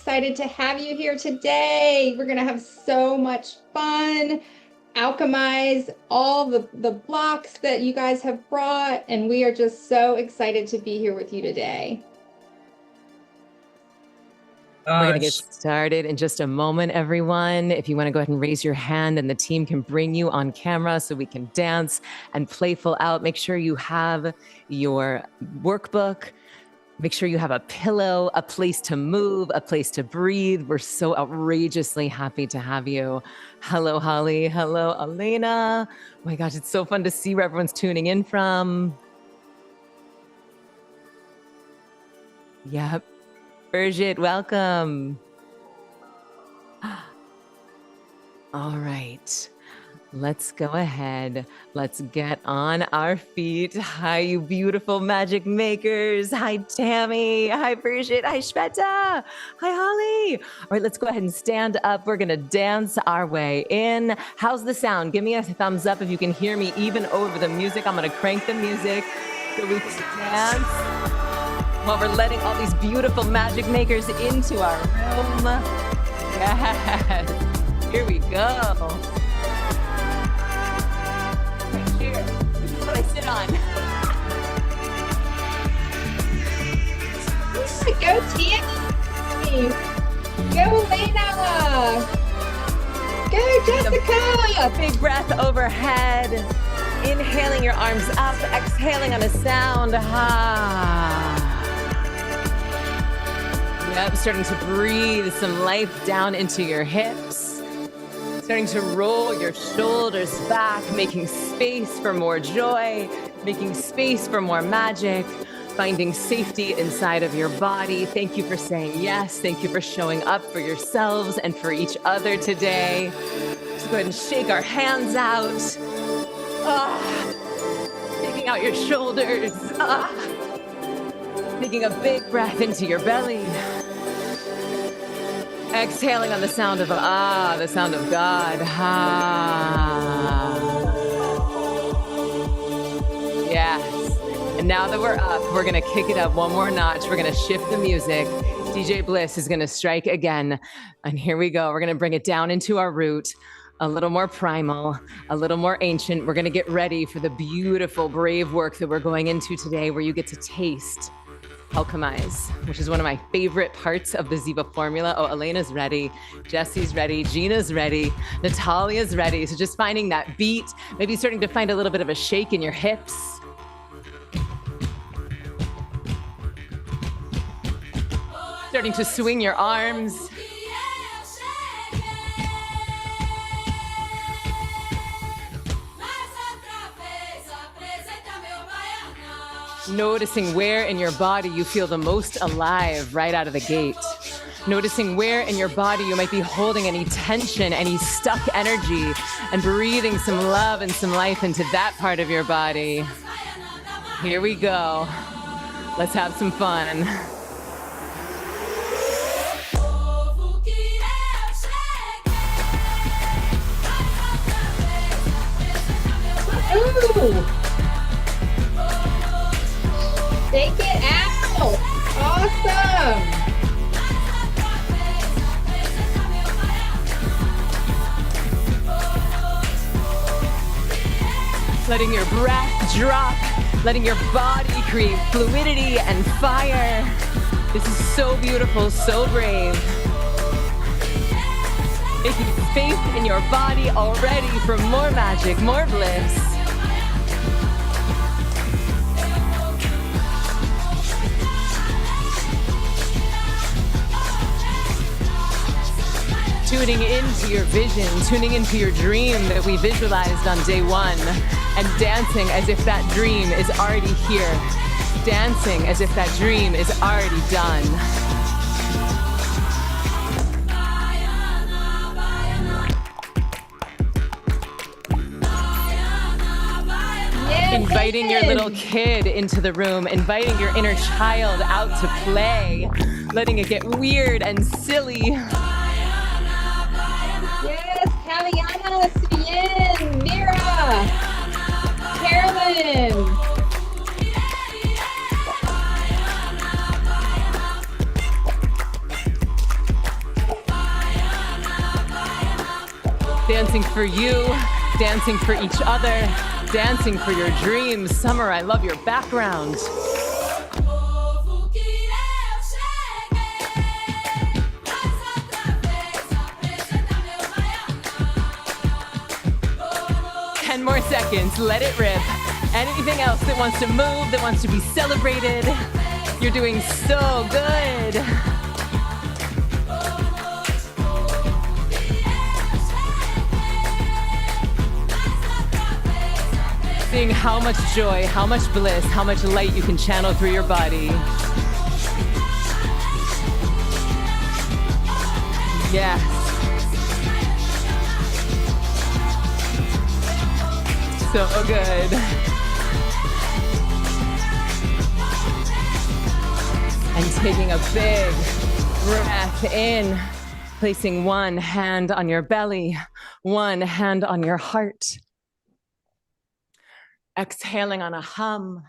excited to have you here today. We're going to have so much fun, alchemize all the blocks that you guys have brought, and we are just so excited to be here with you today. We're going to get started in just a moment, everyone. If you want to go ahead and raise your hand and the team can bring you on camera so we can dance and playful out. Make sure you have your workbook. Make sure you have a pillow, a place to move, a place to breathe. We're so outrageously happy to have you. Hello, Holly. Hello, Elena. Oh my gosh, it's so fun to see where everyone's tuning in from. Yep. Birgit, welcome. All right, let's go ahead. Let's get on our feet. Hi, you beautiful magic makers. Hi, Tammy. Hi, Birgit. Hi, Shweta. Hi, Holly. All right, let's go ahead and stand up. We're gonna dance our way in. How's the sound? Give me a thumbs up if you can hear me even over the music. I'm gonna crank the music so we can dance while we're letting all these beautiful magic makers into our room. Yes, here we go. Here, this is what I sit on. Go Tammy! Go Elena! Go Jessica! Big breath overhead. Inhaling your arms up, exhaling on a sound. Yep, starting to breathe some life down into your hips. Starting to roll your shoulders back, making space for more joy, making space for more magic, finding safety inside of your body. Thank you for saying yes. Thank you for showing up for yourselves and for each other today. Just go ahead and shake our hands out. Taking out your shoulders. Taking a big breath into your belly. Exhaling on the sound of the sound of God. Yes. And now that we're up, we're gonna kick it up one more notch. We're gonna shift the music. DJ Bliss is gonna strike again. And here we go. We're gonna bring it down into our root. A little more primal, a little more ancient. We're gonna get ready for the beautiful, brave work that we're going into today, where you get to taste alchemize, which is one of my favorite parts of the Ziva formula. Oh, Elena's ready, Jesse's ready, Gina's ready, Natalia's ready. So just finding that beat, maybe starting to find a little bit of a shake in your hips. Starting to swing your arms. Noticing where in your body you feel the most alive right out of the gate. Noticing where in your body you might be holding any tension, any stuck energy, and breathing some love and some life into that part of your body. Here we go. Let's have some fun. Ooh. Take it out! Awesome! Letting your breath drop, letting your body create fluidity and fire. This is so beautiful, so brave. Making space in your body already for more magic, more bliss. Tuning into your vision, tuning into your dream that we visualized on day one, and dancing as if that dream is already here. Dancing as if that dream is already done. Inviting your little kid into the room, inviting your inner child out to play, letting it get weird and silly. Yes, Kaviana, Svian, Mira, Carolyn. dancing for you, dancing for each other, dancing for your dreams. Summer, I love your background. More seconds, let it rip. Anything else that wants to move, that wants to be celebrated, you're doing so good. Seeing how much joy, how much bliss, how much light you can channel through your body. Yes. So good. And taking a big breath in, placing one hand on your belly, one hand on your heart. Exhaling on a hum.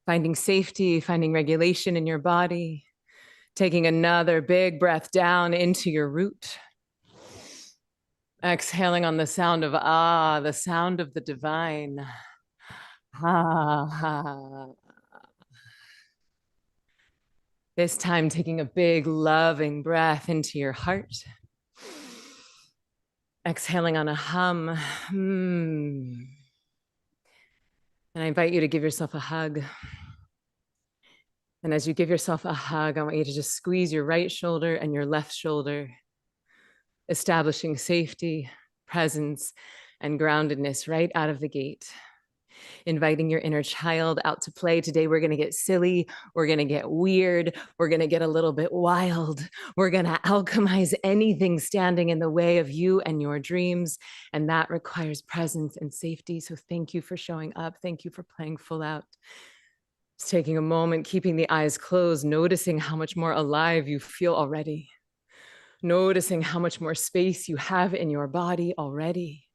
Finding safety, finding regulation in your body. Taking another big breath down into your root. Exhaling on the sound of ah, the sound of the divine. Ah. This time taking a big loving breath into your heart. Exhaling on a hum. And I invite you to give yourself a hug. And as you give yourself a hug, I want you to just squeeze your right shoulder and your left shoulder, establishing safety, presence, and groundedness right out of the gate. Inviting your inner child out to play. Today, we're going to get silly. We're going to get weird. We're going to get a little bit wild. We're going to alchemize anything standing in the way of you and your dreams. And that requires presence and safety. So thank you for showing up. Thank you for playing full out. Just taking a moment, keeping the eyes closed, noticing how much more alive you feel already. Noticing how much more space you have in your body already.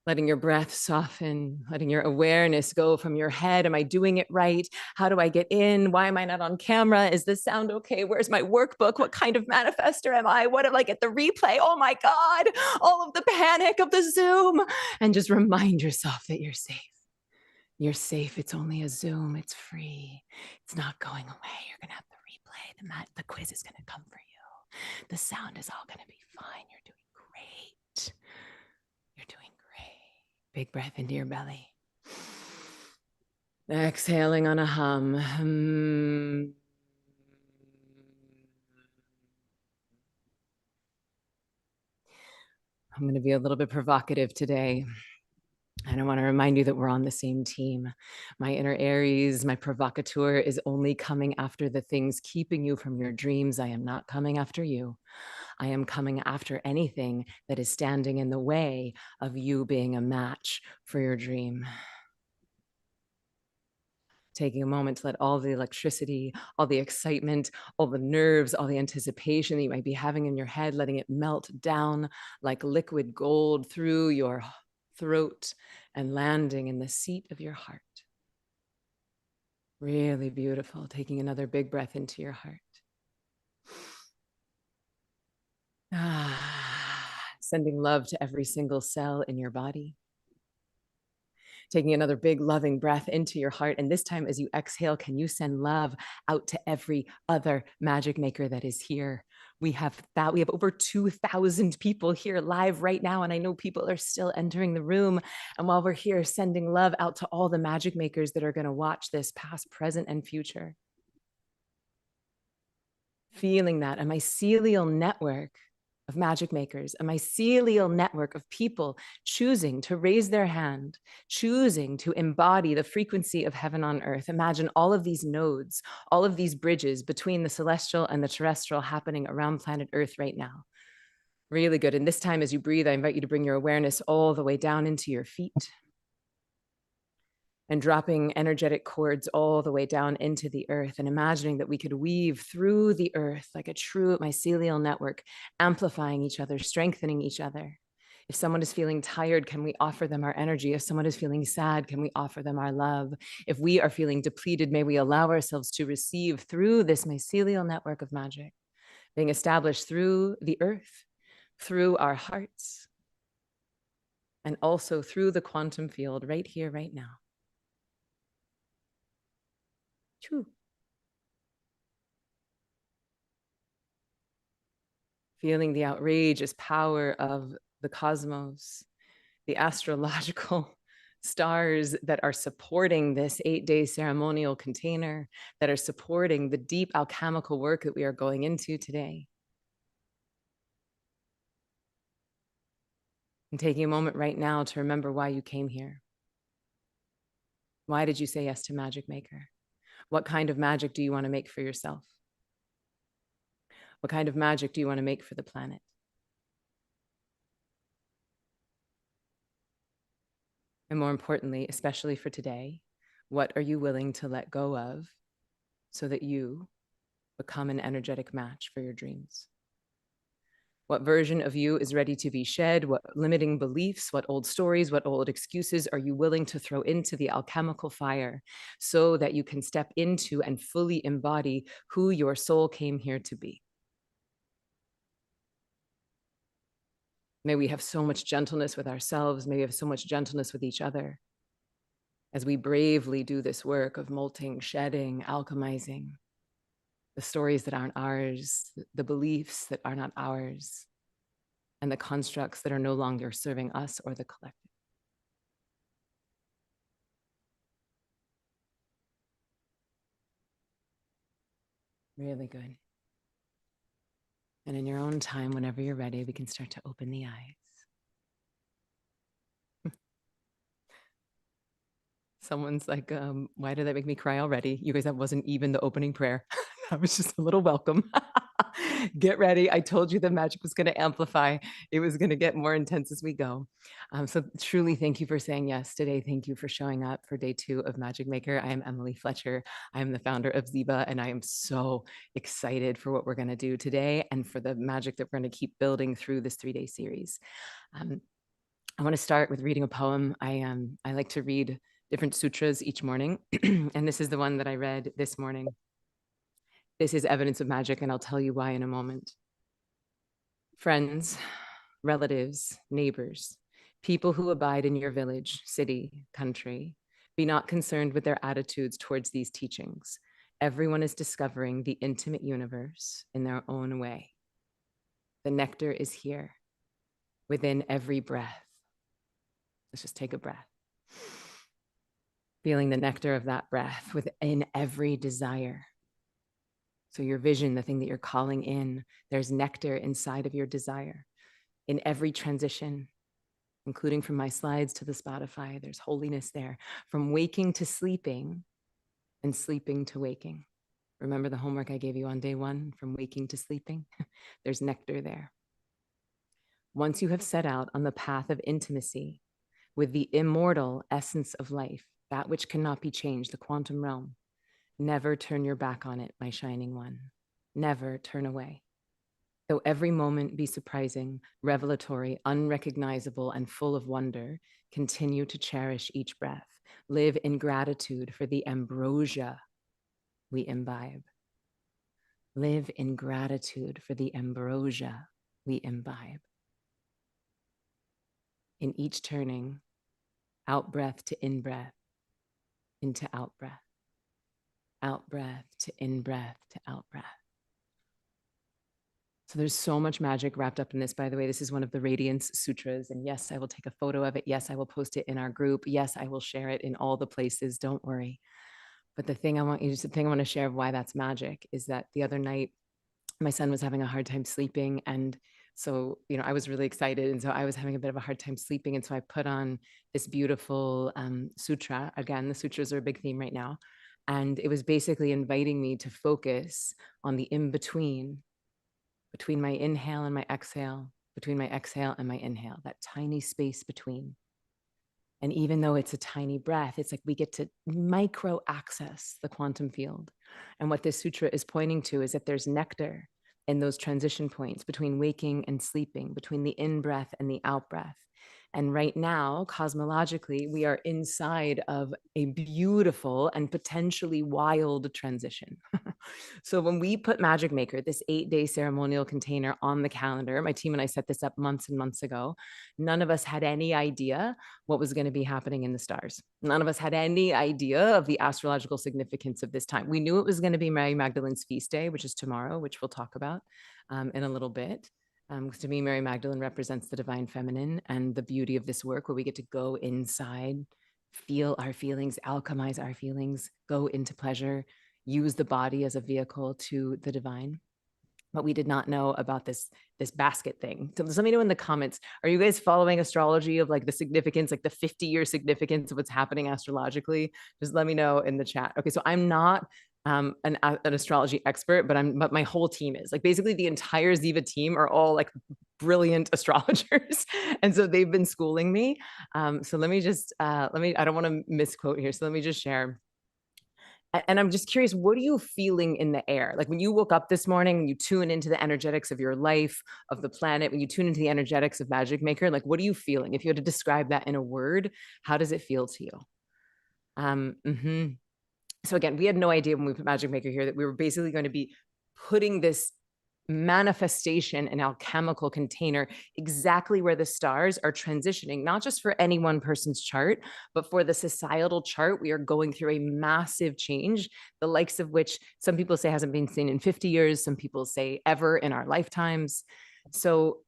Letting your breath soften, letting your awareness go from your head. Am I doing it right? How do I get in? Why am I not on camera? Is this sound okay? Where's my workbook? What kind of manifester am I? What if I get the replay? Oh my God, all of the panic of the Zoom. And just remind yourself that you're safe. You're safe. It's only a Zoom. It's free. It's not going away. You're going to have the replay. The quiz is going to come for you. The sound is all going to be fine. You're doing great. You're doing great. Big breath into your belly. Exhaling on a hum. I'm going to be a little bit provocative today. And I want to remind you that we're on the same team. My inner Aries, my provocateur, is only coming after the things keeping you from your dreams. I am not coming after you. I am coming after anything that is standing in the way of you being a match for your dream. Taking a moment to let all the electricity, all the excitement, all the nerves, all the anticipation that you might be having in your head, letting it melt down like liquid gold through your throat and landing in the seat of your heart. Really beautiful. Taking another big breath into your heart. Sending love to every single cell in your body. Taking another big loving breath into your heart. And this time, as you exhale, can you send love out to every other magic maker that is here? We have over 2,000 people here live right now. And I know people are still entering the room. And while we're here, sending love out to all the magic makers that are going to watch this, past, present, and future. Feeling that a mycelial network of magic makers, a mycelial network of people choosing to raise their hand, choosing to embody the frequency of heaven on earth. Imagine all of these nodes, all of these bridges between the celestial and the terrestrial happening around planet Earth right now. Really good. And this time, as you breathe, I invite you to bring your awareness all the way down into your feet. And dropping energetic cords all the way down into the earth, and imagining that we could weave through the earth like a true mycelial network, amplifying each other, strengthening each other. If someone is feeling tired, can we offer them our energy? If someone is feeling sad, can we offer them our love? If we are feeling depleted, may we allow ourselves to receive through this mycelial network of magic. being established through the earth, through our hearts, and also through the quantum field right here, right now. Choo. Feeling the outrageous power of the cosmos, the astrological stars that are supporting this 8-day ceremonial container, that are supporting the deep alchemical work that we are going into today. And taking a moment right now to remember why you came here. Why did you say yes to Magic Maker? What kind of magic do you want to make for yourself? What kind of magic do you want to make for the planet? And more importantly, especially for today, what are you willing to let go of so that you become an energetic match for your dreams? What version of you is ready to be shed? What limiting beliefs, what old stories, what old excuses are you willing to throw into the alchemical fire so that you can step into and fully embody who your soul came here to be? May we have so much gentleness with ourselves. May we have so much gentleness with each other as we bravely do this work of molting, shedding, alchemizing the stories that aren't ours, the beliefs that are not ours, and the constructs that are no longer serving us or the collective. Really good. And in your own time, whenever you're ready, we can start to open the eyes. Someone's like, why did that make me cry already? You guys, that wasn't even the opening prayer. That was just a little welcome. Get ready. I told you the magic was going to amplify. It was going to get more intense as we go. So truly, thank you for saying yes today. Thank you for showing up for day 2 of Magic Maker. I am Emily Fletcher. I am the founder of Ziva, and I am so excited for what we're going to do today and for the magic that we're going to keep building through this 3-day series. I want to start with reading a poem. I like to read different sutras each morning, and this is the one that I read this morning. This is Evidence of Magic, and I'll tell you why in a moment. Friends, relatives, neighbors, people who abide in your village, city, country, be not concerned with their attitudes towards these teachings. Everyone is discovering the intimate universe in their own way. The nectar is here, within every breath. Let's just take a breath. Feeling the nectar of that breath within every desire. So your vision, the thing that you're calling in, there's nectar inside of your desire. In every transition, including from my slides to the Spotify, there's holiness there. From waking to sleeping and sleeping to waking. Remember the homework I gave you on day 1, from waking to sleeping? There's nectar there. Once you have set out on the path of intimacy with the immortal essence of life, that which cannot be changed, the quantum realm, never turn your back on it, my shining one. Never turn away. Though every moment be surprising, revelatory, unrecognizable, and full of wonder, continue to cherish each breath. Live in gratitude for the ambrosia we imbibe. Live in gratitude for the ambrosia we imbibe. In each turning, out breath to in breath, into out breath. Out breath to in breath to out breath. So there's so much magic wrapped up in this. By the way, this is one of the Radiance Sutras. And yes, I will take a photo of it. Yes, I will post it in our group. Yes, I will share it in all the places. Don't worry. But the thing I want to share of why that's magic is that the other night, my son was having a hard time sleeping. And so, I was really excited. And so I was having a bit of a hard time sleeping. And so I put on this beautiful sutra. Again, the sutras are a big theme right now. And it was basically inviting me to focus on the in-between, between my inhale and my exhale, between my exhale and my inhale, that tiny space between. And even though it's a tiny breath, it's like we get to micro access the quantum field. And what this sutra is pointing to is that there's nectar in those transition points between waking and sleeping, between the in breath and the out breath. And right now, cosmologically, we are inside of a beautiful and potentially wild transition. So when we put Magic Maker, this 8-day ceremonial container, on the calendar, my team and I set this up months and months ago. None of us had any idea what was going to be happening in the stars. None of us had any idea of the astrological significance of this time. We knew it was going to be Mary Magdalene's feast day, which is tomorrow, which we'll talk about in a little bit. Because to me, Mary Magdalene represents the divine feminine and the beauty of this work, where we get to go inside, feel our feelings, alchemize our feelings, go into pleasure, use the body as a vehicle to the divine. But we did not know about this basket thing. So let me know in the comments, are you guys following astrology, of like the significance, like the 50-year significance of what's happening astrologically? Just let me know in the chat. Okay, so I'm not an astrology expert, but my whole team is. Like, basically the entire Ziva team are all like brilliant astrologers. And so they've been schooling me. So let me just, I don't want to misquote here. So let me just share. And I'm just curious, what are you feeling in the air? Like, when you woke up this morning, you tune into the energetics of your life, of the planet, when you tune into the energetics of Magic Maker, like, what are you feeling? If you had to describe that in a word, how does it feel to you? So again, we had no idea when we put Magic Maker here that we were basically going to be putting this manifestation in alchemical container exactly where the stars are transitioning, not just for any one person's chart, but for the societal chart. We are going through a massive change, the likes of which some people say hasn't been seen in 50 years, some people say ever in our lifetimes. So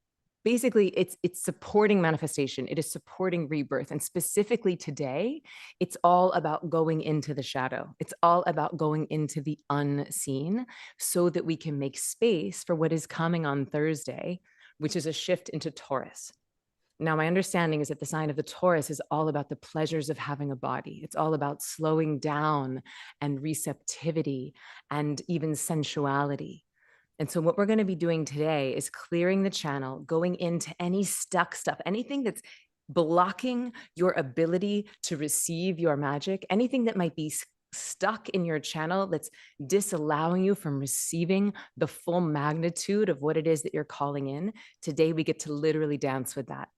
basically it's supporting manifestation, it is supporting rebirth. And specifically today, it's all about going into the shadow, it's all about going into the unseen, so that we can make space for what is coming on Thursday, which is a shift into Taurus. Now, my understanding is that the sign of the Taurus is all about the pleasures of having a body. It's all about slowing down and receptivity and even sensuality. And so what we're going to be doing today is clearing the channel, going into any stuck stuff, anything that's blocking your ability to receive your magic, anything that might be stuck in your channel that's disallowing you from receiving the full magnitude of what it is that you're calling in. Today, we get to literally dance with that.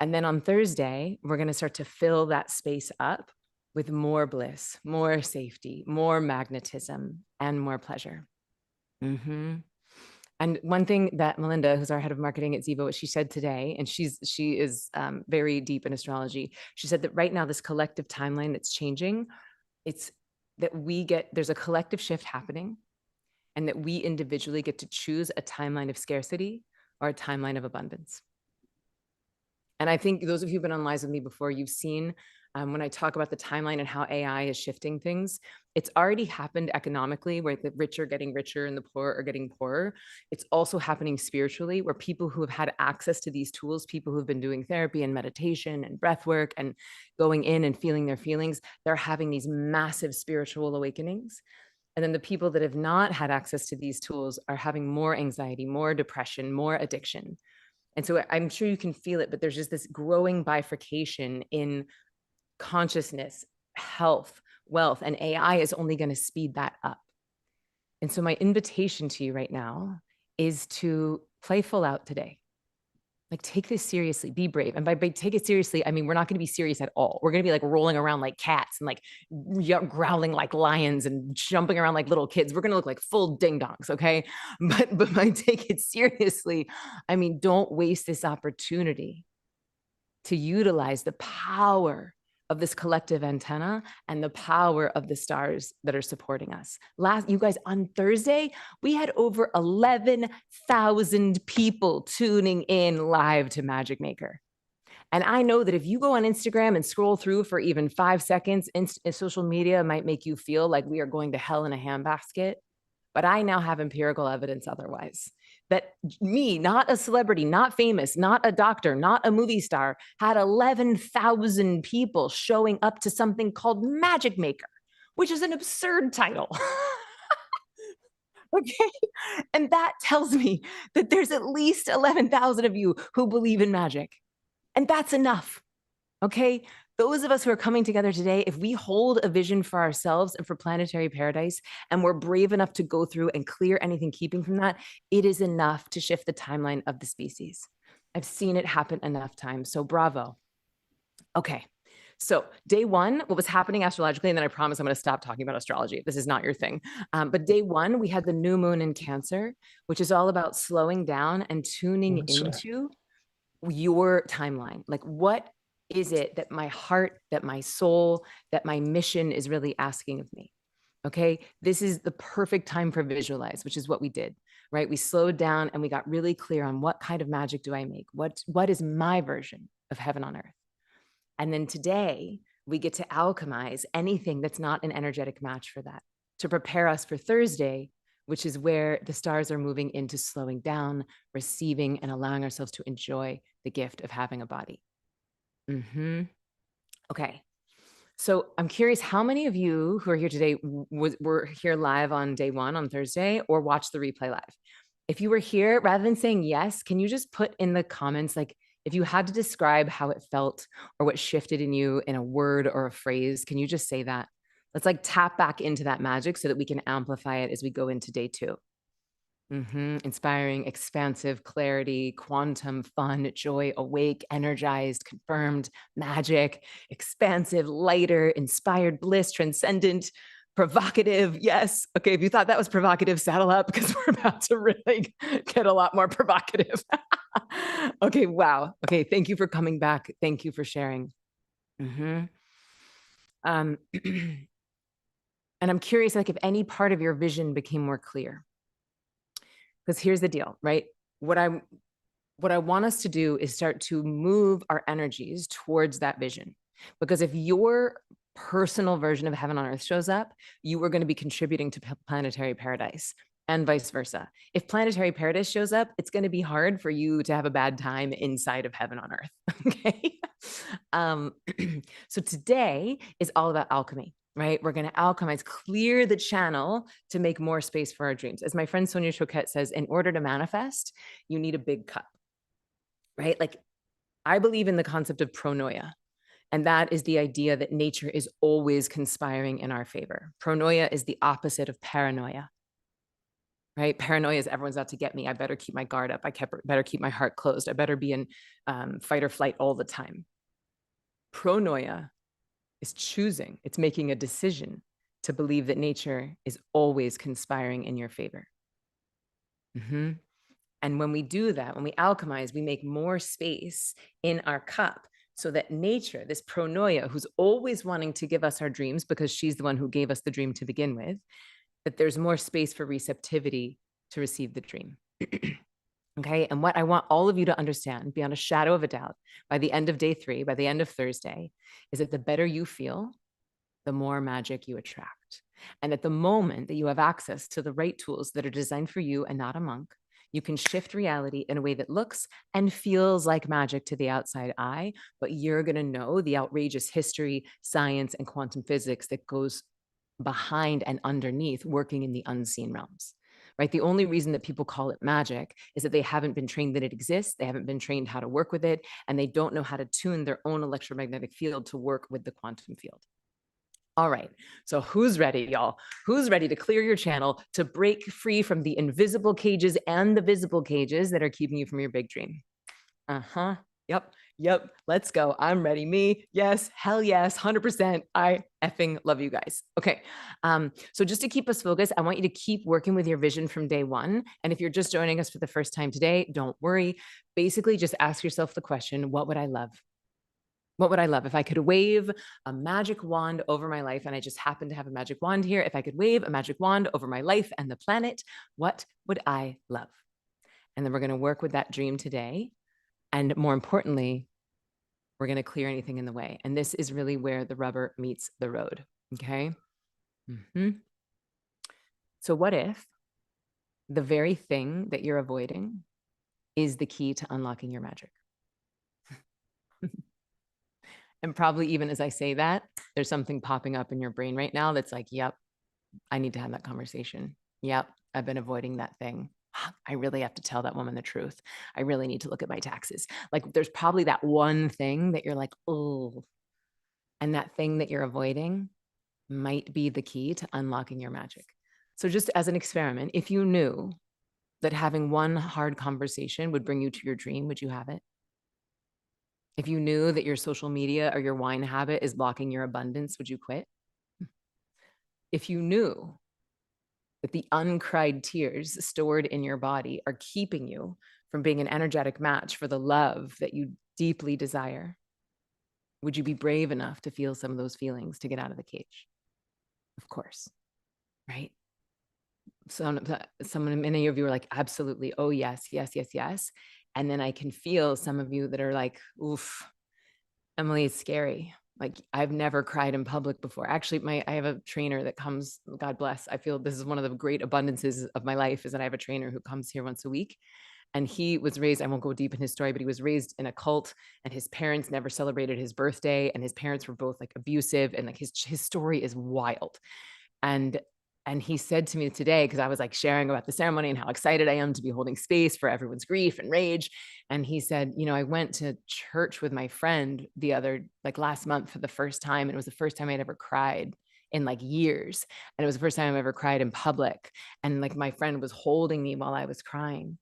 And then on Thursday, we're going to start to fill that space up with more bliss, more safety, more magnetism, and more pleasure. And one thing that Melinda, who's our head of marketing at Ziva, what she said today, and she is very deep in astrology. She said that right now, this collective timeline that's changing, it's that there's a collective shift happening, and that we individually get to choose a timeline of scarcity or a timeline of abundance. And I think those of you who've been on lives with me before, you've seen when I talk about the timeline and how AI is shifting things, it's already happened economically, where the rich are getting richer and the poor are getting poorer. It's also happening spiritually, where people who have had access to these tools, people who've been doing therapy and meditation and breath work and going in and feeling their feelings, they're having these massive spiritual awakenings. And then the people that have not had access to these tools are having more anxiety, more depression, more addiction. And so I'm sure you can feel it, but there's just this growing bifurcation in consciousness, health, wealth, and AI is only going to speed that up. And so my invitation to you right now is to play full out today. Like, take this seriously, be brave. And by take it seriously, I mean, we're not going to be serious at all. We're going to be like rolling around like cats and like growling like lions and jumping around like little kids. We're going to look like full ding dongs. Okay. But by take it seriously, I mean, don't waste this opportunity to utilize the power of this collective antenna and the power of the stars that are supporting us. You guys, on Thursday, we had over 11,000 people tuning in live to Magic Maker. And I know that if you go on Instagram and scroll through for even 5 seconds, social media might make you feel like we are going to hell in a handbasket. But I now have empirical evidence otherwise. That me, not a celebrity, not famous, not a doctor, not a movie star, had 11,000 people showing up to something called Magic Maker, which is an absurd title. Okay. And that tells me that there's at least 11,000 of you who believe in magic. And that's enough. Okay. Those of us who are coming together today, if we hold a vision for ourselves and for planetary paradise, and we're brave enough to go through and clear anything keeping from that, it is enough to shift the timeline of the species. I've seen it happen enough times. So bravo. Okay. So day one, what was happening astrologically, and then I promise I'm going to stop talking about astrology if this is not your thing. But day one, we had the new moon in Cancer, which is all about slowing down and tuning into your timeline. Like, what is it that my heart, that my soul, that my mission is really asking of me? Okay, this is the perfect time for visualize, which is what we did, right? We slowed down and we got really clear on what kind of magic do I make? What is my version of heaven on earth? And then today, we get to alchemize anything that's not an energetic match for that to prepare us for Thursday, which is where the stars are moving into slowing down, receiving, and allowing ourselves to enjoy the gift of having a body. Okay. So I'm curious, how many of you who are here today were here live on day one on Thursday or watched the replay live? If you were here, rather than saying yes, can you just put in the comments, like, if you had to describe how it felt or what shifted in you in a word or a phrase, can you just say that? Let's like tap back into that magic so that we can amplify it as we go into day two. Inspiring, expansive, clarity, quantum, fun, joy, awake, energized, confirmed, magic, expansive, lighter, inspired, bliss, transcendent, provocative. Yes. Okay. If you thought that was provocative, saddle up because we're about to really get a lot more provocative. Okay. Wow. Okay. Thank you for coming back. Thank you for sharing. And I'm curious, like, if any part of your vision became more clear. Because here's the deal, right? What I want us to do is start to move our energies towards that vision. Because if your personal version of heaven on earth shows up, you are going to be contributing to planetary paradise and vice versa. If planetary paradise shows up, it's going to be hard for you to have a bad time inside of heaven on earth. Okay. So today is all about alchemy. Right? We're going to alchemize, clear the channel to make more space for our dreams. As my friend Sonia Choquette says, in order to manifest, you need a big cup, right? Like, I believe in the concept of pronoia. And that is the idea that nature is always conspiring in our favor. Pronoia is the opposite of paranoia, right? Paranoia is everyone's out to get me. I better keep my guard up. Better keep my heart closed. I better be in fight or flight all the time. Pronoia is choosing, it's making a decision to believe that nature is always conspiring in your favor. And when we do that, when we alchemize, we make more space in our cup so that nature, this pronoia, who's always wanting to give us our dreams because she's the one who gave us the dream to begin with, that there's more space for receptivity to receive the dream. Okay. And what I want all of you to understand, beyond a shadow of a doubt, by the end of day 3, by the end of Thursday, is that the better you feel, the more magic you attract. And at the moment that you have access to the right tools that are designed for you and not a monk, you can shift reality in a way that looks and feels like magic to the outside eye, but you're going to know the outrageous history, science, and quantum physics that goes behind and underneath working in the unseen realms. Right? The only reason that people call it magic is that they haven't been trained that it exists. They haven't been trained how to work with it, and they don't know how to tune their own electromagnetic field to work with the quantum field. All right. So who's ready, y'all? Who's ready to clear your channel to break free from the invisible cages and the visible cages that are keeping you from your big dream? Yep. Let's go. I'm ready. Me. Yes. Hell yes. 100%. I effing love you guys. Okay. So just to keep us focused, I want you to keep working with your vision from day one. And if you're just joining us for the first time today, don't worry. Basically, just ask yourself the question, what would I love? What would I love if I could wave a magic wand over my life? And I just happen to have a magic wand here. If I could wave a magic wand over my life and the planet, what would I love? And then we're going to work with that dream today. And more importantly, we're going to clear anything in the way. And this is really where the rubber meets the road. Okay. So what if the very thing that you're avoiding is the key to unlocking your magic? And probably even as I say that, there's something popping up in your brain right now that's like, yep, I need to have that conversation. Yep, I've been avoiding that thing. I really have to tell that woman the truth. I really need to look at my taxes. Like, there's probably that one thing that you're like, oh, and that thing that you're avoiding might be the key to unlocking your magic. So just as an experiment, if you knew that having one hard conversation would bring you to your dream, would you have it? If you knew that your social media or your wine habit is blocking your abundance, would you quit? If you knew that the uncried tears stored in your body are keeping you from being an energetic match for the love that you deeply desire, would you be brave enough to feel some of those feelings to get out of the cage? Of course, right? Many of you are like, absolutely. Oh, yes, yes, yes, yes. And then I can feel some of you that are like, oof, Emily, it's scary. Like, I've never cried in public before. Actually, I have a trainer that comes, God bless. I feel this is one of the great abundances of my life, is that I have a trainer who comes here once a week. And he was raised, I won't go deep in his story, but he was raised in a cult, and his parents never celebrated his birthday. And his parents were both like abusive, and like his story is wild. And he said to me today, because I was like sharing about the ceremony and how excited I am to be holding space for everyone's grief and rage. And he said, I went to church with my friend last month for the first time. And it was the first time I'd ever cried in like years. And it was the first time I've ever cried in public. And like my friend was holding me while I was crying.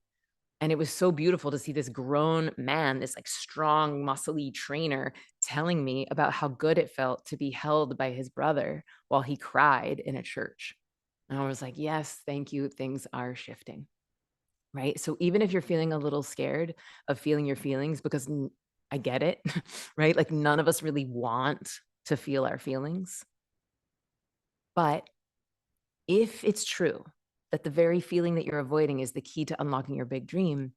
And it was so beautiful to see this grown man, this like strong, muscly trainer telling me about how good it felt to be held by his brother while he cried in a church. And I was like, yes, thank you. Things are shifting. Right. So even if you're feeling a little scared of feeling your feelings, because I get it, right? Like none of us really want to feel our feelings. But if it's true that the very feeling that you're avoiding is the key to unlocking your big dream,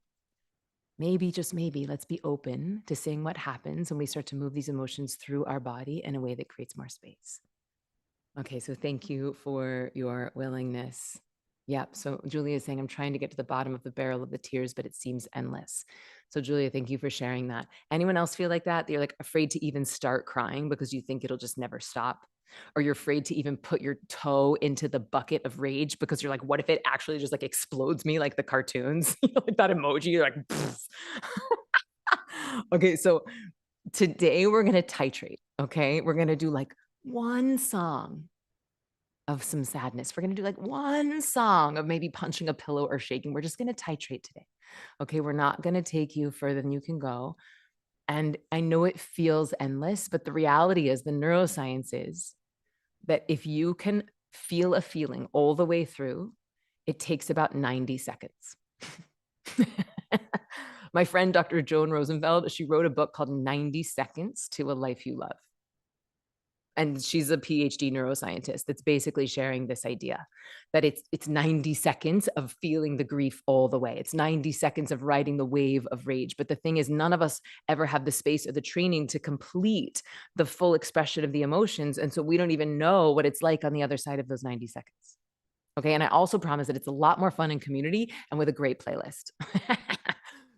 maybe, just maybe, let's be open to seeing what happens when we start to move these emotions through our body in a way that creates more space. Okay, so thank you for your willingness. Yep. So Julia is saying, I'm trying to get to the bottom of the barrel of the tears, but it seems endless. So Julia, thank you for sharing that. Anyone else feel like that? You're like afraid to even start crying because you think it'll just never stop? Or you're afraid to even put your toe into the bucket of rage because you're like, what if it actually just like explodes me like the cartoons? Like that emoji, you're like, okay, so today we're going to titrate. Okay. We're going to do like one song of some sadness. We're going to do like one song of maybe punching a pillow or shaking. We're just going to titrate today. Okay. We're not going to take you further than you can go. And I know it feels endless, but the reality is the neuroscience is that if you can feel a feeling all the way through, it takes about 90 seconds. My friend, Dr. Joan Rosenfeld, she wrote a book called 90 Seconds to a Life You Love. And she's a PhD neuroscientist that's basically sharing this idea that it's 90 seconds of feeling the grief all the way. It's 90 seconds of riding the wave of rage. But the thing is, none of us ever have the space or the training to complete the full expression of the emotions. And so we don't even know what it's like on the other side of those 90 seconds. Okay. And I also promise that it's a lot more fun in community and with a great playlist.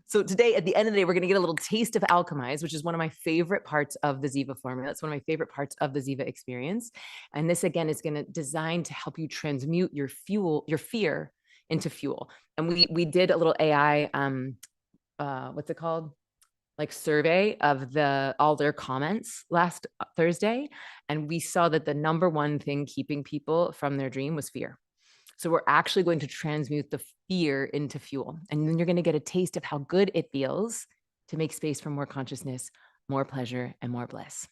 So today, at the end of the day, we're going to get a little taste of Alchemize, which is one of my favorite parts of the Ziva formula. It's one of my favorite parts of the Ziva experience. And this, again, is going to design to help you transmute your fear into fuel. And we did a little AI, what's it called? Like survey of all their comments last Thursday. And we saw that the number one thing keeping people from their dream was fear. So we're actually going to transmute the fear into fuel. And then you're going to get a taste of how good it feels to make space for more consciousness, more pleasure, and more bliss.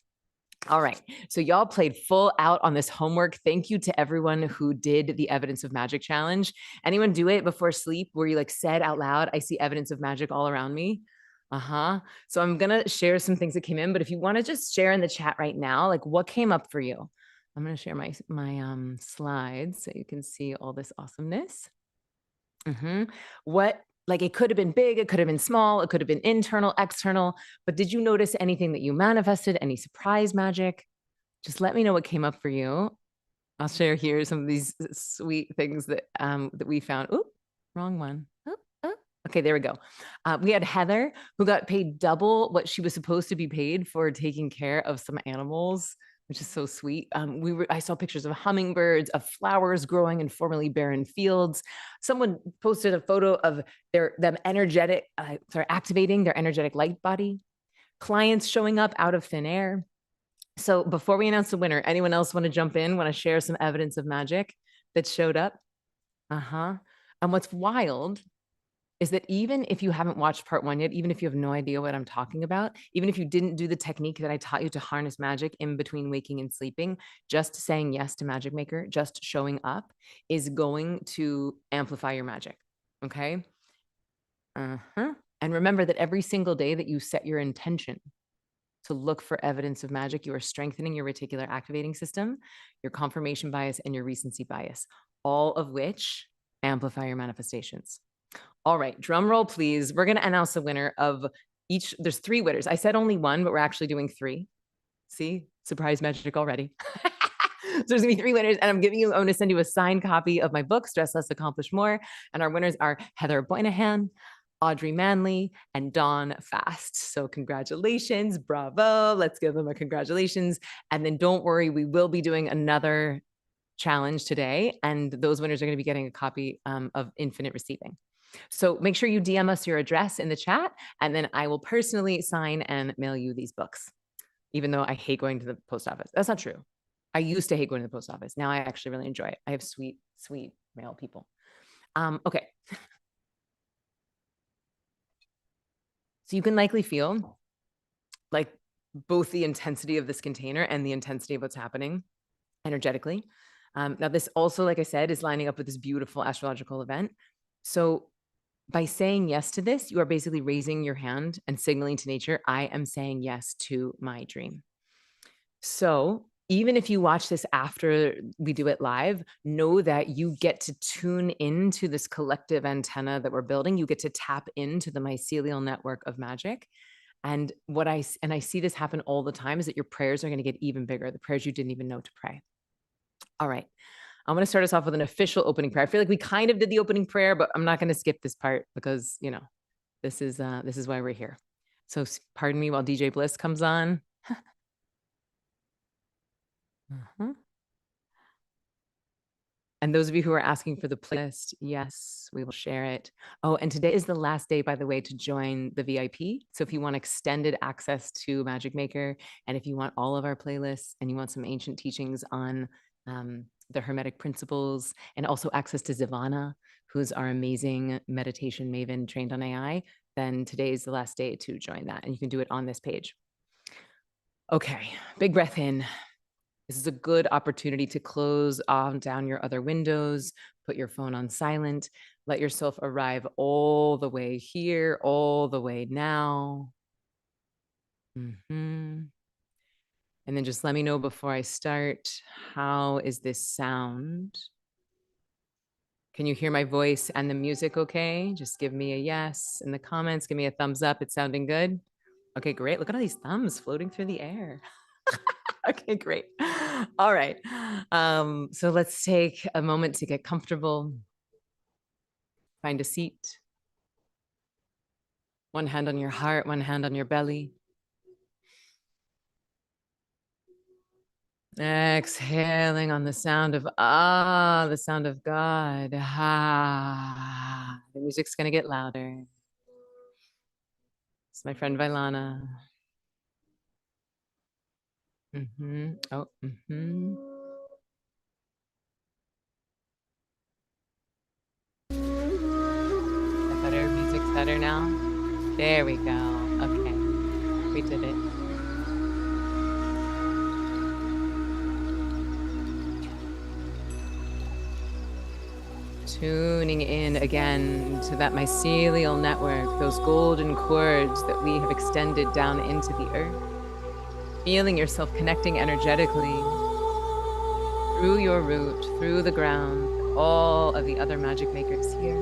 All right. So y'all played full out on this homework. Thank you to everyone who did the Evidence of Magic challenge. Anyone do it before sleep where you like said out loud, I see evidence of magic all around me? So I'm going to share some things that came in, but if you want to just share in the chat right now, like what came up for you? I'm going to share my slides so you can see all this awesomeness. What, like it could have been big, it could have been small, it could have been internal, external, but did you notice anything that you manifested, any surprise magic? Just let me know what came up for you. I'll share here some of these sweet things that we found. Oop, wrong one. Okay, there we go. We had Heather, who got paid double what she was supposed to be paid for taking care of some animals, which is so sweet. I saw pictures of hummingbirds, of flowers growing in formerly barren fields. Someone posted a photo of them activating their energetic light body. Clients showing up out of thin air. So before we announce the winner, anyone else want to jump in? Want to share some evidence of magic that showed up? And what's wild is that even if you haven't watched part 1 yet, even if you have no idea what I'm talking about, even if you didn't do the technique that I taught you to harness magic in between waking and sleeping, just saying yes to Magic Maker, just showing up is going to amplify your magic. Okay. And remember that every single day that you set your intention to look for evidence of magic, you are strengthening your reticular activating system, your confirmation bias, and your recency bias, all of which amplify your manifestations. All right, drum roll, please. We're going to announce the winner of each. There's 3 winners. I said only 1, but we're actually doing 3. See, surprise magic already. So there's gonna be 3 winners, and I'm going to send you a signed copy of my book, Stress Less, Accomplish More. And our winners are Heather Boynahan, Audrey Manley, and Dawn Fast. So congratulations, bravo. Let's give them a congratulations. And then don't worry, we will be doing another challenge today, and those winners are going to be getting a copy of Infinite Receiving. So make sure you DM us your address in the chat, and then I will personally sign and mail you these books, even though I hate going to the post office. That's not true. I used to hate going to the post office. Now I actually really enjoy it. I have sweet, sweet mail people. Okay. So you can likely feel like both the intensity of this container and the intensity of what's happening energetically. Now, this also, like I said, is lining up with this beautiful astrological event. So by saying yes to this, you are basically raising your hand and signaling to nature, I am saying yes to my dream. So even if you watch this after we do it live, know that you get to tune into this collective antenna that we're building. You get to tap into the mycelial network of magic. And I see this happen all the time is that your prayers are going to get even bigger, the prayers you didn't even know to pray. All right. I'm going to start us off with an official opening prayer. I feel like we kind of did the opening prayer, but I'm not going to skip this part because, you know, this is why we're here. So pardon me while DJ Bliss comes on. And those of you who are asking for the playlist, yes, we will share it. Oh, and today is the last day, by the way, to join the VIP. So if you want extended access to Magic Maker, and if you want all of our playlists, and you want some ancient teachings on the Hermetic principles, and also access to Zivana, who's our amazing meditation maven trained on AI, then today is the last day to join that. And you can do it on this page. Okay, big breath in. This is a good opportunity to close down your other windows, put your phone on silent, let yourself arrive all the way here, all the way now. And then just let me know before I start, how is this sound? Can you hear my voice and the music okay? Just give me a yes in the comments. Give me a thumbs up. It's sounding good. Okay, great. Look at all these thumbs floating through the air. Okay, great. All right. So let's take a moment to get comfortable. Find a seat. One hand on your heart, one hand on your belly. Exhaling on the sound of the sound of God. Ah, the music's going to get louder. It's my friend Vailana. Oh, Better, music's better now. There we go. Okay, we did it. Tuning in again to that mycelial network, those golden cords that we have extended down into the earth. Feeling yourself connecting energetically through your root, through the ground, all of the other magic makers here.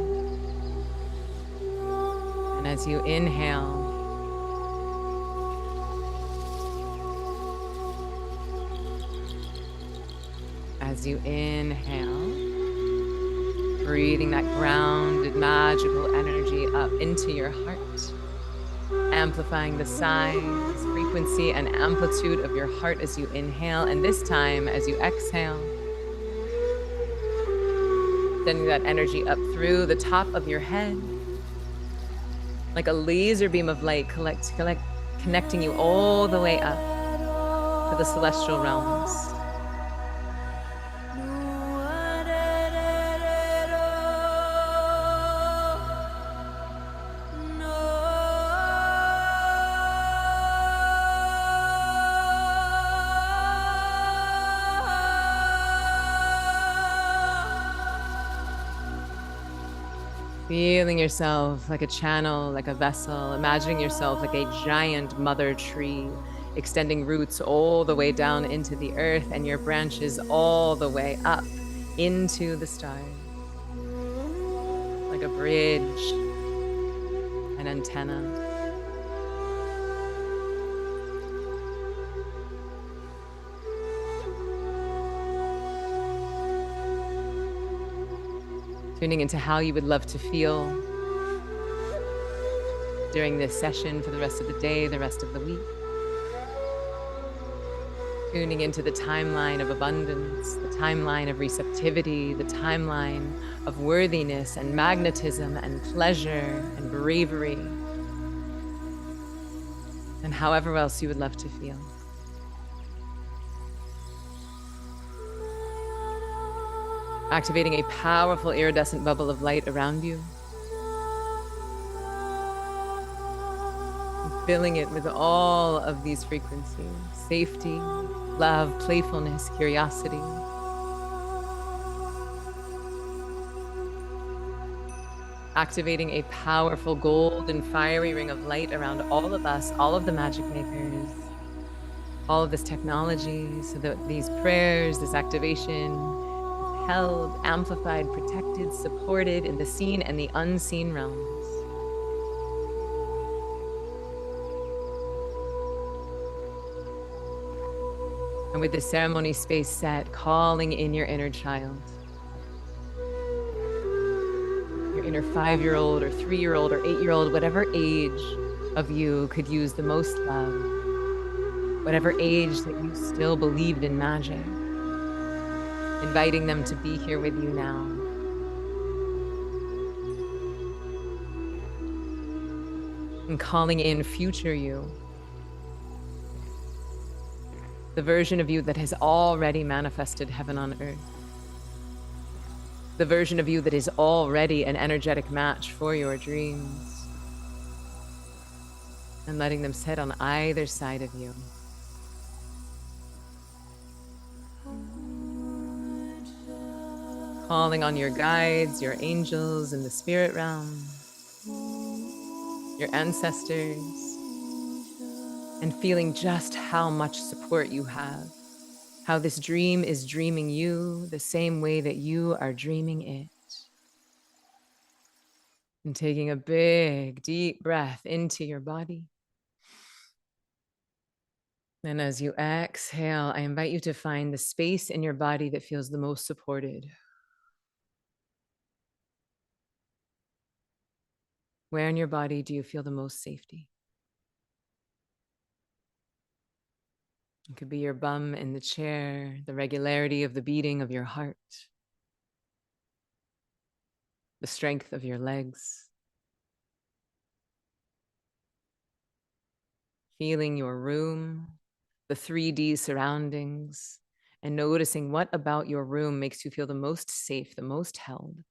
And as you inhale, breathing that grounded magical energy up into your heart, amplifying the size, frequency, and amplitude of your heart as you inhale. And this time, as you exhale, sending that energy up through the top of your head, like a laser beam of light, connecting you all the way up to the celestial realms. Feeling yourself like a channel, like a vessel, imagining yourself like a giant mother tree, extending roots all the way down into the earth and your branches all the way up into the stars, like a bridge, an antenna. Tuning into how you would love to feel during this session for the rest of the day, the rest of the week. Tuning into the timeline of abundance, the timeline of receptivity, the timeline of worthiness and magnetism and pleasure and bravery, and however else you would love to feel. Activating a powerful iridescent bubble of light around you. And filling it with all of these frequencies: safety, love, playfulness, curiosity. Activating a powerful golden fiery ring of light around all of us, all of the magic makers, all of this technology, so that these prayers, this activation is held, amplified, protected, supported in the seen and the unseen realms. And with this ceremony space set, calling in your inner child, your inner 5-year-old or 3-year-old or 8-year-old, whatever age of you could use the most love, whatever age that you still believed in magic, inviting them to be here with you now. And calling in future you, the version of you that has already manifested heaven on earth, the version of you that is already an energetic match for your dreams, and letting them sit on either side of you. Calling on your guides, your angels in the spirit realm, your ancestors, and feeling just how much support you have, how this dream is dreaming you the same way that you are dreaming it. And taking a big, deep breath into your body. And as you exhale, I invite you to find the space in your body that feels the most supported. Where in your body do you feel the most safety? It could be your bum in the chair, the regularity of the beating of your heart, the strength of your legs, feeling your room, the 3D surroundings, and noticing what about your room makes you feel the most safe, the most held.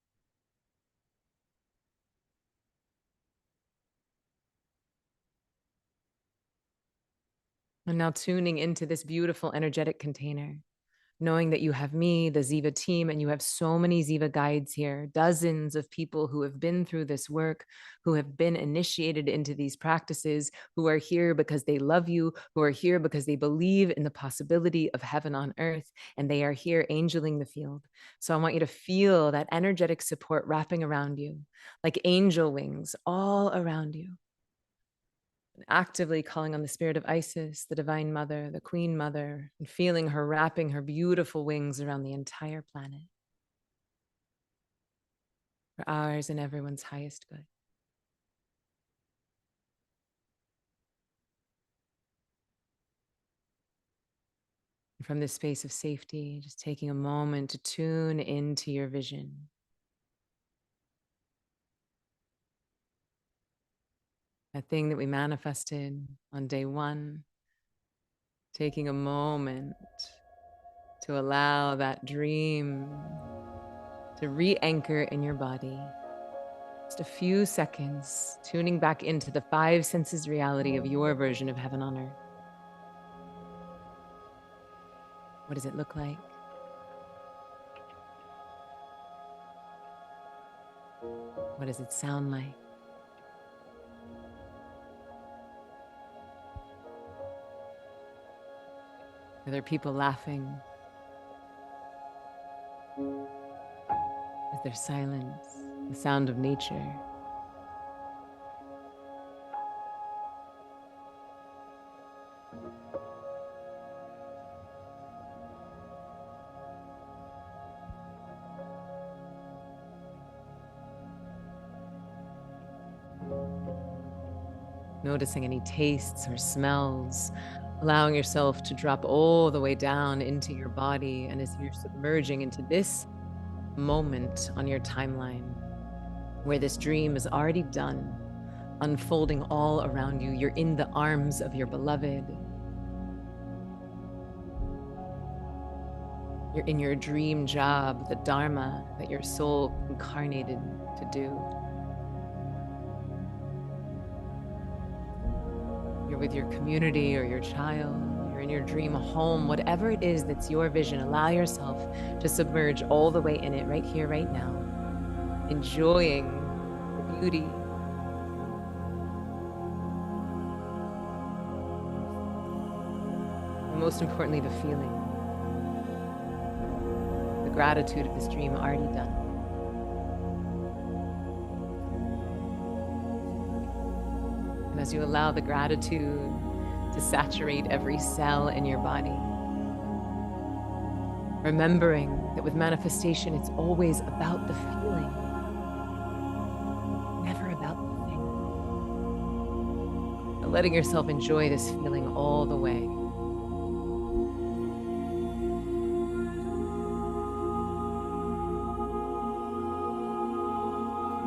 And now tuning into this beautiful energetic container, knowing that you have me, the Ziva team, and you have so many Ziva guides here, dozens of people who have been through this work, who have been initiated into these practices, who are here because they love you, who are here because they believe in the possibility of heaven on earth, and they are here angeling the field. So I want you to feel that energetic support wrapping around you, like angel wings all around you. Actively calling on the spirit of Isis, the divine mother, the queen mother, and feeling her wrapping her beautiful wings around the entire planet for ours and everyone's highest good. And from this space of safety, just taking a moment to tune into your vision. That thing that we manifested on day one, taking a moment to allow that dream to re-anchor in your body. Just a few seconds, tuning back into the 5 senses reality of your version of heaven on earth. What does it look like? What does it sound like? Are there people laughing? Is there silence? The sound of nature? Noticing any tastes or smells, allowing yourself to drop all the way down into your body. And as you're submerging into this moment on your timeline, where this dream is already done, unfolding all around you, you're in the arms of your beloved. You're in your dream job, the Dharma that your soul incarnated to do. You're with your community or your child, you're in your dream home, whatever it is that's your vision, allow yourself to submerge all the way in it right here, right now, enjoying the beauty. And most importantly, the feeling, the gratitude of this dream already done. And as you allow the gratitude to saturate every cell in your body, remembering that with manifestation, it's always about the feeling, never about the thing. But letting yourself enjoy this feeling all the way.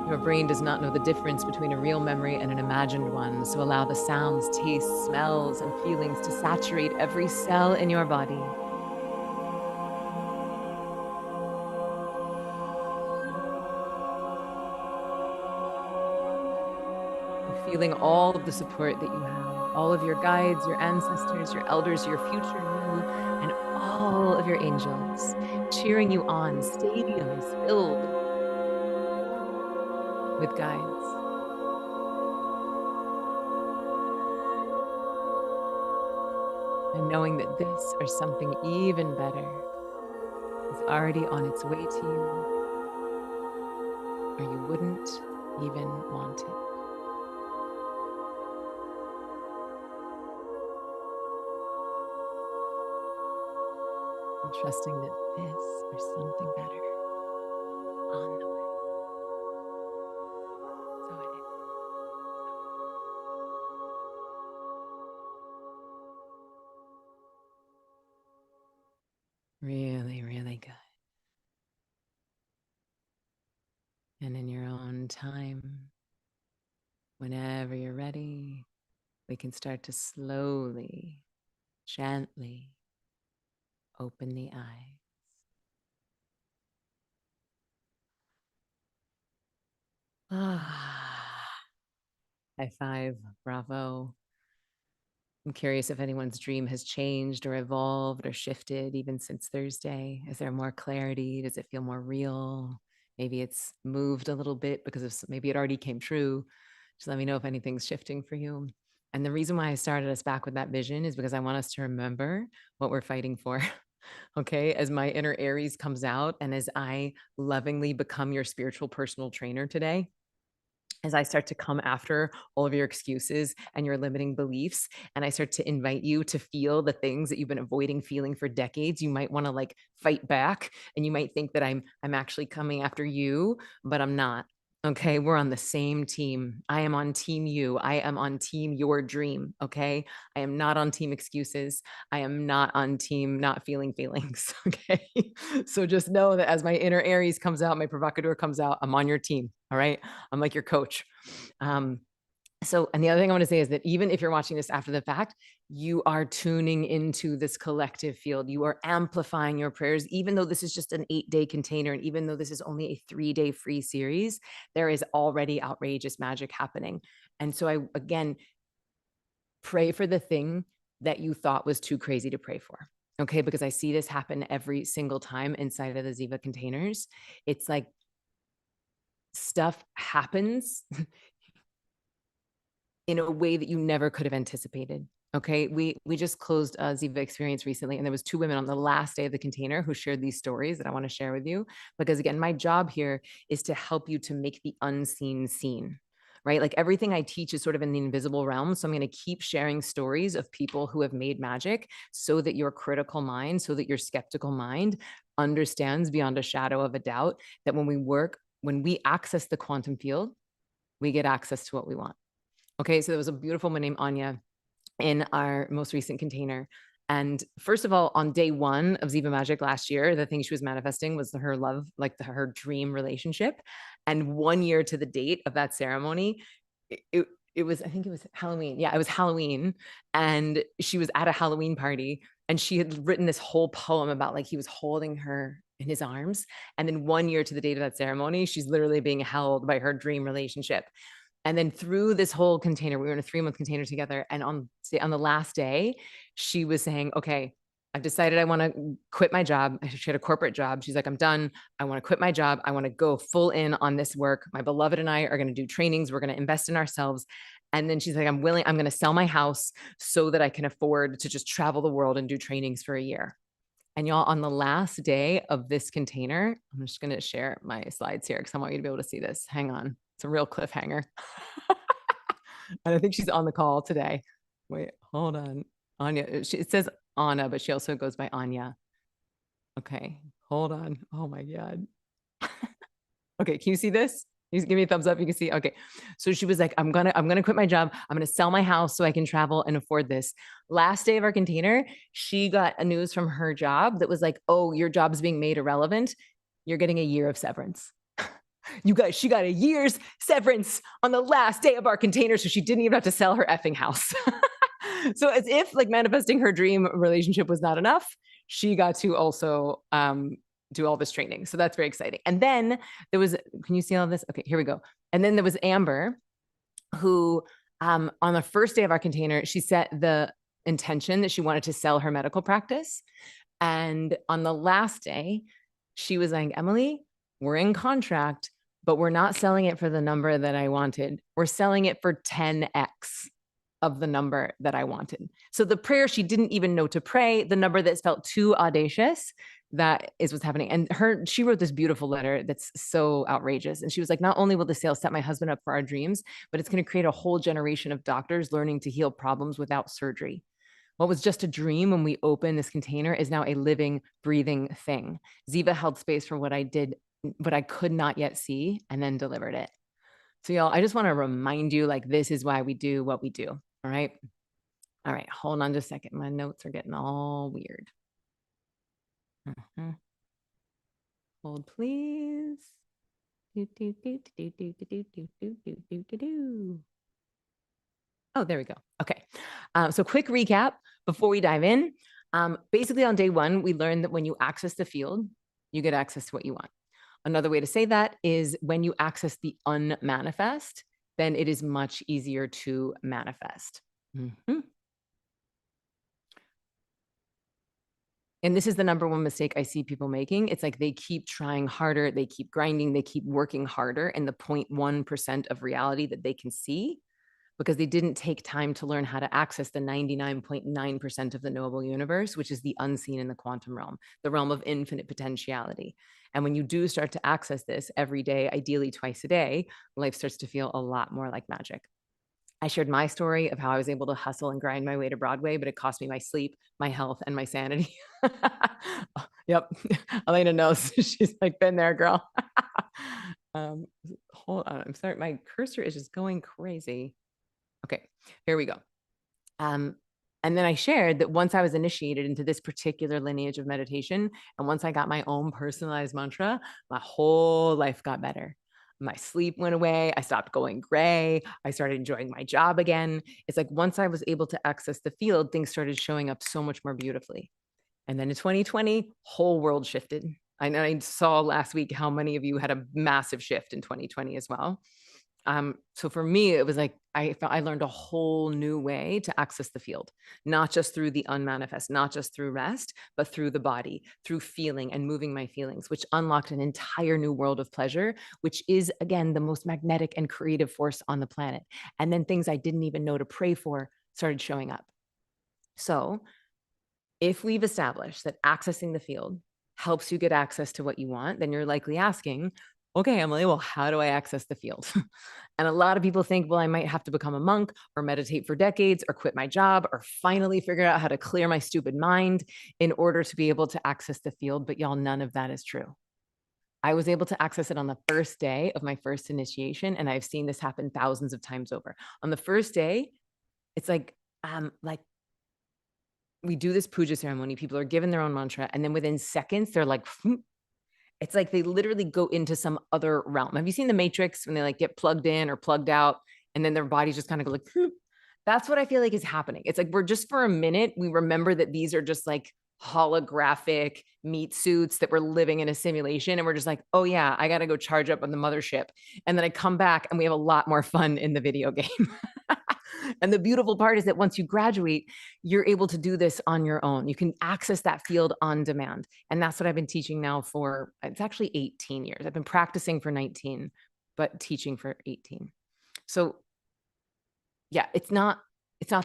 Your brain does not know the difference between a real memory and an imagined one, so allow the sounds, tastes, smells, and feelings to saturate every cell in your body. Feeling all of the support that you have, all of your guides, your ancestors, your elders, your future you, and all of your angels cheering you on, stadiums filled with guides. And knowing that this or something even better is already on its way to you, or you wouldn't even want it. And trusting that this or something better on the way. So it is. Really, really good. And in your own time, whenever you're ready, we can start to slowly, gently open the eyes. High five, bravo. I'm curious if anyone's dream has changed or evolved or shifted even since Thursday. Is there more clarity? Does it feel more real? Maybe it's moved a little bit because of maybe it already came true. Just let me know if anything's shifting for you. And the reason why I started us back with that vision is because I want us to remember what we're fighting for. Okay. As my inner Aries comes out and as I lovingly become your spiritual personal trainer today, as I start to come after all of your excuses and your limiting beliefs, and I start to invite you to feel the things that you've been avoiding feeling for decades, you might want to like fight back, and you might think that I'm actually coming after you, but I'm not. Okay, we're on the same team. I am on team you. I am on team your dream. Okay, I am not on team excuses. I am not on team not feeling feelings. Okay, so just know that as my inner Aries comes out, my provocateur comes out, I'm on your team. All right, I'm like your coach. And the other thing I want to say is that even if you're watching this after the fact, you are tuning into this collective field. You are amplifying your prayers, even though this is just an 8-day container. And even though this is only a 3-day free series, there is already outrageous magic happening. And so I, again, pray for the thing that you thought was too crazy to pray for. Okay. Because I see this happen every single time inside of the Ziva containers. It's like, stuff happens in a way that you never could have anticipated. Okay, we just closed a Ziva experience recently, and there was two women on the last day of the container who shared these stories that I want to share with you. Because again, my job here is to help you to make the unseen seen, right? Like everything I teach is sort of in the invisible realm. So I'm going to keep sharing stories of people who have made magic so that your critical mind, so that your skeptical mind understands beyond a shadow of a doubt that when we access the quantum field, we get access to what we want. Okay, so there was a beautiful woman named Anya in our most recent container. And first of all, on day one of Ziva Magic last year, the thing she was manifesting was her love, like her dream relationship. And 1 year to the date of that ceremony, it was, I think it was Halloween. Yeah, it was Halloween. And she was at a Halloween party and she had written this whole poem about like he was holding her in his arms. And then 1 year to the date of that ceremony, she's literally being held by her dream relationship. And then through this whole container, we were in a 3-month container together. And on the last day, she was saying, okay, I've decided I want to quit my job. She had a corporate job. She's like, I'm done. I want to quit my job. I want to go full in on this work. My beloved and I are going to do trainings. We're going to invest in ourselves. And then she's like, I'm going to sell my house so that I can afford to just travel the world and do trainings for a year. And y'all, on the last day of this container, I'm just going to share my slides here because I want you to be able to see this. Hang on. It's a real cliffhanger. And I think she's on the call today. Wait, hold on. Anya, it says Anna, but she also goes by Anya. Okay, hold on. Oh my God. Okay, can you see this? You give me a thumbs up. You can see. Okay, so she was like, "I'm gonna quit my job. I'm gonna sell my house so I can travel and afford this." Last day of our container, she got a news from her job that was like, "Oh, your job's being made irrelevant. You're getting a year of severance." You guys, she got a year's severance on the last day of our container, so she didn't even have to sell her effing house. So as if like manifesting her dream relationship was not enough, she got to also do all this training. So that's very exciting. And then there was, can you see all this? Okay, here we go. And then there was Amber, who on the first day of our container, she set the intention that she wanted to sell her medical practice. And on the last day, she was like, Emily, we're in contract, but we're not selling it for the number that I wanted. We're selling it for 10x of the number that I wanted. So the prayer she didn't even know to pray, the number that felt too audacious, that is what's happening. And she wrote this beautiful letter that's so outrageous. And she was like, not only will the sale set my husband up for our dreams, but it's going to create a whole generation of doctors learning to heal problems without surgery. What was just a dream when we opened this container is now a living, breathing thing. Ziva held space for what I did, what I could not yet see, and then delivered it. So y'all, I just want to remind you, like, this is why we do what we do. All right. All right. Hold on just a second. My notes are getting all weird. Hold, please. Oh, there we go. Okay. So quick recap before we dive in. Basically on day one, we learned that when you access the field, you get access to what you want. Another way to say that is when you access the unmanifest, then it is much easier to manifest. And this is the number one mistake I see people making. It's like they keep trying harder, they keep grinding, they keep working harder in the 0.1% of reality that they can see, because they didn't take time to learn how to access the 99.9% of the knowable universe, which is the unseen in the quantum realm, the realm of infinite potentiality. And when you do start to access this every day, ideally twice a day, life starts to feel a lot more like magic. I shared my story of how I was able to hustle and grind my way to Broadway, but it cost me my sleep, my health, and my sanity. Yep. Elena knows. She's like, been there, girl. Hold on. I'm sorry. My cursor is just going crazy. Okay, here we go. And then I shared that once I was initiated into this particular lineage of meditation, and once I got my own personalized mantra, my whole life got better. My sleep went away. I stopped going gray. I started enjoying my job again. It's like once I was able to access the field, things started showing up so much more beautifully. And then in 2020, whole world shifted. I saw last week how many of you had a massive shift in 2020 as well. So for me, it was like I learned a whole new way to access the field, not just through the unmanifest, not just through rest, but through the body, through feeling and moving my feelings, which unlocked an entire new world of pleasure, which is again the most magnetic and creative force on the planet. And then things I didn't even know to pray for started showing up. So if we've established that accessing the field helps you get access to what you want, then you're likely asking, okay, Emily, well, how do I access the field? And a lot of people think, well, I might have to become a monk or meditate for decades or quit my job or finally figure out how to clear my stupid mind in order to be able to access the field. But y'all, none of that is true. I was able to access it on the first day of my first initiation. And I've seen this happen thousands of times over. On the first day, it's like we do this puja ceremony. People are given their own mantra. And then within seconds, they're like, it's like they literally go into some other realm. Have you seen The Matrix when they like get plugged in or plugged out and then their bodies just kind of go like, that's what I feel like is happening. It's like we're just for a minute, we remember that these are just like holographic meat suits that we're living in a simulation. And we're just like, oh yeah, I got to go charge up on the mothership. And then I come back and we have a lot more fun in the video game. And the beautiful part is that once you graduate, you're able to do this on your own. You can access that field on demand. And that's what I've been teaching now for, it's actually 18 years. I've been practicing for 19, but teaching for 18. So yeah, it's not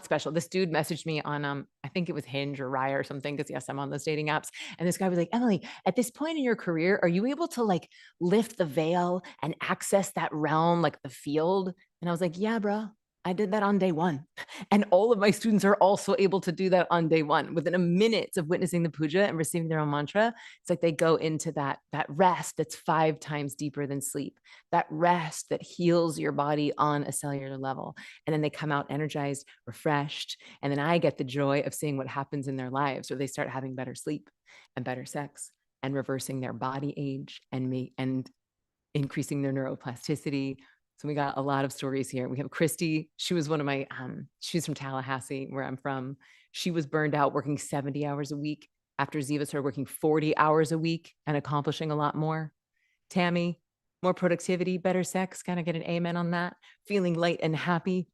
special. This dude messaged me on, I think it was Hinge or Raya or something, because yes, I'm on those dating apps. And this guy was like, Emily, at this point in your career, are you able to like lift the veil and access that realm, like the field? And I was like, yeah, bro. I did that on day one. And all of my students are also able to do that on day one. Within a minute of witnessing the puja and receiving their own mantra, it's like they go into that rest that's 5 times deeper than sleep, that rest that heals your body on a cellular level. And then they come out energized, refreshed. And then I get the joy of seeing what happens in their lives, where they start having better sleep and better sex and reversing their body age and increasing their neuroplasticity. So we got a lot of stories here. We have Christy. She was one of my, she's from Tallahassee, where I'm from. She was burned out working 70 hours a week after Ziva started working 40 hours a week and accomplishing a lot more. Tammy, more productivity, better sex. Kind of get an amen on that. Feeling light and happy.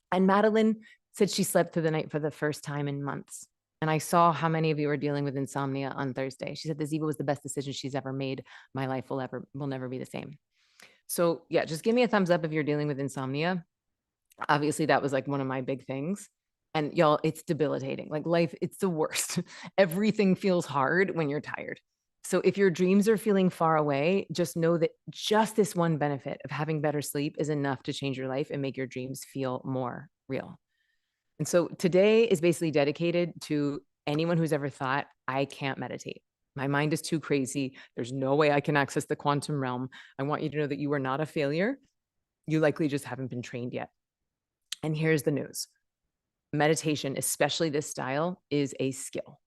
And Madeline said she slept through the night for the first time in months. And I saw how many of you are dealing with insomnia on Thursday. She said the Ziva was the best decision she's ever made. My life will never be the same. So yeah, just give me a thumbs up if you're dealing with insomnia. Obviously, that was like one of my big things. And y'all, it's debilitating. Like life, it's the worst. Everything feels hard when you're tired. So if your dreams are feeling far away, just know that just this one benefit of having better sleep is enough to change your life and make your dreams feel more real. And so today is basically dedicated to anyone who's ever thought, I can't meditate. My mind is too crazy. There's no way I can access the quantum realm. I want you to know that you are not a failure. You likely just haven't been trained yet. And here's the news. Meditation, especially this style, is a skill.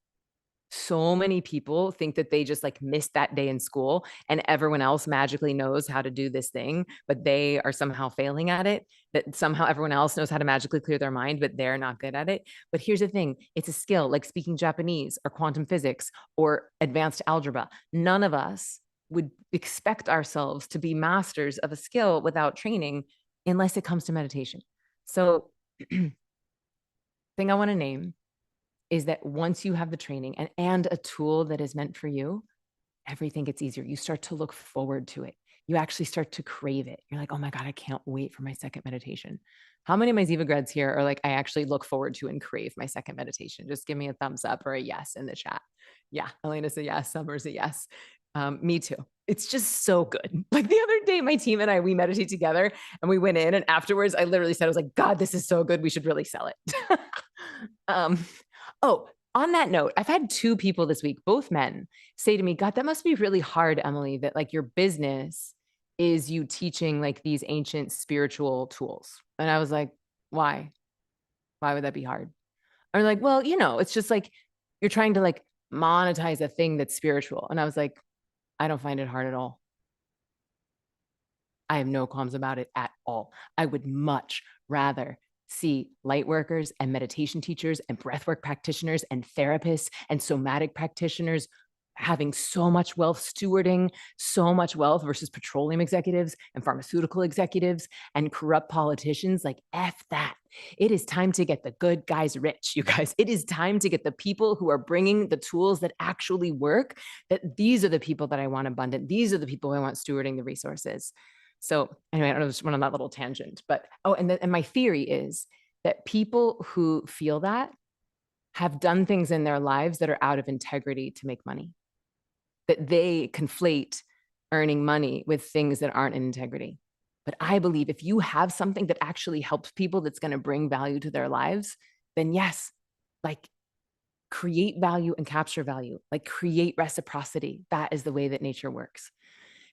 So many people think that they just like missed that day in school and everyone else magically knows how to do this thing, but they are somehow failing at it, that somehow everyone else knows how to magically clear their mind, but they're not good at it. But here's the thing, it's a skill like speaking Japanese or quantum physics or advanced algebra. None of us would expect ourselves to be masters of a skill without training unless it comes to meditation. So thing I want to name is that once you have the training and a tool that is meant for you, everything gets easier. You start to look forward to it. You actually start to crave it. You're like, oh my God, I can't wait for my second meditation. How many of my Ziva grads here are like, I actually look forward to and crave my second meditation? Just give me a thumbs up or a yes in the chat. Yeah, Elena said yes, Summer's a yes. Me too. It's just so good. Like the other day, my team and I, we meditate together and we went in and afterwards I literally said, I was like, God, this is so good. We should really sell it. Oh, on that note, I've had 2 people this week, both men, say to me, God, that must be really hard, Emily, that like your business is you teaching like these ancient spiritual tools. And I was like, why? Why would that be hard? Or like, well, you know, it's just like you're trying to like monetize a thing that's spiritual. And I was like, I don't find it hard at all. I have no qualms about it at all. I would much rather see light workers and meditation teachers and breathwork practitioners and therapists and somatic practitioners having so much wealth, stewarding so much wealth versus petroleum executives and pharmaceutical executives and corrupt politicians. Like, F that. It is time to get the good guys rich, you guys. It is time to get the people who are bringing the tools that actually work, that these are the people that I want abundant. These are the people I want stewarding the resources. So anyway, I don't know, just went on that little tangent, but, and my theory is that people who feel that have done things in their lives that are out of integrity to make money, that they conflate earning money with things that aren't in integrity. But I believe if you have something that actually helps people, that's going to bring value to their lives, then yes, like, create value and capture value, like create reciprocity. That is the way that nature works.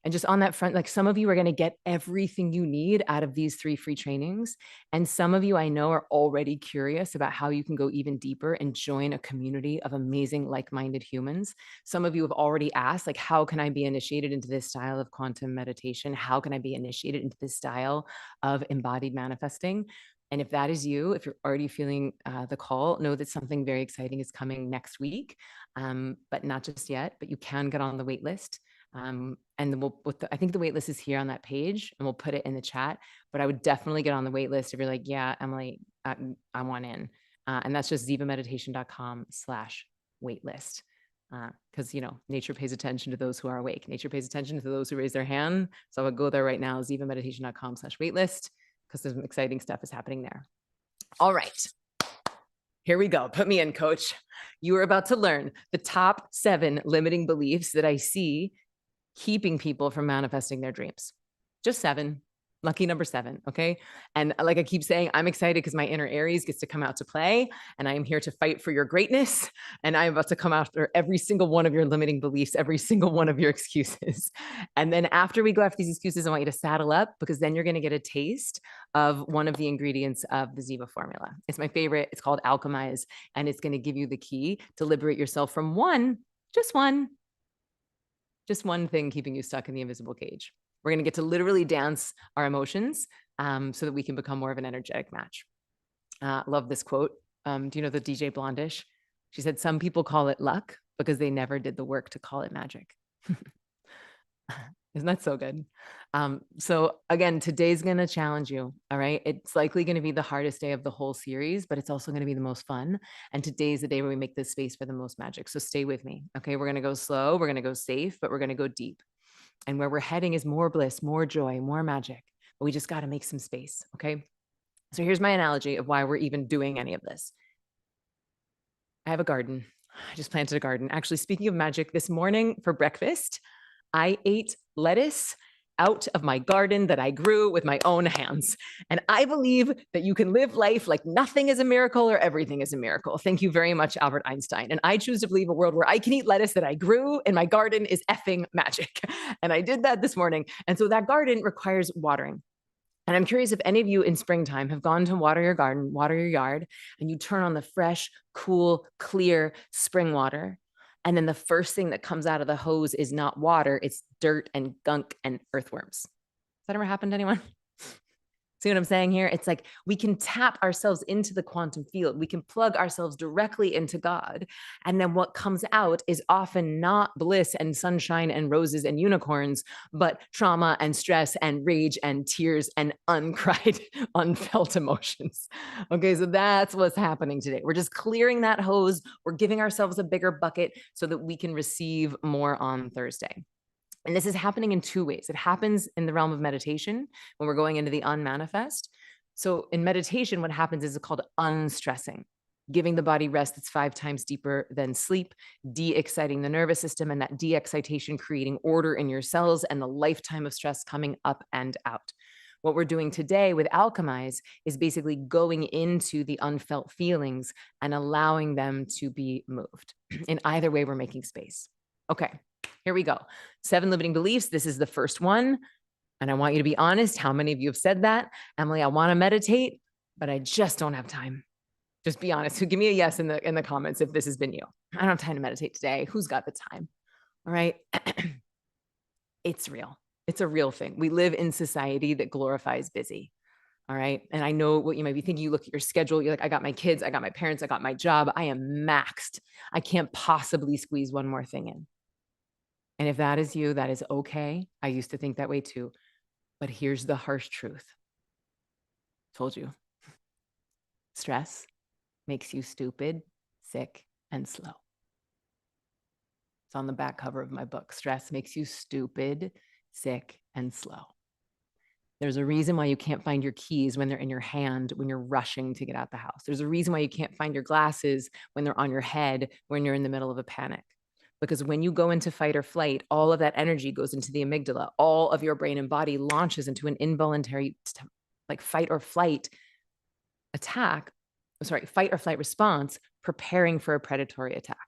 And just on that front, like, some of you are going to get everything you need out of these 3 free trainings. And some of you I know are already curious about how you can go even deeper and join a community of amazing, like-minded humans. Some of you have already asked, like, how can I be initiated into this style of quantum meditation? How can I be initiated into this style of embodied manifesting? And if that is you, if you're already feeling the call, know that something very exciting is coming next week, but not just yet, but you can get on the wait list. And then I think the wait list is here on that page, and we'll put it in the chat, but I would definitely get on the wait list if you're like, yeah, Emily, I want in. And that's just zivameditation.com/waitlist. Because, nature pays attention to those who are awake. Nature pays attention to those who raise their hand. So I would go there right now, zivameditation.com/waitlist, because some exciting stuff is happening there. All right. Here we go. Put me in, coach. You are about to learn the top 7 limiting beliefs that I see keeping people from manifesting their dreams. Just 7. Lucky number 7. Okay. And like I keep saying, I'm excited because my inner Aries gets to come out to play, and I am here to fight for your greatness. And I'm about to come after every single one of your limiting beliefs, every single one of your excuses. And then after we go after these excuses, I want you to saddle up, because then you're going to get a taste of one of the ingredients of the Ziva formula. It's my favorite. It's called Alchemize, and it's going to give you the key to liberate yourself from just one thing keeping you stuck in the invisible cage. We're going to get to literally dance our emotions so that we can become more of an energetic match. Love this quote. Do you know the DJ Blondish? She said, some people call it luck because they never did the work to call it magic. Isn't that so good? So again, today's going to challenge you. All right. It's likely going to be the hardest day of the whole series, but it's also going to be the most fun. And today's the day where we make this space for the most magic. So stay with me. Okay. We're going to go slow. We're going to go safe, but we're going to go deep. And where we're heading is more bliss, more joy, more magic. But we just got to make some space. Okay. So here's my analogy of why we're even doing any of this. I have a garden. I just planted a garden. Actually, speaking of magic, this morning for breakfast, I ate lettuce out of my garden that I grew with my own hands. And I believe that you can live life like nothing is a miracle or everything is a miracle. Thank you very much, Albert Einstein. And I choose to believe a world where I can eat lettuce that I grew in my garden is effing magic. And I did that this morning. And so that garden requires watering. And I'm curious if any of you in springtime have gone to water your garden, water your yard, and you turn on the fresh, cool, clear spring water. And then the first thing that comes out of the hose is not water, it's dirt and gunk and earthworms. Has that ever happened to anyone? See what I'm saying here? It's like we can tap ourselves into the quantum field. We can plug ourselves directly into God. And then what comes out is often not bliss and sunshine and roses and unicorns, but trauma and stress and rage and tears and uncried, unfelt emotions. Okay, so that's what's happening today. We're just clearing that hose. We're giving ourselves a bigger bucket so that we can receive more on Thursday. And this is happening in 2 ways. It happens in the realm of meditation when we're going into the unmanifest. So in meditation, what happens is it's called unstressing, giving the body rest that's 5 times deeper than sleep, de-exciting the nervous system, and that de-excitation creating order in your cells and the lifetime of stress coming up and out. What we're doing today with Alchemize is basically going into the unfelt feelings and allowing them to be moved. In either way, we're making space. Okay. Here we go. 7 limiting beliefs. This is the first one. And I want you to be honest. How many of you have said that? Emily, I want to meditate, but I just don't have time. Just be honest. So give me a yes in the comments if this has been you. I don't have time to meditate today. Who's got the time? All right. It's real. It's a real thing. We live in society that glorifies busy. All right. And I know what you might be thinking. You look at your schedule. You're like, I got my kids. I got my parents. I got my job. I am maxed. I can't possibly squeeze one more thing in. And if that is you, that is okay. I used to think that way too. But here's the harsh truth. Told you. Stress makes you stupid, sick, and slow. It's on the back cover of my book. Stress makes you stupid, sick, and slow. There's a reason why you can't find your keys when they're in your hand when you're rushing to get out the house. There's a reason why you can't find your glasses when they're on your head when you're in the middle of a panic. Because when you go into fight or flight, all of that energy goes into the amygdala. All of your brain and body launches into an involuntary like fight or flight attack, fight or flight response, preparing for a predatory attack.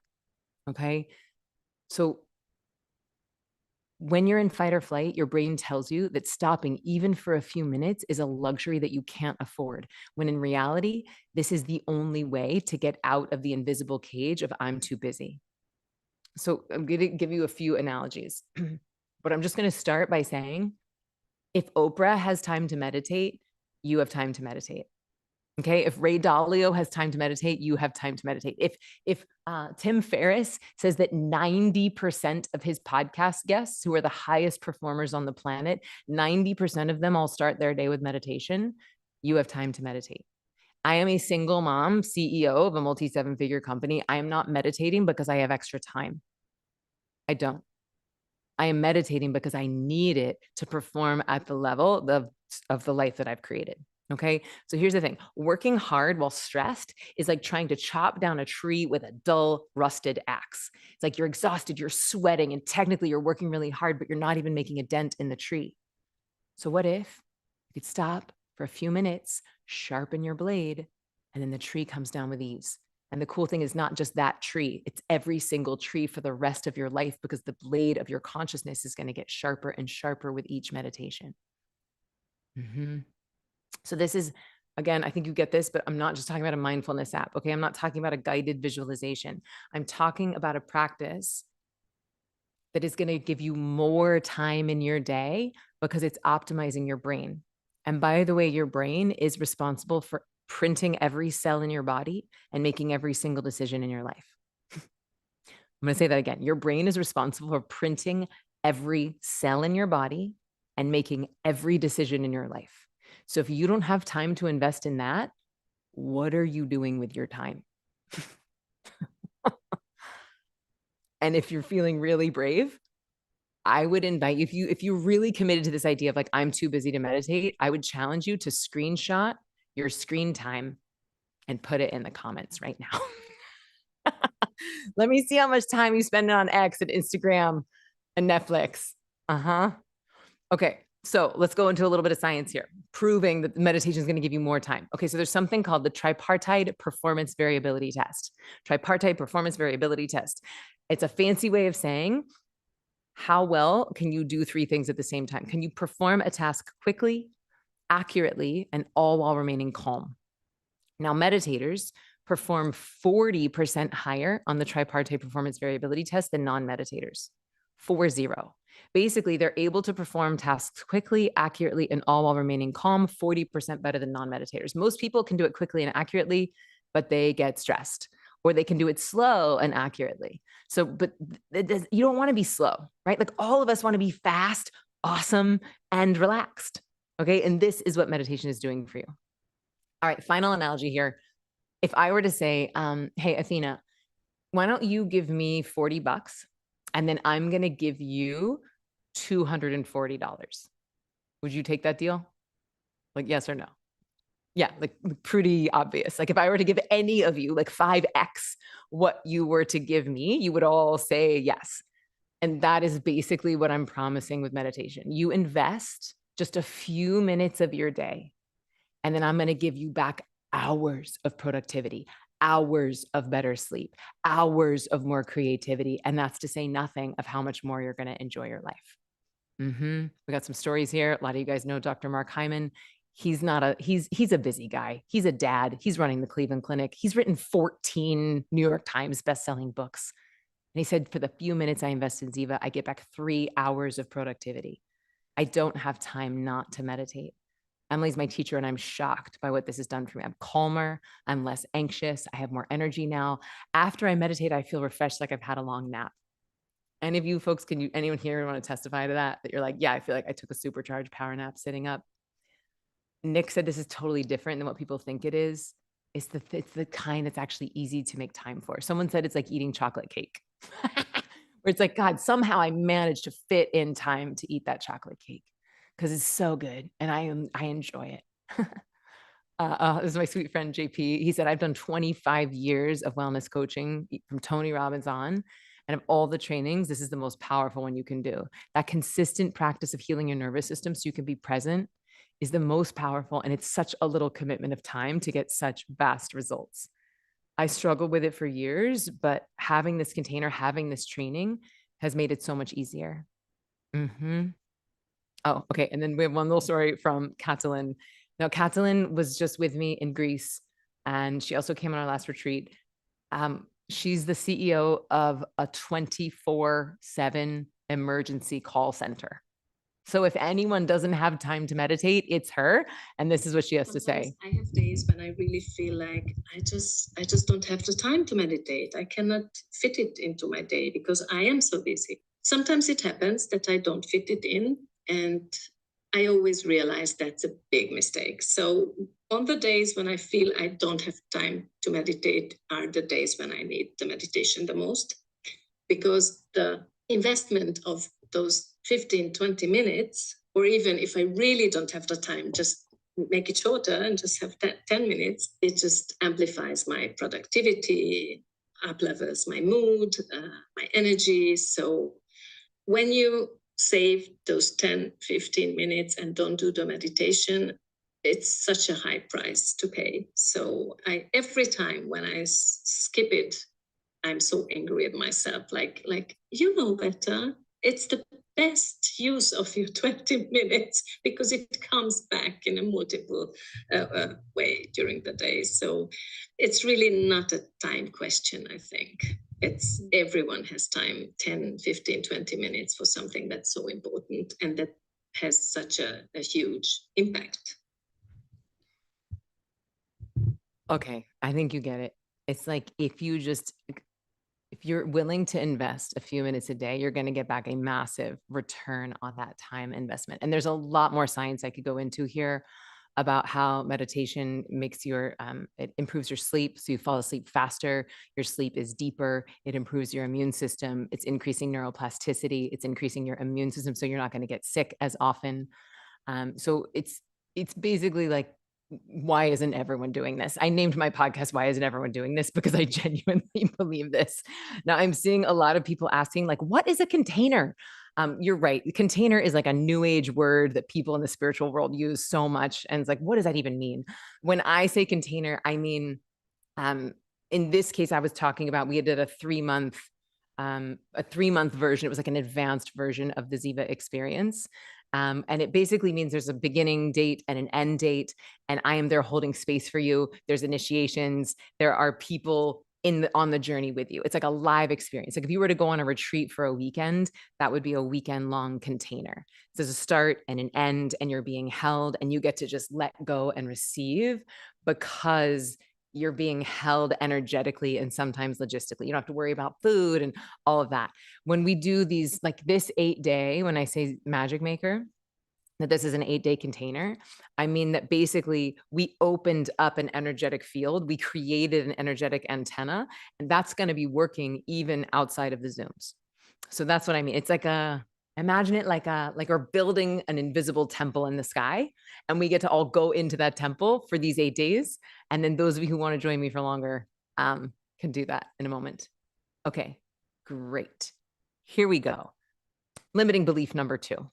Okay. So when you're in fight or flight, your brain tells you that stopping even for a few minutes is a luxury that you can't afford. When in reality, this is the only way to get out of the invisible cage of I'm too busy. So I'm going to give you a few analogies, but I'm just going to start by saying, if Oprah has time to meditate, you have time to meditate. Okay. If Ray Dalio has time to meditate, you have time to meditate. If Tim Ferriss says that 90% of his podcast guests, who are the highest performers on the planet, 90% of them all start their day with meditation, you have time to meditate. I am a single mom, CEO of a multi-7-figure company. I am not meditating because I have extra time. I don't. I am meditating because I need it to perform at the level of the life that I've created. Okay. So here's the thing. Working hard while stressed is like trying to chop down a tree with a dull, rusted axe. It's like you're exhausted, you're sweating, and technically you're working really hard, but you're not even making a dent in the tree. So what if you could stop for a few minutes, sharpen your blade, and then the tree comes down with ease? And the cool thing is not just that tree, it's every single tree for the rest of your life, because the blade of your consciousness is going to get sharper and sharper with each meditation. Mm-hmm. So this is, again, I think you get this, but I'm not just talking about a mindfulness app. Okay. I'm not talking about a guided visualization. I'm talking about a practice that is going to give you more time in your day because it's optimizing your brain. And by the way, your brain is responsible for printing every cell in your body and making every single decision in your life. I'm going to say that again. Your brain is responsible for printing every cell in your body and making every decision in your life. So if you don't have time to invest in that, what are you doing with your time? And if you're feeling really brave, I would invite you, if you're really committed to this idea of like, I'm too busy to meditate, I would challenge you to screenshot your screen time and put it in the comments right now. Let me see how much time you spend on X and Instagram and Netflix. Okay. So let's go into a little bit of science here, proving that meditation is going to give you more time. Okay. So there's something called the tripartite performance variability test. Tripartite performance variability test. It's a fancy way of saying, how well can you do three things at the same time? Can you perform a task quickly, accurately, and all while remaining calm? Now, meditators perform 40% higher on the tripartite performance variability test than non-meditators. 40. Basically, they're able to perform tasks quickly, accurately, and all while remaining calm, 40% better than non-meditators. Most people can do it quickly and accurately, but they get stressed, or they can do it slow and accurately. So, but you don't want to be slow, right? Like all of us want to be fast, awesome, and relaxed. Okay. And this is what meditation is doing for you. All right. Final analogy here. If I were to say, hey, Athena, why don't you give me $40 and then I'm going to give you $240. Would you take that deal? Like, yes or no? Yeah, like pretty obvious. Like if I were to give any of you like 5x what you were to give me, you would all say yes. And that is basically what I'm promising with meditation. You invest just a few minutes of your day, and then I'm going to give you back hours of productivity, hours of better sleep, hours of more creativity. And that's to say nothing of how much more you're going to enjoy your life. We got some stories here. A lot of you guys know Dr. Mark Hyman. He's a busy guy. He's a dad. He's running the Cleveland Clinic. He's written 14 New York Times bestselling books. And he said, for the few minutes I invest in Ziva, I get back 3 hours of productivity. I don't have time not to meditate. Emily's my teacher, and I'm shocked by what this has done for me. I'm calmer. I'm less anxious. I have more energy now. After I meditate, I feel refreshed, like I've had a long nap. Any of you folks, anyone here want to testify to that you're like, yeah, I feel like I took a supercharged power nap sitting up? Nick said this is totally different than what people think it is. It's the kind that's actually easy to make time for. Someone said it's like eating chocolate cake, where it's like, God, somehow I managed to fit in time to eat that chocolate cake because it's so good and I enjoy it. This is my sweet friend JP. He said, I've done 25 years of wellness coaching from Tony Robbins on. And of all the trainings, this is the most powerful one you can do. That consistent practice of healing your nervous system so you can be present is the most powerful. And it's such a little commitment of time to get such vast results. I struggled with it for years, but having this container, having this training has made it so much easier. Oh, okay. And then we have one little story from Catalin. Now, Catalin was just with me in Greece, and she also came on our last retreat. She's the CEO of a 24/7 emergency call center. So if anyone doesn't have time to meditate, it's her. And this is what she has to say. I have days when I really feel like I just don't have the time to meditate. I cannot fit it into my day because I am so busy. Sometimes it happens that I don't fit it in, and I always realize that's a big mistake. So on the days when I feel I don't have time to meditate are the days when I need the meditation the most, because the investment of those 15, 20 minutes, or even if I really don't have the time, just make it shorter and just have 10 minutes, it just amplifies my productivity, up levels my mood, my energy. So when you save those 10, 15 minutes and don't do the meditation, it's such a high price to pay. So every time when I skip it, I'm so angry at myself, like you know better. It's the best use of your 20 minutes because it comes back in a multiple way during the day. So it's really not a time question, I think. It's everyone has time, 10, 15, 20 minutes for something that's so important and that has such a huge impact. Okay, I think you get it. It's like if you're willing to invest a few minutes a day, you're going to get back a massive return on that time investment. And there's a lot more science I could go into here about how meditation makes it improves your sleep. So you fall asleep faster, your sleep is deeper, it improves your immune system, it's increasing neuroplasticity, it's increasing your immune system. So you're not going to get sick as often. So it's basically like, why isn't everyone doing this? I named my podcast, Why Isn't Everyone Doing This? Because I genuinely believe this. Now I'm seeing a lot of people asking, like, what is a container? You're right. Container is like a new age word that people in the spiritual world use so much. And it's like, what does that even mean? When I say container, I mean, in this case, I was talking about, we did a 3-month version. It was like an advanced version of the Ziva experience. And it basically means there's a beginning date and an end date, and I am there holding space for you. There's initiations. There are people on the journey with you. It's like a live experience. Like if you were to go on a retreat for a weekend, that would be a weekend long container. So there's a start and an end, and you're being held, and you get to just let go and receive because you're being held energetically and sometimes logistically. You don't have to worry about food and all of that. When we do these, like this 8-day, when I say Magic Maker, that this is an 8-day container, I mean that basically we opened up an energetic field. We created an energetic antenna, and that's going to be working even outside of the Zooms. So that's what I mean. It's like imagine it like we're building an invisible temple in the sky, and we get to all go into that temple for these 8 days. And then those of you who want to join me for longer can do that in a moment. Okay, great. Here we go. Limiting belief number 2.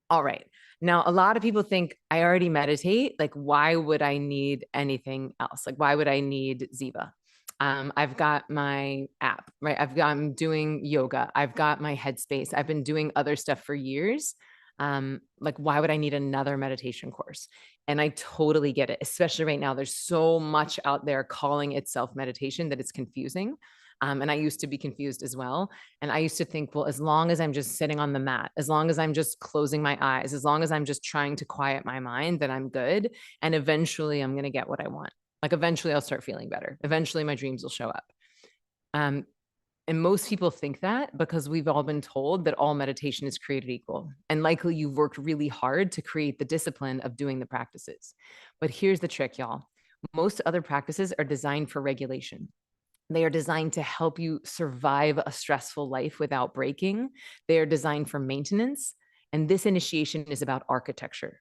All right. Now, a lot of people think I already meditate. Like, why would I need anything else? Like, why would I need Ziva? I've got my app, right? I'm doing yoga. I've got my Headspace. I've been doing other stuff for years. Like, why would I need another meditation course? And I totally get it, especially right now. There's so much out there calling itself meditation that it's confusing. And I used to be confused as well. And I used to think, well, as long as I'm just sitting on the mat, as long as I'm just closing my eyes, as long as I'm just trying to quiet my mind, then I'm good. And eventually I'm going to get what I want. Like eventually I'll start feeling better. Eventually my dreams will show up. And most people think that because we've all been told that all meditation is created equal. And likely you've worked really hard to create the discipline of doing the practices. But here's the trick, y'all. Most other practices are designed for regulation. They are designed to help you survive a stressful life without breaking. They are designed for maintenance. And this initiation is about architecture.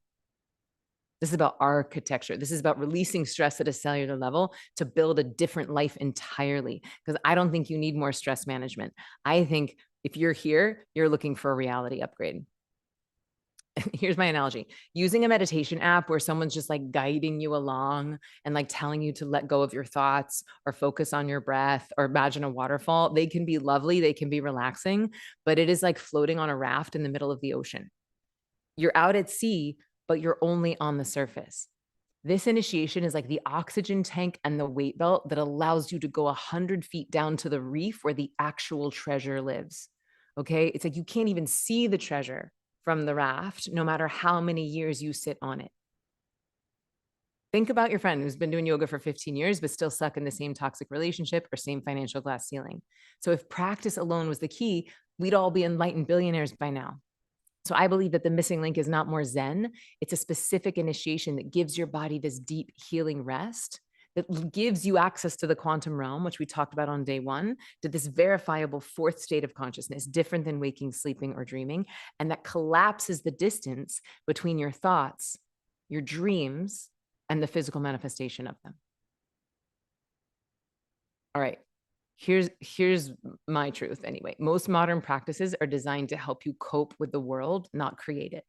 This is about architecture. This is about releasing stress at a cellular level to build a different life entirely. Because I don't think you need more stress management. I think if you're here, you're looking for a reality upgrade. Here's my analogy. Using a meditation app where someone's just like guiding you along and like telling you to let go of your thoughts or focus on your breath or imagine a waterfall, they can be lovely, they can be relaxing, but it is like floating on a raft in the middle of the ocean. You're out at sea, but you're only on the surface. This initiation is like the oxygen tank and the weight belt that allows you to go 100 feet down to the reef where the actual treasure lives. Okay. It's like you can't even see the treasure from the raft, no matter how many years you sit on it. Think about your friend who's been doing yoga for 15 years, but still stuck in the same toxic relationship or same financial glass ceiling. So if practice alone was the key, we'd all be enlightened billionaires by now. So I believe that the missing link is not more Zen. It's a specific initiation that gives your body this deep healing rest, that gives you access to the quantum realm, which we talked about on day one, to this verifiable fourth state of consciousness, different than waking, sleeping, or dreaming. And that collapses the distance between your thoughts, your dreams, and the physical manifestation of them. All right. Here's my truth anyway. Most modern practices are designed to help you cope with the world, not create it.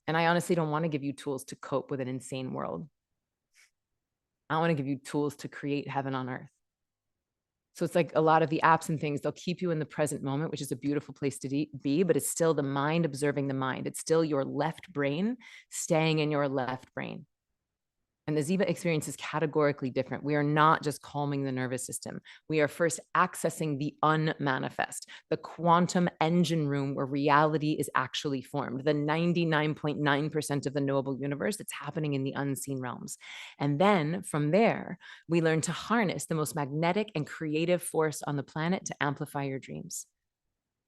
And I honestly don't want to give you tools to cope with an insane world. I want to give you tools to create heaven on earth. So it's like a lot of the apps and things, they'll keep you in the present moment, which is a beautiful place to be, but it's still the mind observing the mind. It's still your left brain staying in your left brain. And the Ziva experience is categorically different. We are not just calming the nervous system. We are first accessing the unmanifest, the quantum engine room where reality is actually formed, the 99.9% of the knowable universe that's happening in the unseen realms. And then from there, we learn to harness the most magnetic and creative force on the planet to amplify your dreams.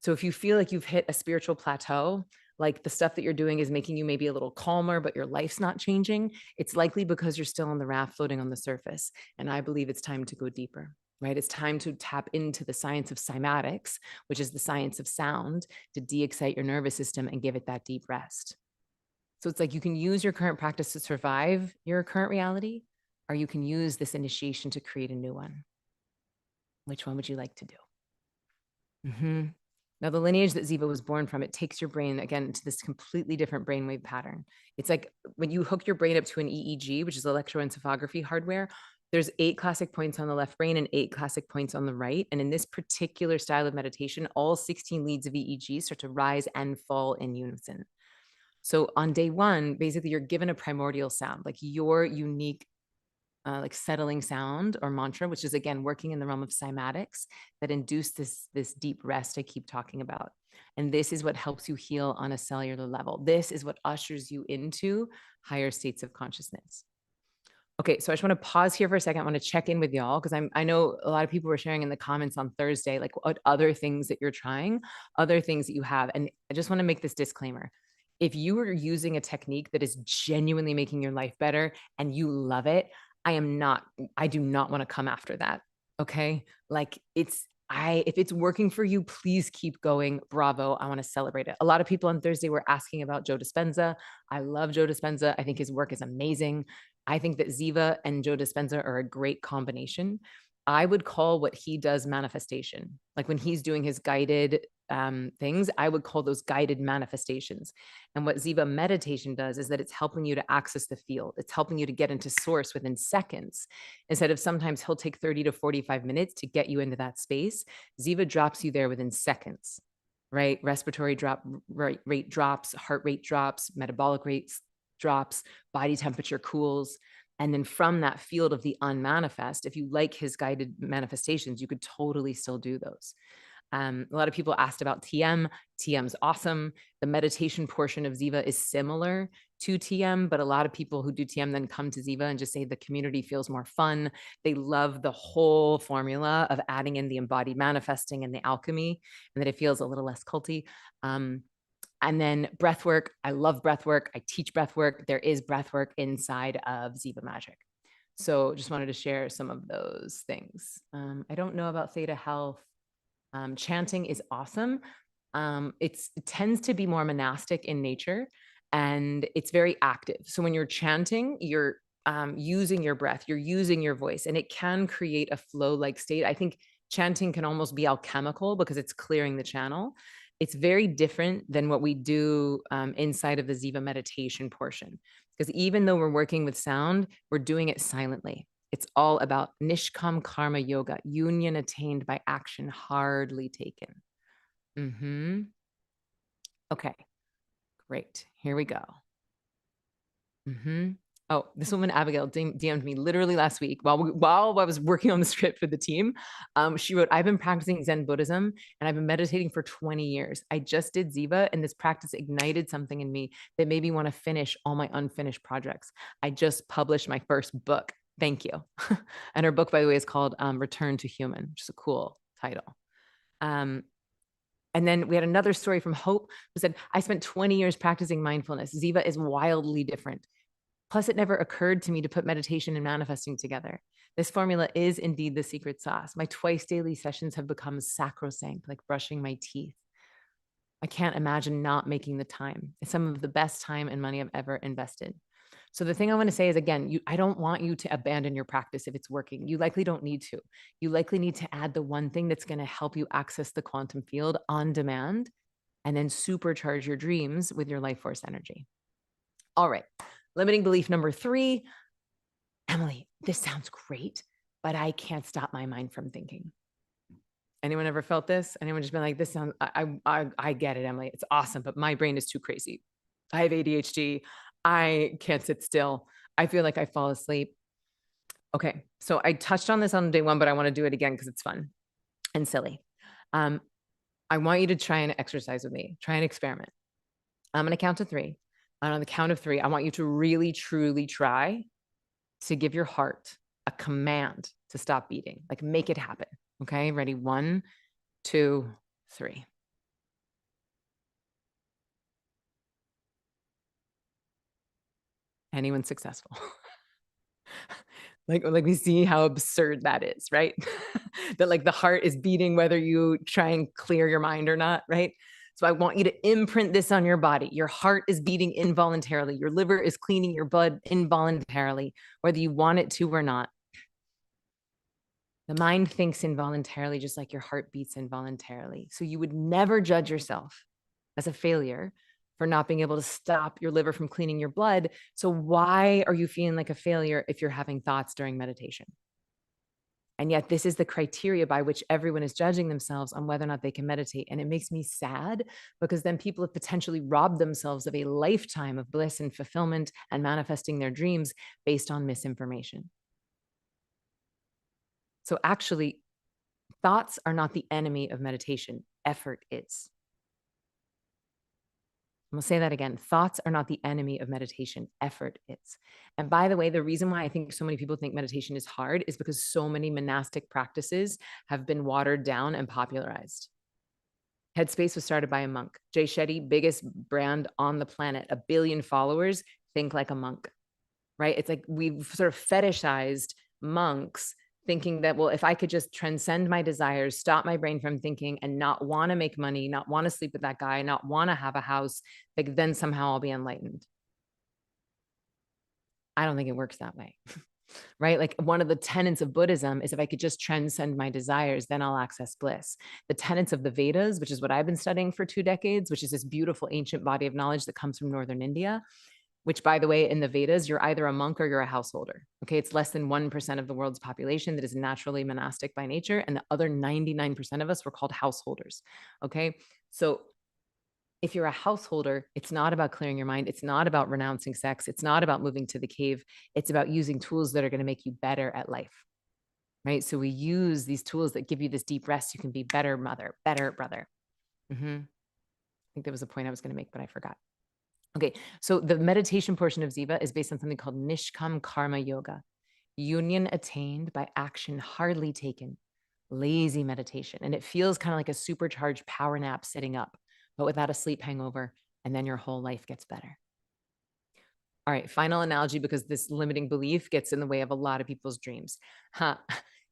So if you feel like you've hit a spiritual plateau, like the stuff that you're doing is making you maybe a little calmer, but your life's not changing, it's likely because you're still on the raft floating on the surface. And I believe it's time to go deeper, right? It's time to tap into the science of cymatics, which is the science of sound, to de-excite your nervous system and give it that deep rest. So it's like you can use your current practice to survive your current reality, or you can use this initiation to create a new one. Which one would you like to do? Now, the lineage that Ziva was born from, it takes your brain, again, to this completely different brainwave pattern. It's like when you hook your brain up to an EEG, which is electroencephalography hardware, there's 8 classic points on the left brain and 8 classic points on the right. And in this particular style of meditation, all 16 leads of EEG start to rise and fall in unison. So on day one, basically, you're given a primordial sound, like your unique like settling sound or mantra, which is again working in the realm of cymatics that induce this deep rest I keep talking about. And this is what helps you heal on a cellular level. This is what ushers you into higher states of consciousness. Okay, so I just want to pause here for a second. I want to check in with y'all because I know a lot of people were sharing in the comments on Thursday, like what other things that you're trying, other things that you have. And I just want to make this disclaimer. If you are using a technique that is genuinely making your life better and you love it, I do not want to come after that. Okay. Like if it's working for you, please keep going. Bravo. I want to celebrate it. A lot of people on Thursday were asking about Joe Dispenza. I love Joe Dispenza. I think his work is amazing. I think that Ziva and Joe Dispenza are a great combination. I would call what he does manifestation. Like when he's doing his guided things, I would call those guided manifestations. And what Ziva meditation does is that it's helping you to access the field. It's helping you to get into source within seconds. Instead of sometimes he'll take 30 to 45 minutes to get you into that space, Ziva drops you there within seconds, right? Respiratory rate drops, heart rate drops, metabolic rates drops, body temperature cools. And then from that field of the unmanifest, if you like his guided manifestations, you could totally still do those. A lot of people asked about TM. TM's awesome. The meditation portion of Ziva is similar to TM, but a lot of people who do TM then come to Ziva and just say the community feels more fun. They love the whole formula of adding in the embodied manifesting and the alchemy, and that it feels a little less culty. And then breath work. I love breath work. I teach breath work. There is breath work inside of Ziva Magic. So just wanted to share some of those things. I don't know about Theta Health. Chanting is awesome. It tends to be more monastic in nature, and it's very active. So when you're chanting, you're using your breath, you're using your voice, and it can create a flow-like state. I think chanting can almost be alchemical because it's clearing the channel. It's very different than what we do inside of the Ziva meditation portion. Because even though we're working with sound, we're doing it silently. It's all about Nishkam Karma Yoga, union attained by action hardly taken. Okay, great. Here we go. Oh, this woman, Abigail, DM'd me literally last week while I was working on the script for the team. She wrote, I've been practicing Zen Buddhism and I've been meditating for 20 years. I just did Ziva and this practice ignited something in me that made me want to finish all my unfinished projects. I just published my first book. Thank you. And her book, by the way, is called Return to Human, which is a cool title. And then we had another story from Hope who said, I spent 20 years practicing mindfulness. Ziva is wildly different. Plus, it never occurred to me to put meditation and manifesting together. This formula is indeed the secret sauce. My twice daily sessions have become sacrosanct, like brushing my teeth. I can't imagine not making the time. It's some of the best time and money I've ever invested. So the thing I want to say is, again, I don't want you to abandon your practice if it's working. You likely don't need to. You likely need to add the one thing that's going to help you access the quantum field on demand and then supercharge your dreams with your life force energy. All right. Limiting belief number 3. Emily, this sounds great, but I can't stop my mind from thinking. Anyone ever felt this? Anyone just been like, this sounds, I get it, Emily. It's awesome, but my brain is too crazy. I have ADHD. I can't sit still. I feel like I fall asleep. Okay. So I touched on this on day 1, but I want to do it again because it's fun and silly. I want you to try and exercise with me. Try and experiment. I'm going to count to 3. And on the count of 3, I want you to really, truly try to give your heart a command to stop beating, like make it happen. Okay. Ready? 1, 2, 3. Anyone successful? like we see how absurd that is, right? That like the heart is beating whether you try and clear your mind or not, right? So I want you to imprint this on your body. Your heart is beating involuntarily. Your liver is cleaning your blood involuntarily, whether you want it to or not. The mind thinks involuntarily, just like your heart beats involuntarily. So you would never judge yourself as a failure for not being able to stop your liver from cleaning your blood. So why are you feeling like a failure if you're having thoughts during meditation? And yet this is the criteria by which everyone is judging themselves on whether or not they can meditate. And it makes me sad because then people have potentially robbed themselves of a lifetime of bliss and fulfillment and manifesting their dreams based on misinformation. So actually, thoughts are not the enemy of meditation. Effort is. I'm going to say that again. Thoughts are not the enemy of meditation. Effort is. And by the way, the reason why I think so many people think meditation is hard is because so many monastic practices have been watered down and popularized. Headspace was started by a monk. Jay Shetty, biggest brand on the planet, 1 billion followers, think like a monk, right? It's like we've sort of fetishized monks thinking that, well, if I could just transcend my desires, stop my brain from thinking and not want to make money, not want to sleep with that guy, not want to have a house, like then somehow I'll be enlightened. I don't think it works that way, right? Like one of the tenets of Buddhism is if I could just transcend my desires, then I'll access bliss. The tenets of the Vedas, which is what I've been studying for 2 decades, which is this beautiful ancient body of knowledge that comes from Northern India, which by the way, in the Vedas, you're either a monk or you're a householder. Okay. It's less than 1% of the world's population that is naturally monastic by nature. And the other 99% of us were called householders. Okay. So if you're a householder, it's not about clearing your mind. It's not about renouncing sex. It's not about moving to the cave. It's about using tools that are going to make you better at life. right? So we use these tools that give you this deep rest. You can be better mother, better brother. I think there was a point I was going to make, but I forgot. Okay, so the meditation portion of Ziva is based on something called Nishkam Karma Yoga, union attained by action hardly taken, lazy meditation. And it feels kind of like a supercharged power nap sitting up, but without a sleep hangover. And then your whole life gets better. All right, final analogy, because this limiting belief gets in the way of a lot of people's dreams.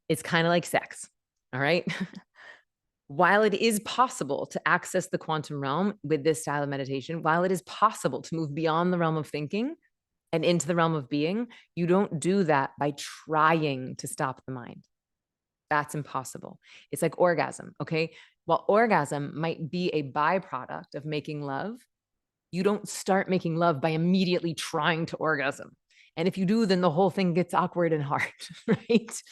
It's kind of like sex. All right. While it is possible to access the quantum realm with this style of meditation, while it is possible to move beyond the realm of thinking and into the realm of being, you don't do that by trying to stop the mind. That's impossible. It's like orgasm, okay? While orgasm might be a byproduct of making love, you don't start making love by immediately trying to orgasm. And if you do, then the whole thing gets awkward and hard, right?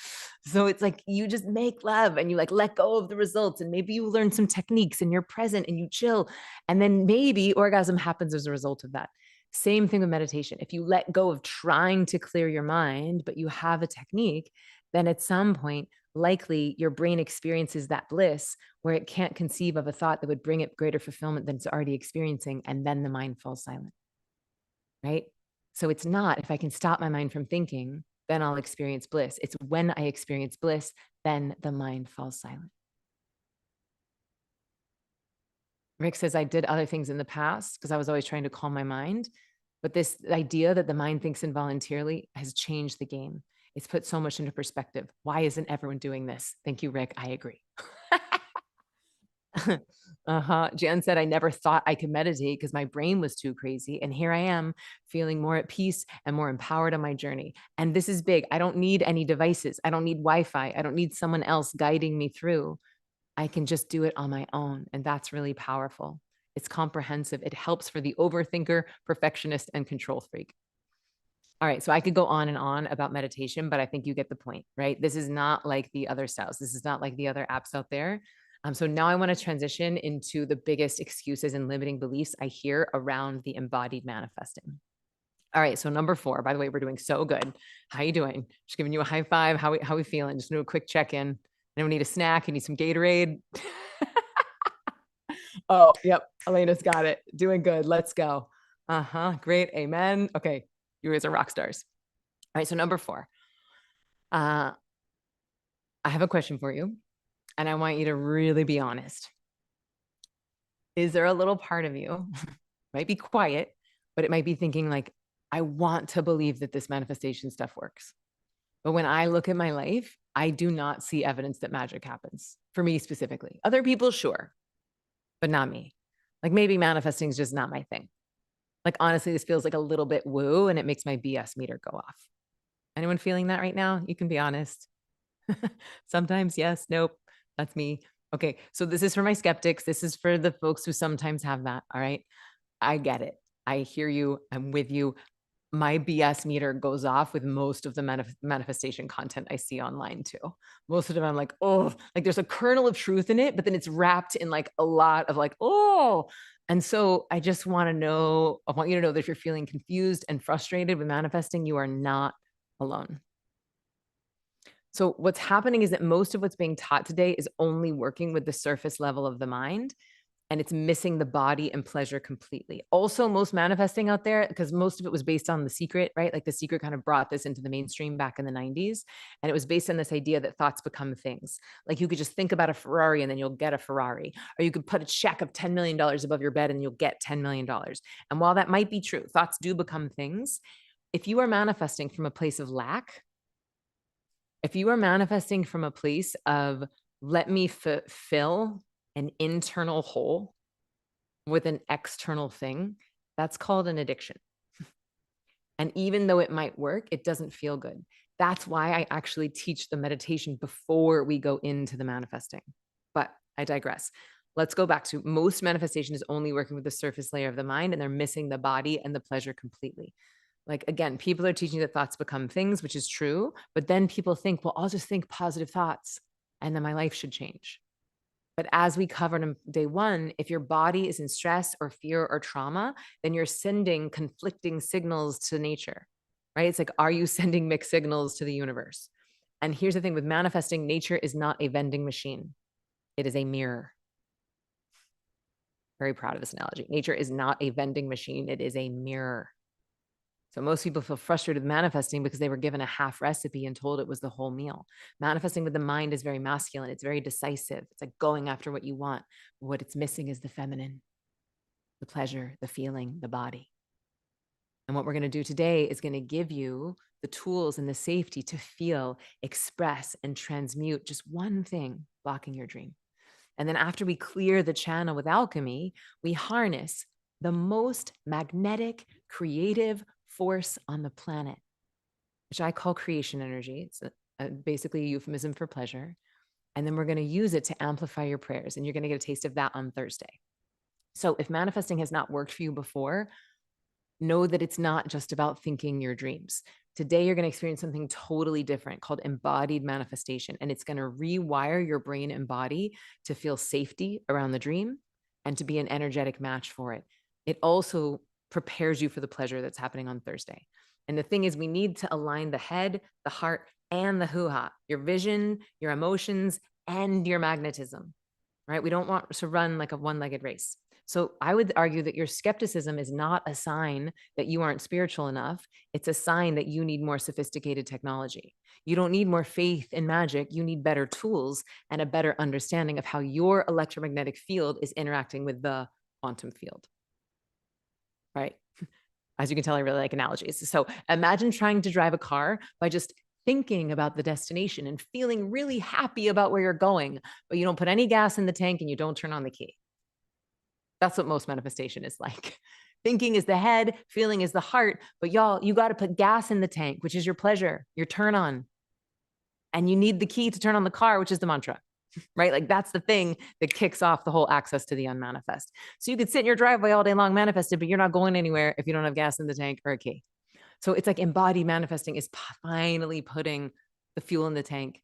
So it's like you just make love and you like let go of the results. And maybe you learn some techniques and you're present and you chill. And then maybe orgasm happens as a result of that. Same thing with meditation. If you let go of trying to clear your mind, but you have a technique, then at some point, likely your brain experiences that bliss where it can't conceive of a thought that would bring it greater fulfillment than it's already experiencing. And then the mind falls silent, right? So it's not, if I can stop my mind from thinking, then I'll experience bliss. It's when I experience bliss, then the mind falls silent. Rick says, I did other things in the past because I was always trying to calm my mind. But this idea that the mind thinks involuntarily has changed the game. It's put so much into perspective. Why isn't everyone doing this? Thank you, Rick. I agree. Jan said, I never thought I could meditate because my brain was too crazy. And here I am feeling more at peace and more empowered on my journey. And this is big. I don't need any devices. I don't need Wi-Fi. I don't need someone else guiding me through. I can just do it on my own. And that's really powerful. It's comprehensive. It helps for the overthinker, perfectionist, and control freak. All right. So I could go on and on about meditation, but I think you get the point, right? This is not like the other styles. This is not like the other apps out there. So now I want to transition into the biggest excuses and limiting beliefs I hear around the embodied manifesting. All right. So number 4, by the way, we're doing so good. How you doing? Just giving you a high five. How we feeling? Just do a quick check-in. Anyone need a snack? You need some Gatorade? Oh, yep. Elena's got it. Doing good. Let's go. Great. Amen. Okay. You guys are rock stars. All right. So number 4, I have a question for you. And I want you to really be honest. Is there a little part of you, might be quiet, but it might be thinking like, I want to believe that this manifestation stuff works. But when I look at my life, I do not see evidence that magic happens for me specifically. Other people, sure, but not me. Like maybe manifesting is just not my thing. Like honestly, this feels like a little bit woo and it makes my BS meter go off. Anyone feeling that right now? You can be honest. Sometimes yes, nope. That's me. Okay. So this is for my skeptics. This is for the folks who sometimes have that. All right. I get it. I hear you. I'm with you. My BS meter goes off with most of the manifestation content I see online too. Most of them I'm like, oh, like there's a kernel of truth in it, but then it's wrapped in like a lot of like, oh. And so I just want to know, I want you to know that if you're feeling confused and frustrated with manifesting, you are not alone. So what's happening is that most of what's being taught today is only working with the surface level of the mind, and it's missing the body and pleasure completely. Also, most manifesting out there, because most of it was based on The Secret, right? Like The Secret kind of brought this into the mainstream back in the 90s. And it was based on this idea that thoughts become things. Like you could just think about a Ferrari and then you'll get a Ferrari. Or you could put a check of $10 million above your bed and you'll get $10 million. And while that might be true, thoughts do become things. If you are manifesting from a place of lack, if you are manifesting from a place of let me fill an internal hole with an external thing, that's called an addiction. And even though it might work, it doesn't feel good. That's why I actually teach the meditation before we go into the manifesting. But I digress. Let's go back to most manifestation is only working with the surface layer of the mind, and they're missing the body and the pleasure completely. Like, again, people are teaching that thoughts become things, which is true. But then people think, well, I'll just think positive thoughts and then my life should change. But as we covered in day 1, if your body is in stress or fear or trauma, then you're sending conflicting signals to nature, right? It's like, are you sending mixed signals to the universe? And here's the thing with manifesting, nature is not a vending machine. It is a mirror. Very proud of this analogy. Nature is not a vending machine. It is a mirror. So most people feel frustrated with manifesting because they were given a half recipe and told it was the whole meal. Manifesting with the mind is very masculine. It's very decisive. It's like going after what you want. What it's missing is the feminine, the pleasure, the feeling, the body. And what we're going to do today is going to give you the tools and the safety to feel, express, and transmute just one thing blocking your dream. And then after we clear the channel with alchemy, we harness the most magnetic, creative force on the planet, which I call creation energy. It's basically a euphemism for pleasure. And then we're going to use it to amplify your prayers. And you're going to get a taste of that on Thursday. So if manifesting has not worked for you before, know that it's not just about thinking your dreams. Today, you're going to experience something totally different called embodied manifestation. And it's going to rewire your brain and body to feel safety around the dream and to be an energetic match for it. It also prepares you for the pleasure that's happening on Thursday. And the thing is, we need to align the head, the heart, and the hoo-ha, your vision, your emotions, and your magnetism, right? We don't want to run like a one-legged race. So I would argue that your skepticism is not a sign that you aren't spiritual enough. It's a sign that you need more sophisticated technology. You don't need more faith in magic. You need better tools and a better understanding of how your electromagnetic field is interacting with the quantum field, right? As you can tell, I really like analogies. So imagine trying to drive a car by just thinking about the destination and feeling really happy about where you're going, but you don't put any gas in the tank and you don't turn on the key. That's what most manifestation is like. Thinking is the head, feeling is the heart, but y'all, you got to put gas in the tank, which is your pleasure, your turn on. And you need the key to turn on the car, which is the mantra, right? Like that's the thing that kicks off the whole access to the unmanifest. So you could sit in your driveway all day long manifested, but you're not going anywhere if you don't have gas in the tank or a key. So it's like embodied manifesting is finally putting the fuel in the tank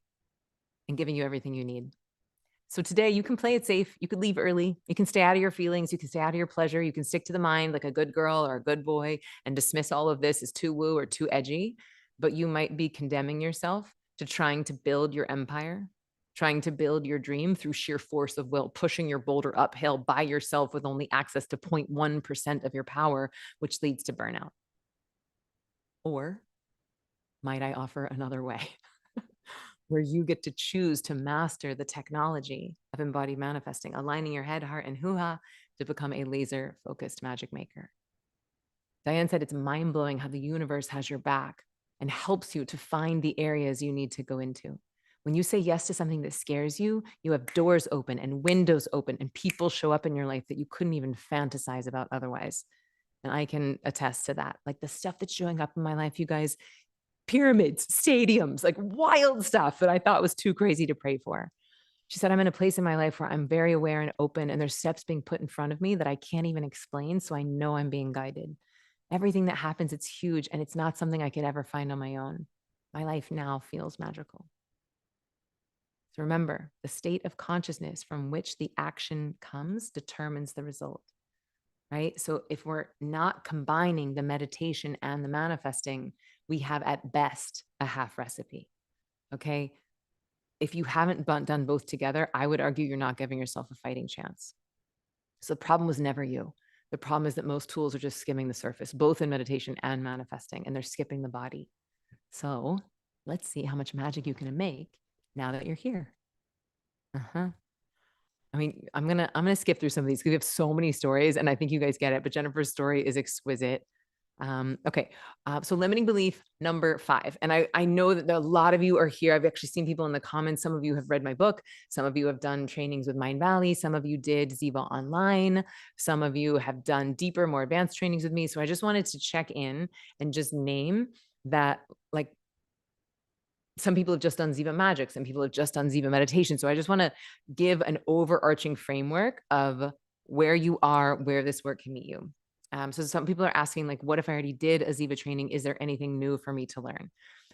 and giving you everything you need. So today you can play it safe. You could leave early. You can stay out of your feelings. You can stay out of your pleasure. You can stick to the mind like a good girl or a good boy and dismiss all of this as too woo or too edgy. But you might be condemning yourself to trying to build your empire, trying to build your dream through sheer force of will, pushing your boulder uphill by yourself with only access to 0.1% of your power, which leads to burnout. Or might I offer another way? Where you get to choose to master the technology of embodied manifesting, aligning your head, heart, and hoo-ha to become a laser-focused magic maker. Diane said it's mind-blowing how the universe has your back and helps you to find the areas you need to go into. When you say yes to something that scares you, you have doors open and windows open and people show up in your life that you couldn't even fantasize about otherwise. And I can attest to that. Like the stuff that's showing up in my life, you guys, pyramids, stadiums, like wild stuff that I thought was too crazy to pray for. She said, I'm in a place in my life where I'm very aware and open, and there's steps being put in front of me that I can't even explain. So I know I'm being guided. Everything that happens, it's huge, and it's not something I could ever find on my own. My life now feels magical. So remember, the state of consciousness from which the action comes determines the result, right? So if we're not combining the meditation and the manifesting, we have at best a half recipe, okay? If you haven't done both together, I would argue you're not giving yourself a fighting chance. So the problem was never you. The problem is that most tools are just skimming the surface, both in meditation and manifesting, and they're skipping the body. So let's see how much magic you can make now that you're here. I mean, I'm gonna skip through some of these because we have so many stories, and I think you guys get it. But Jennifer's story is exquisite. Okay, so limiting belief number 5, and I know that a lot of you are here. I've actually seen people in the comments. Some of you have read my book. Some of you have done trainings with Mind Valley. Some of you did Ziva Online. Some of you have done deeper, more advanced trainings with me. So I just wanted to check in and just name that, like, some people have just done Ziva Magic. Some people have just done Ziva Meditation. So I just want to give an overarching framework of where you are, where this work can meet you. So some people are asking, like, what if I already did a Ziva training? Is there anything new for me to learn?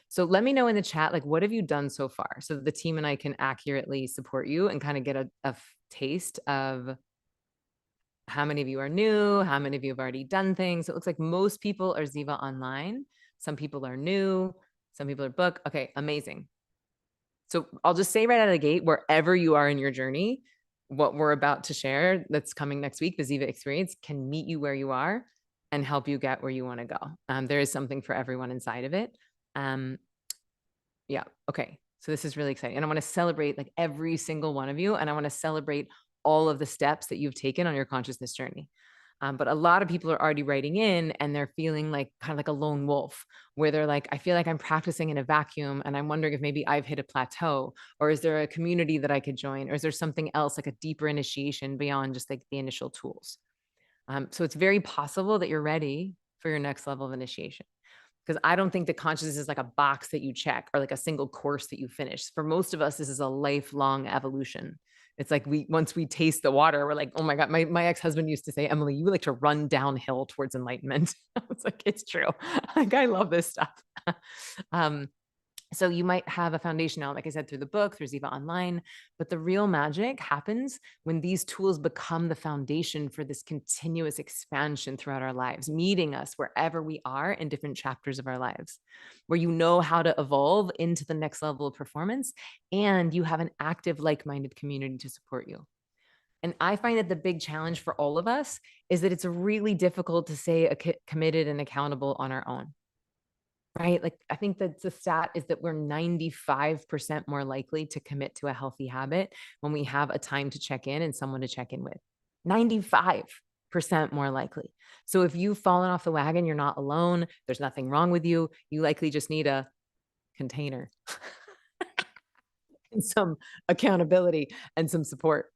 So let me know in the chat, like, what have you done so far? So that the team and I can accurately support you and kind of get a taste of how many of you are new, how many of you have already done things. So it looks like most people are Ziva Online. Some people are new. Some people are book. Okay, amazing. So I'll just say right out of the gate, wherever you are in your journey, what we're about to share that's coming next week, the Ziva experience, can meet you where you are and help you get where you want to go. There is something for everyone inside of it. Yeah. Okay. So this is really exciting. And I want to celebrate like every single one of you. And I want to celebrate all of the steps that you've taken on your consciousness journey. But a lot of people are already writing in and they're feeling like kind of like a lone wolf, where they're like, I feel like I'm practicing in a vacuum and I'm wondering if maybe I've hit a plateau, or is there a community that I could join? Or is there something else, like a deeper initiation beyond just like the initial tools? So it's very possible that you're ready for your next level of initiation. Because I don't think that consciousness is like a box that you check or like a single course that you finish. For most of us, this is a lifelong evolution. It's like once we taste the water, we're like, oh my God, my ex-husband used to say, Emily, you like to run downhill towards enlightenment. I was like, it's true. Like, I love this stuff. So you might have a foundation now, like I said, through the book, through Ziva Online, but the real magic happens when these tools become the foundation for this continuous expansion throughout our lives, meeting us wherever we are in different chapters of our lives, where you know how to evolve into the next level of performance, and you have an active, like-minded community to support you. And I find that the big challenge for all of us is that it's really difficult to stay committed and accountable on our own. Right? Like, I think that the stat is that we're 95% more likely to commit to a healthy habit when we have a time to check in and someone to check in with. 95% more likely. So if you've fallen off the wagon, you're not alone. There's nothing wrong with you. You likely just need a container and some accountability and some support.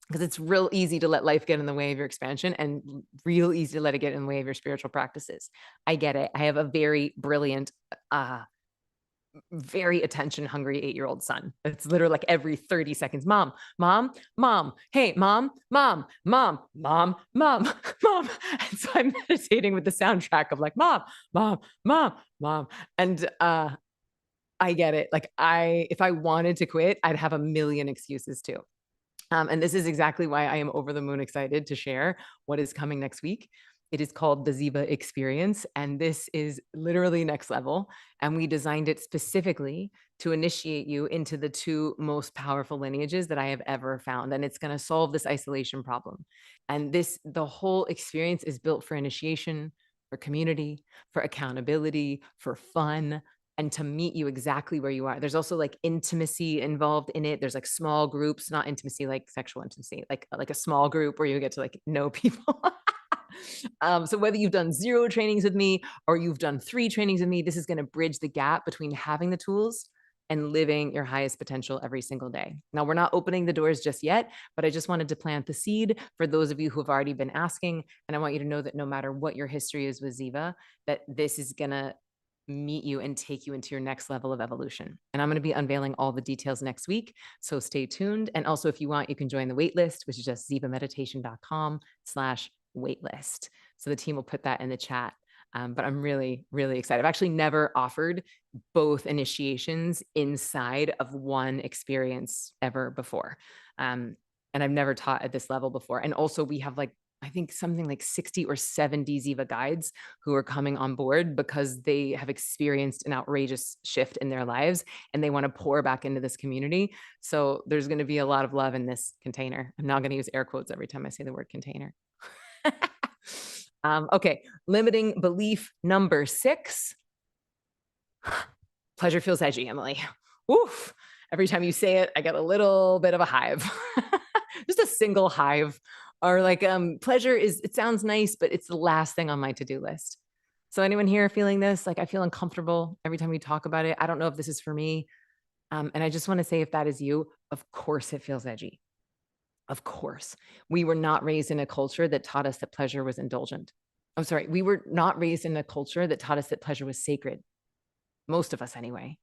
Because it's real easy to let life get in the way of your expansion and real easy to let it get in the way of your spiritual practices. I get it. I have a very brilliant, very attention hungry 8-year-old son. It's literally like every 30 seconds, mom, mom, mom, hey, mom, mom, mom, mom, mom, mom. And so I'm meditating with the soundtrack of like, mom, mom, mom, mom. And I get it. Like, if I wanted to quit, I'd have a million excuses too. And this is exactly why I am over the moon excited to share what is coming next week. It is called the Ziva Experience, and this is literally next level. And we designed it specifically to initiate you into the 2 most powerful lineages that I have ever found. And it's going to solve this isolation problem. And the whole experience is built for initiation, for community, for accountability, for fun, and to meet you exactly where you are. There's also like intimacy involved in it. There's like small groups, not intimacy like sexual intimacy, like a small group where you get to like know people. So whether you've done 0 trainings with me or you've done 3 trainings with me, this is going to bridge the gap between having the tools and living your highest potential every single day. Now, we're not opening the doors just yet, but I just wanted to plant the seed for those of you who have already been asking. And I want you to know that no matter what your history is with Ziva, that this is going to meet you and take you into your next level of evolution. And I'm going to be unveiling all the details next week. So stay tuned. And also, if you want, you can join the waitlist, which is just zivameditation.com/waitlist. So the team will put that in the chat. But I'm really, really excited. I've actually never offered both initiations inside of one experience ever before. And I've never taught at this level before. And also we have like, I think something like 60 or 70 Ziva guides who are coming on board because they have experienced an outrageous shift in their lives and they want to pour back into this community. So there's going to be a lot of love in this container. I'm not going to use air quotes every time I say the word container. Okay. Limiting belief number 6. Pleasure feels edgy, Emily. Oof. Every time you say it, I get a little bit of a hive. Just a single hive. Or like pleasure it sounds nice, but it's the last thing on my to-do list. So anyone here feeling this? Like, I feel uncomfortable every time we talk about it. I don't know if this is for me. And I just want to say, if that is you, of course it feels edgy. Of course. We were not raised in a culture that taught us that pleasure was indulgent. I'm sorry. We were not raised in a culture that taught us that pleasure was sacred. Most of us anyway.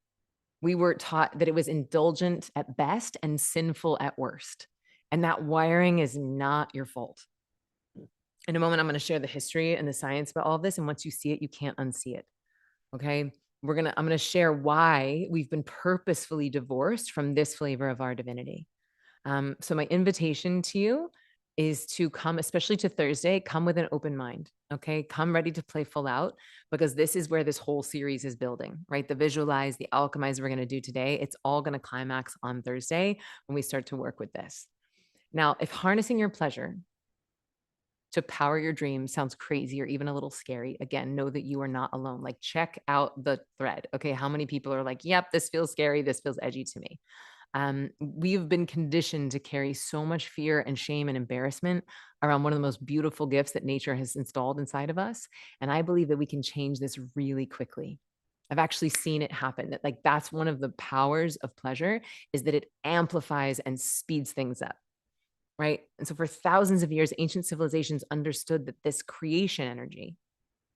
We were taught that it was indulgent at best and sinful at worst. And that wiring is not your fault. In a moment, I'm going to share the history and the science about all of this. And once you see it, you can't unsee it. Okay. I'm going to share why we've been purposefully divorced from this flavor of our divinity. So my invitation to you is to come, especially to Thursday, come with an open mind. Okay. Come ready to play full out, because this is where this whole series is building, right? The visualize, the alchemize we're going to do today, it's all going to climax on Thursday when we start to work with this. Now, if harnessing your pleasure to power your dreams sounds crazy or even a little scary, again, know that you are not alone. Like, check out the thread. Okay. How many people are like, yep, this feels scary. This feels edgy to me. We've been conditioned to carry so much fear and shame and embarrassment around one of the most beautiful gifts that nature has installed inside of us. And I believe that we can change this really quickly. I've actually seen it happen. That, like, that's one of the powers of pleasure, is that it amplifies and speeds things up. Right. And so for thousands of years, ancient civilizations understood that this creation energy,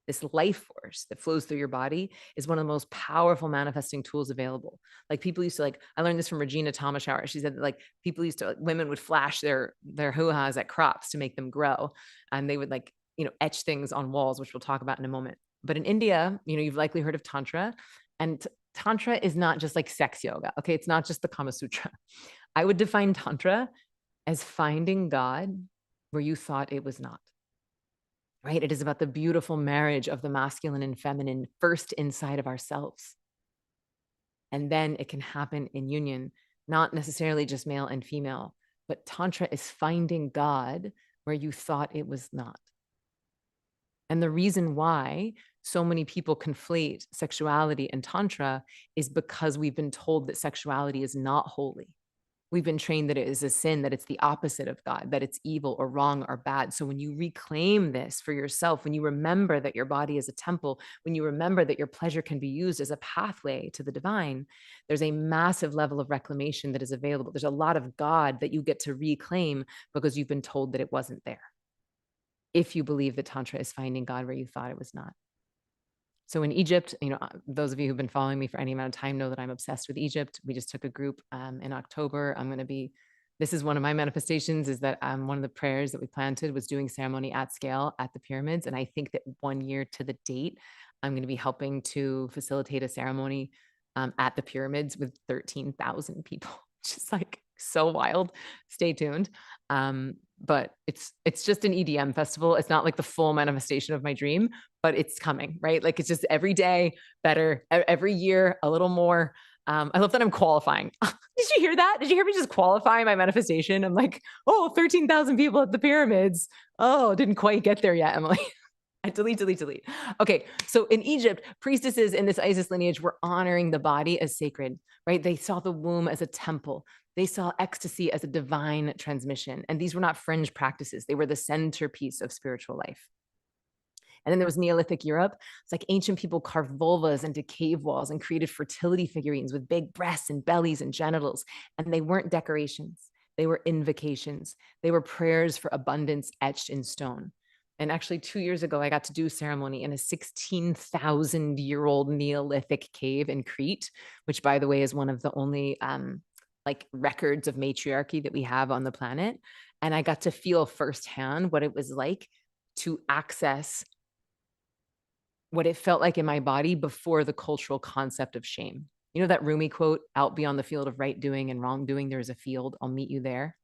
this life force that flows through your body, is one of the most powerful manifesting tools available. Like, people used to, like, I learned this from Regina Thomashauer. She said that, like, people used to, like, women would flash their hoo-has at crops to make them grow. And they would, like, etch things on walls, which we'll talk about in a moment. But in India, you've likely heard of Tantra. And Tantra is not just like sex yoga. Okay. It's not just the Kama Sutra. I would define Tantra as finding God where you thought it was not. Right? It is about the beautiful marriage of the masculine and feminine, first inside of ourselves. And then it can happen in union, not necessarily just male and female, but Tantra is finding God where you thought it was not. And the reason why so many people conflate sexuality and Tantra is because we've been told that sexuality is not holy. We've been trained that it is a sin, that it's the opposite of God, that it's evil or wrong or bad. So when you reclaim this for yourself, when you remember that your body is a temple, when you remember that your pleasure can be used as a pathway to the divine, there's a massive level of reclamation that is available. There's a lot of God that you get to reclaim because you've been told that it wasn't there. If you believe that Tantra is finding God where you thought it was not. So in Egypt, those of you who've been following me for any amount of time know that I'm obsessed with Egypt. We just took a group in October. This is one of my manifestations, is that one of the prayers that we planted was doing ceremony at scale at the pyramids. And I think that 1 year to the date, I'm going to be helping to facilitate a ceremony at the pyramids with 13,000 people, which is like so wild. Stay tuned. But it's just an EDM festival. It's not like the full manifestation of my dream, but it's coming, right? Like, it's just every day better, every year a little more. I love that I'm qualifying. Did you hear that? Did you hear me just qualifying my manifestation? I'm like, oh, 13,000 people at the pyramids. Oh, didn't quite get there yet, Emily. I delete. Okay. So in Egypt, priestesses in this Isis lineage were honoring the body as sacred, right? They saw the womb as a temple. They saw ecstasy as a divine transmission. And these were not fringe practices. They were the centerpiece of spiritual life. And then there was Neolithic Europe. It's like ancient people carved vulvas into cave walls and created fertility figurines with big breasts and bellies and genitals. And they weren't decorations. They were invocations. They were prayers for abundance etched in stone. And actually 2 years ago, I got to do a ceremony in a 16,000-year-old Neolithic cave in Crete, which, by the way, is one of the only records of matriarchy that we have on the planet. And I got to feel firsthand what it was like to access what it felt like in my body before the cultural concept of shame. You know that Rumi quote, out beyond the field of right doing and wrong doing, there's a field, I'll meet you there.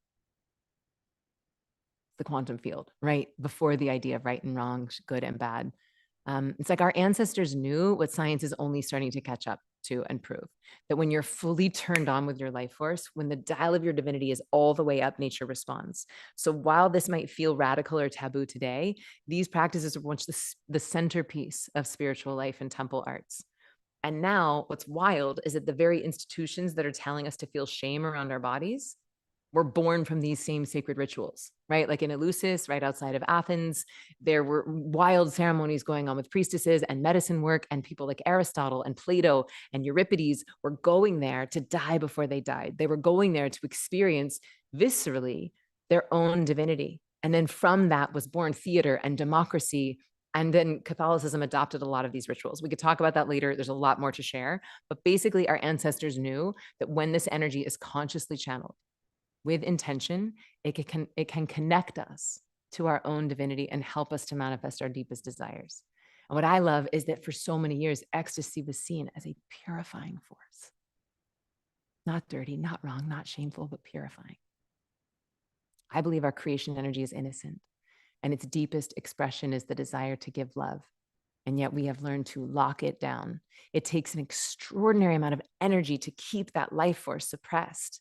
The quantum field, right? Before the idea of right and wrong, good and bad. It's like our ancestors knew what science is only starting to catch up to and prove, that when you're fully turned on with your life force, when the dial of your divinity is all the way up, nature responds. So while this might feel radical or taboo today, these practices are once the centerpiece of spiritual life and temple arts. And now what's wild is that the very institutions that are telling us to feel shame around our bodies were born from these same sacred rituals, right? Like in Eleusis, right outside of Athens, there were wild ceremonies going on with priestesses and medicine work, and people like Aristotle and Plato and Euripides were going there to die before they died. They were going there to experience viscerally their own divinity. And then from that was born theater and democracy. And then Catholicism adopted a lot of these rituals. We could talk about that later. There's a lot more to share. But basically, our ancestors knew that when this energy is consciously channeled, with intention, it can connect us to our own divinity and help us to manifest our deepest desires. And what I love is that for so many years, ecstasy was seen as a purifying force. Not dirty, not wrong, not shameful, but purifying. I believe our creation energy is innocent, and its deepest expression is the desire to give love. And yet we have learned to lock it down. It takes an extraordinary amount of energy to keep that life force suppressed.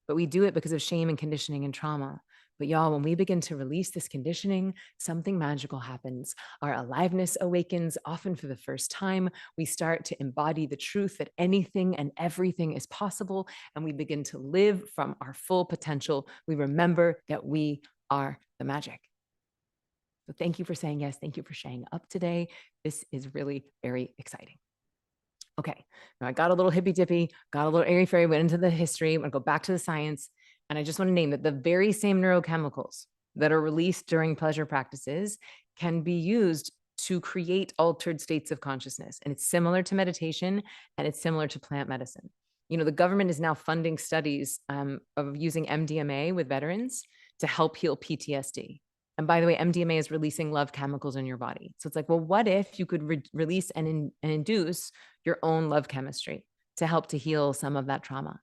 But we do it because of shame and conditioning and trauma. But y'all, when we begin to release this conditioning, something magical happens. Our aliveness awakens, often for the first time. We start to embody the truth that anything and everything is possible, and we begin to live from our full potential. We remember that we are the magic. So thank you for saying yes. Thank you for showing up today. This is really very exciting. Okay, now I got a little hippy dippy, got a little airy fairy, went into the history. I'm gonna go back to the science. And I just want to name that the very same neurochemicals that are released during pleasure practices can be used to create altered states of consciousness. And it's similar to meditation, and it's similar to plant medicine. You know, the government is now funding studies of using MDMA with veterans to help heal PTSD. And by the way, MDMA is releasing love chemicals in your body. So it's like, well, what if you could release and induce your own love chemistry to help to heal some of that trauma?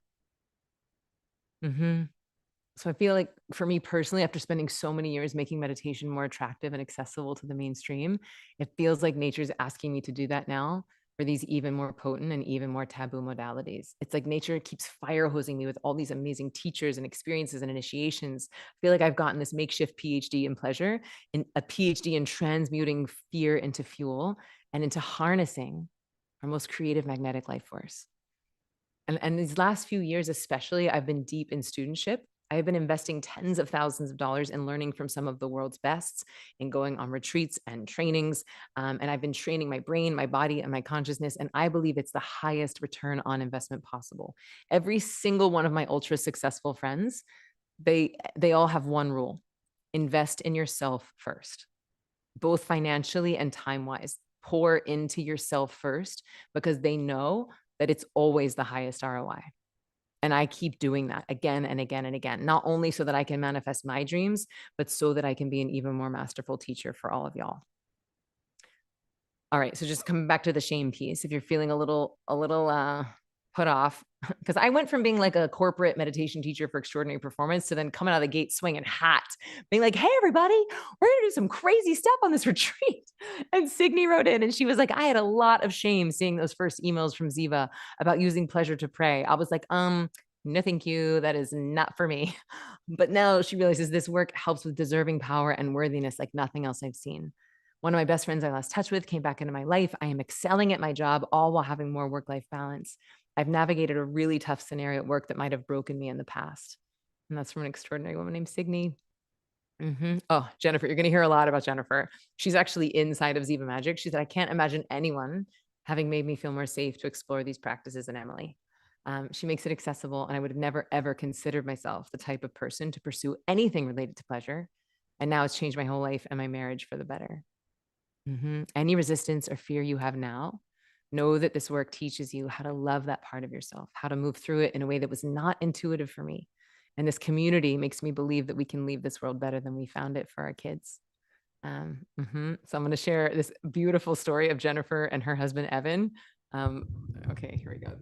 So I feel like for me personally, after spending so many years making meditation more attractive and accessible to the mainstream, it feels like nature's asking me to do that now for these even more potent and even more taboo modalities. It's like nature keeps fire hosing me with all these amazing teachers and experiences and initiations. I feel like I've gotten this makeshift PhD in pleasure, and a PhD in transmuting fear into fuel and into harnessing our most creative magnetic life force. And these last few years, especially, I've been deep in studentship. I have been investing tens of thousands of dollars in learning from some of the world's best, in going on retreats and trainings. And I've been training my brain, my body, and my consciousness. And I believe it's the highest return on investment possible. Every single one of my ultra successful friends, they all have one rule: invest in yourself first, both financially and time-wise. Pour into yourself first, because they know that it's always the highest ROI. And I keep doing that again and again and again, not only so that I can manifest my dreams, but so that I can be an even more masterful teacher for all of y'all. All right, so just coming back to the shame piece, if you're feeling a little put off, because I went from being like a corporate meditation teacher for extraordinary performance to then coming out of the gate swinging hat, being like, hey, everybody, we're gonna do some crazy stuff on this retreat. And Signy wrote in and she was like, I had a lot of shame seeing those first emails from Ziva about using pleasure to pray. I was like, no, thank you. That is not for me. But now she realizes this work helps with deserving power and worthiness like nothing else I've seen. One of my best friends I lost touch with came back into my life. I am excelling at my job, all while having more work-life balance. I've navigated a really tough scenario at work that might have broken me in the past. And that's from an extraordinary woman named Signy. Oh, Jennifer, you're going to hear a lot about Jennifer. She's actually inside of Ziva Magic. She said, I can't imagine anyone having made me feel more safe to explore these practices than Emily. She makes it accessible, and I would have never, ever considered myself the type of person to pursue anything related to pleasure. And now it's changed my whole life and my marriage for the better. Any resistance or fear you have now, know that this work teaches you how to love that part of yourself, how to move through it in a way that was not intuitive for me. And this community makes me believe that we can leave this world better than we found it for our kids. So I'm going to share this beautiful story of Jennifer and her husband, Evan. Okay, here we go.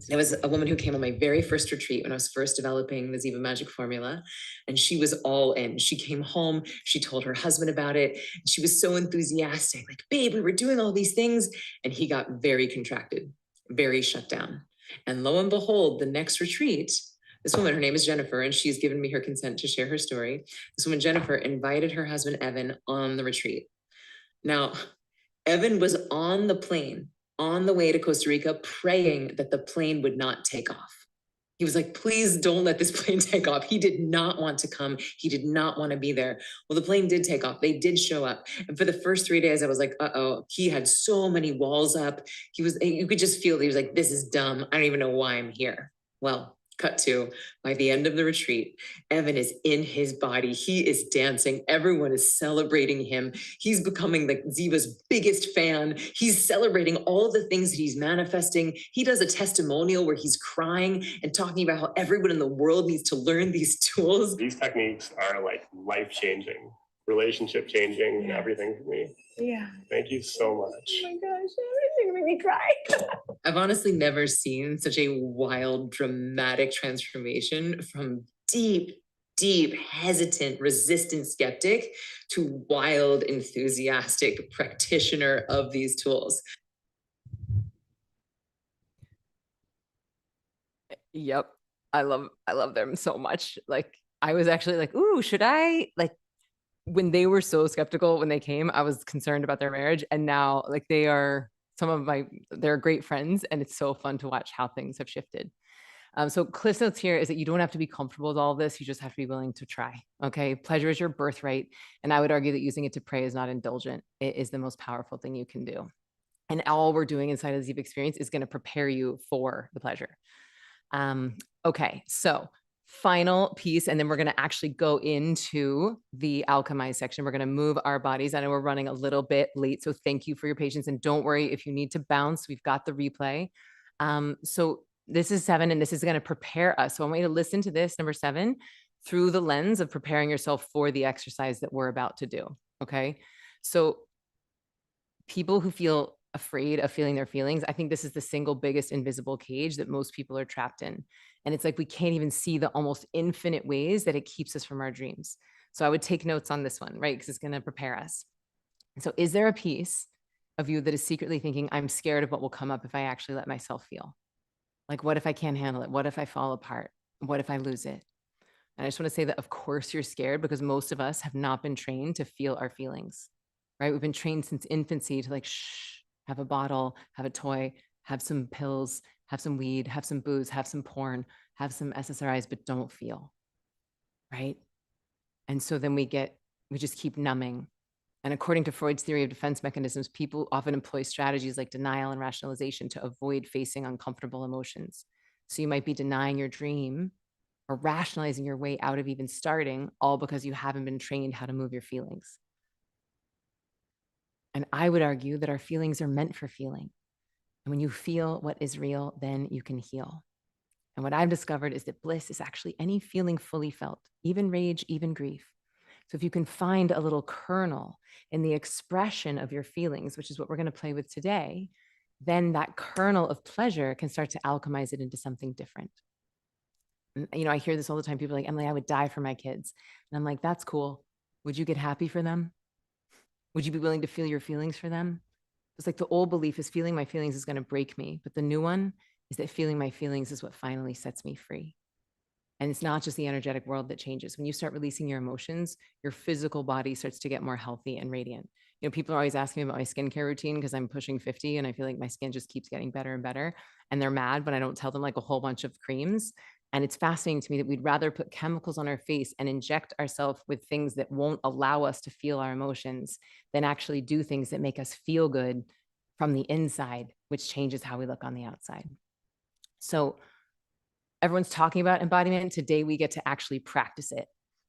It was a woman who came on my very first retreat when I was first developing the Ziva Magic formula, and she was all in. She came home, she told her husband about it. She was so enthusiastic, like, babe, we were doing all these things. And he got very contracted, very shut down. And lo and behold, the next retreat, this woman, her name is Jennifer, and she's given me her consent to share her story. This woman, Jennifer, invited her husband, Evan, on the retreat. Now, Evan was on the plane on the way to Costa Rica, praying that the plane would not take off. He was like, please don't let this plane take off. He did not want to come. He did not want to be there. Well, the plane did take off. They did show up. And for the first 3 days, I was like, uh-oh, he had so many walls up. You could just feel that he was like, this is dumb. I don't even know why I'm here. Well, cut to, by the end of the retreat, Evan is in his body. He is dancing. Everyone is celebrating him. He's becoming like Ziva's biggest fan. He's celebrating all the things that he's manifesting. He does a testimonial where he's crying and talking about how everyone in the world needs to learn these tools. These techniques are like life-changing, relationship-changing, and everything for me. Yeah. Thank you so much. Oh my gosh, you're gonna make me cry. I've honestly never seen such a wild, dramatic transformation from deep deep, hesitant, resistant skeptic to wild, enthusiastic practitioner of these tools. Yep. I love them so much. Like, I was actually like, ooh, should I, like, when they were so skeptical when they came, I was concerned about their marriage. And now, like, they are they're great friends, and it's so fun to watch how things have shifted. So Cliff's notes here is that you don't have to be comfortable with all of this. You just have to be willing to try. Okay. Pleasure is your birthright. And I would argue that using it to pray is not indulgent. It is the most powerful thing you can do. And all we're doing inside of the Zeep experience is going to prepare you for the pleasure. Okay. So final piece, and then we're going to actually go into the alchemize section. We're going to move our bodies. I know we're running a little bit late, so thank you for your patience. And don't worry if you need to bounce, we've got the replay. So this is 7, and this is going to prepare us. So I want you to listen to this, number 7, through the lens of preparing yourself for the exercise that we're about to do. Okay. So people who feel afraid of feeling their feelings, I think this is the single biggest invisible cage that most people are trapped in. And it's like we can't even see the almost infinite ways that it keeps us from our dreams. So I would take notes on this one, right? Because it's going to prepare us. So is there a piece of you that is secretly thinking, I'm scared of what will come up if I actually let myself feel? Like, what if I can't handle it? What if I fall apart? What if I lose it? And I just want to say that, of course, you're scared, because most of us have not been trained to feel our feelings, right? We've been trained since infancy to, like, shh, have a bottle, have a toy, have some pills, have some weed, have some booze, have some porn, have some SSRIs, but don't feel, right? And so then we just keep numbing. And according to Freud's theory of defense mechanisms, people often employ strategies like denial and rationalization to avoid facing uncomfortable emotions. So you might be denying your dream or rationalizing your way out of even starting, all because you haven't been trained how to move your feelings. And I would argue that our feelings are meant for feeling. And when you feel what is real, then you can heal. And what I've discovered is that bliss is actually any feeling fully felt, even rage, even grief. So if you can find a little kernel in the expression of your feelings, which is what we're going to play with today, then that kernel of pleasure can start to alchemize it into something different. And, you know, I hear this all the time. People are like, Emily, I would die for my kids. And I'm like, that's cool. Would you get happy for them? Would you be willing to feel your feelings for them? It's like the old belief is feeling my feelings is going to break me. But the new one is that feeling my feelings is what finally sets me free. And it's not just the energetic world that changes. When you start releasing your emotions, your physical body starts to get more healthy and radiant. You know, people are always asking me about my skincare routine because I'm pushing 50 and I feel like my skin just keeps getting better and better. And they're mad when I don't tell them like a whole bunch of creams. And it's fascinating to me that we'd rather put chemicals on our face and inject ourselves with things that won't allow us to feel our emotions than actually do things that make us feel good from the inside, which changes how we look on the outside. So everyone's talking about embodiment. Today, we get to actually practice it.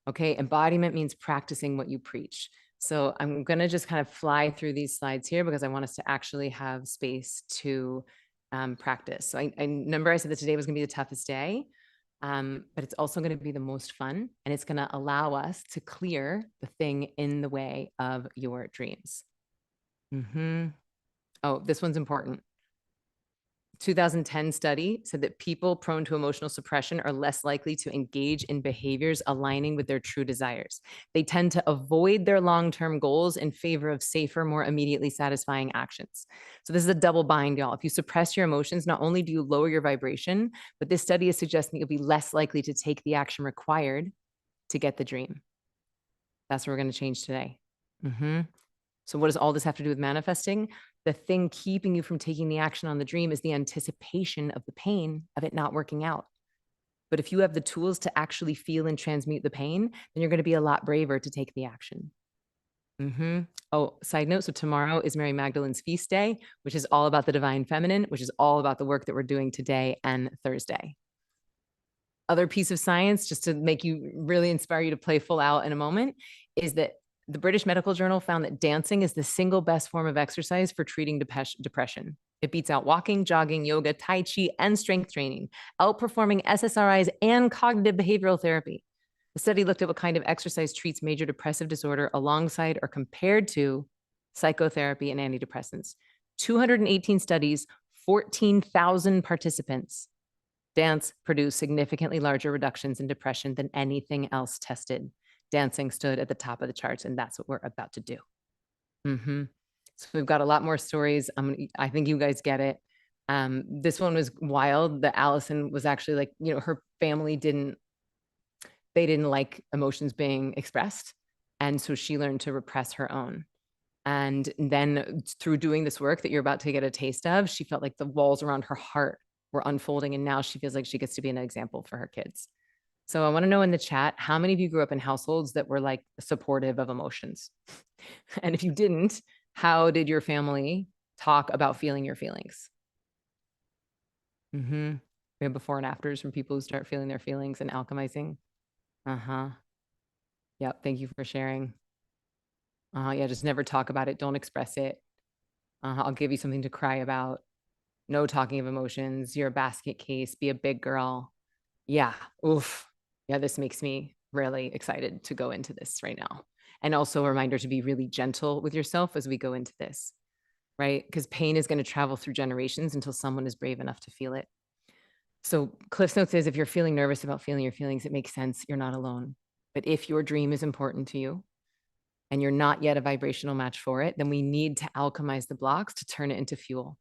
Okay. Embodiment means practicing what you preach. So I'm going to just kind of fly through these slides here because I want us to actually have space to practice. So I remember I said that today was going to be the toughest day, but it's also going to be the most fun. And it's going to allow us to clear the thing in the way of your dreams. Oh, this one's important. 2010 study said that people prone to emotional suppression are less likely to engage in behaviors aligning with their true desires. They tend to avoid their long-term goals in favor of safer, more immediately satisfying actions. So this is a double bind, y'all. If you suppress your emotions, not only do you lower your vibration, but this study is suggesting you'll be less likely to take the action required to get the dream. That's what we're going to change today. So what does all this have to do with manifesting? The thing keeping you from taking the action on the dream is the anticipation of the pain of it not working out. But if you have the tools to actually feel and transmute the pain, then you're going to be a lot braver to take the action. Oh, side note. So tomorrow is Mary Magdalene's feast day, which is all about the divine feminine, which is all about the work that we're doing today and Thursday. Other piece of science, just to make you really inspire you to play full out in a moment, is that the British Medical Journal found that dancing is the single best form of exercise for treating depression. It beats out walking, jogging, yoga, Tai Chi, and strength training, outperforming SSRIs and cognitive behavioral therapy. The study looked at what kind of exercise treats major depressive disorder alongside or compared to psychotherapy and antidepressants. 218 studies, 14,000 participants. Dance produced significantly larger reductions in depression than anything else tested. Dancing stood at the top of the charts, and that's what we're about to do. So we've got a lot more stories. I think you guys get it. This one was wild. That Allison was actually like, her family didn't like emotions being expressed. And so she learned to repress her own. And then through doing this work that you're about to get a taste of, she felt like the walls around her heart were unfolding. And now she feels like she gets to be an example for her kids. So I want to know in the chat, how many of you grew up in households that were like supportive of emotions? And if you didn't, how did your family talk about feeling your feelings? We have before and afters from people who start feeling their feelings and alchemizing. Yep. Thank you for sharing. Yeah, just never talk about it. Don't express it. I'll give you something to cry about. No talking of emotions. You're a basket case. Be a big girl. Yeah. Oof. Yeah, this makes me really excited to go into this right now. And also a reminder to be really gentle with yourself as we go into this, right? Because pain is going to travel through generations until someone is brave enough to feel it. So Cliff's Notes is, if you're feeling nervous about feeling your feelings, it makes sense. You're not alone. But if your dream is important to you and you're not yet a vibrational match for it, then we need to alchemize the blocks to turn it into fuel.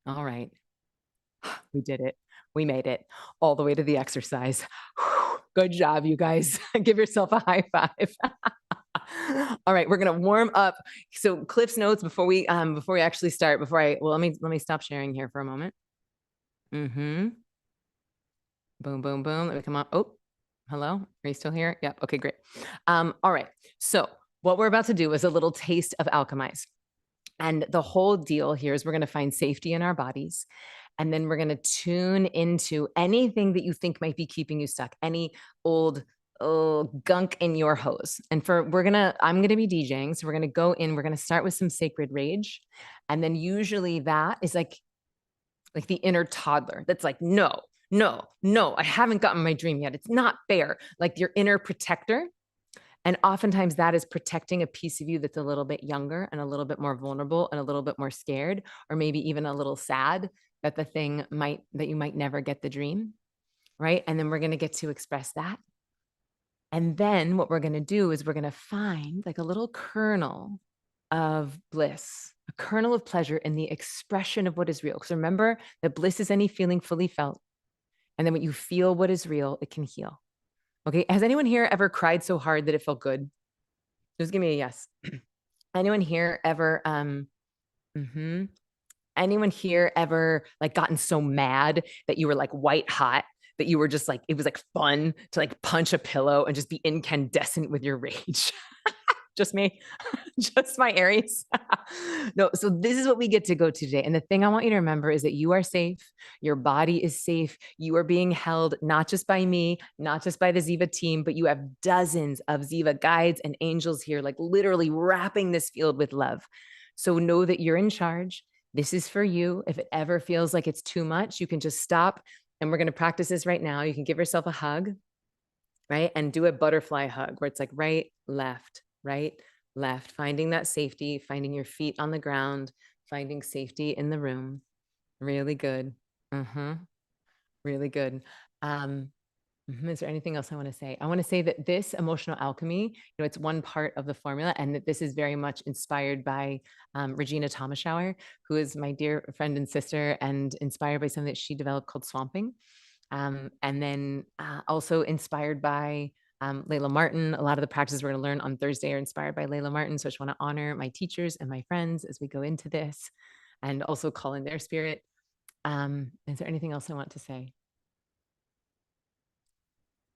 All right. We did it. We made it all the way to the exercise. Good job, you guys. Give yourself a high five. All right, we're gonna warm up. So Cliff's Notes before we actually start. Let me stop sharing here for a moment. Boom, boom, boom. Let me come on. Oh, hello. Are you still here? Yep. Okay, great. All right. So what we're about to do is a little taste of Alchemize. And the whole deal here is we're going to find safety in our bodies. And then we're going to tune into anything that you think might be keeping you stuck, any old gunk in your hose. And I'm going to be DJing. So we're going to go in, we're going to start with some sacred rage. And then usually that is like the inner toddler that's like, no, I haven't gotten my dream yet. It's not fair. Like your inner protector. And oftentimes that is protecting a piece of you that's a little bit younger and a little bit more vulnerable and a little bit more scared, or maybe even a little sad that you might never get the dream, right? And then we're going to get to express that. And then what we're going to do is we're going to find like a little kernel of bliss, a kernel of pleasure in the expression of what is real. Because remember that bliss is any feeling fully felt. And then when you feel what is real, it can heal. Okay. Has anyone here ever cried so hard that it felt good? Just give me a yes. Anyone here ever, anyone here ever like gotten so mad that you were like white hot, that you were just like, it was like fun to like punch a pillow and just be incandescent with your rage? Just me, just my Aries. No, so this is what we get to go to today. And the thing I want you to remember is that you are safe. Your body is safe. You are being held, not just by me, not just by the Ziva team, but you have dozens of Ziva guides and angels here, like literally wrapping this field with love. So know that you're in charge. This is for you. If it ever feels like it's too much, you can just stop. And we're going to practice this right now. You can give yourself a hug, right? And do a butterfly hug where it's like right, left, finding that safety, finding your feet on the ground, finding safety in the room. Really good. Really good. Is there anything else I want to say? I want to say that this emotional alchemy, it's one part of the formula, and that this is very much inspired by Regina Thomasschauer, who is my dear friend and sister, and inspired by something that she developed called swamping. And then also inspired by Layla Martin. A lot of the practices we're going to learn on Thursday are inspired by Layla Martin. So I just want to honor my teachers and my friends as we go into this, and also call in their spirit. Is there anything else I want to say?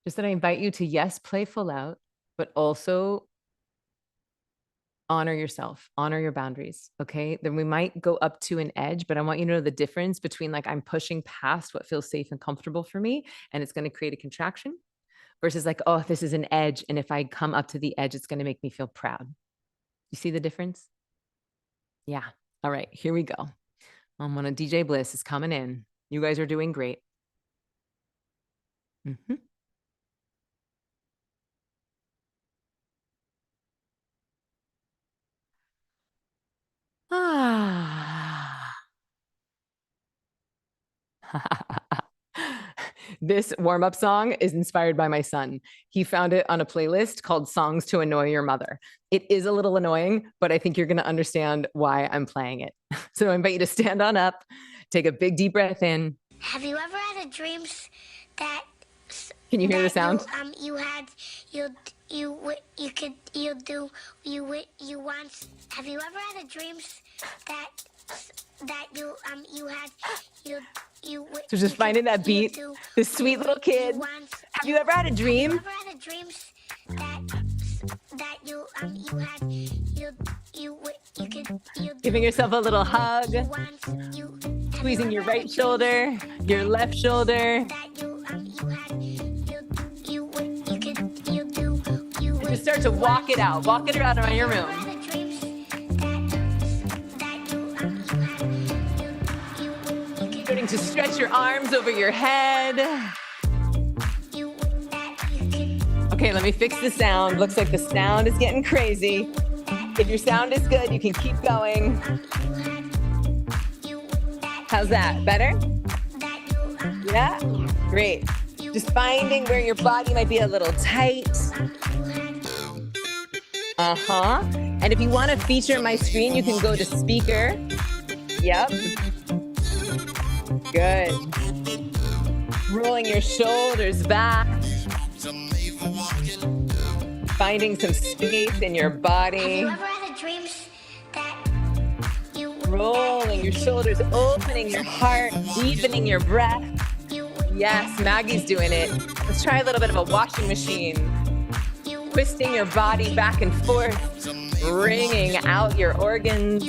Just that I invite you to, yes, play full out, but also honor yourself, honor your boundaries. Okay. Then we might go up to an edge, but I want you to know the difference between like I'm pushing past what feels safe and comfortable for me, and it's going to create a contraction, versus like, oh, this is an edge. And if I come up to the edge, it's going to make me feel proud. You see the difference? Yeah. All right, here we go. One of DJ Bliss is coming in. You guys are doing great. This warm-up song is inspired by my son. He found it on a playlist called Songs to Annoy Your Mother. It is a little annoying, but I think you're going to understand why I'm playing it. So I invite you to stand on up, take a big deep breath in. Have you ever had a dream that? Can you hear the sound? You once. Have you ever had a dream that you So just finding that beat, this sweet little kid. Have you ever had a dream? Have you ever had a dream that you could Giving yourself a little hug, squeezing your right shoulder, your left shoulder. Just start to walk it out around your room. Starting to stretch your arms over your head. Okay, let me fix the sound. Looks like the sound is getting crazy. If your sound is good, you can keep going. How's that? Better? Yeah? Great. Just finding where your body might be a little tight. And if you want to feature my screen, you can go to speaker. Yep. Good. Rolling your shoulders back. Finding some space in your body. Have you ever had a dream that you Rolling your shoulders, opening your heart, deepening your breath. Yes, Maggie's doing it. Let's try a little bit of a washing machine. Twisting your body back and forth, bringing out your organs.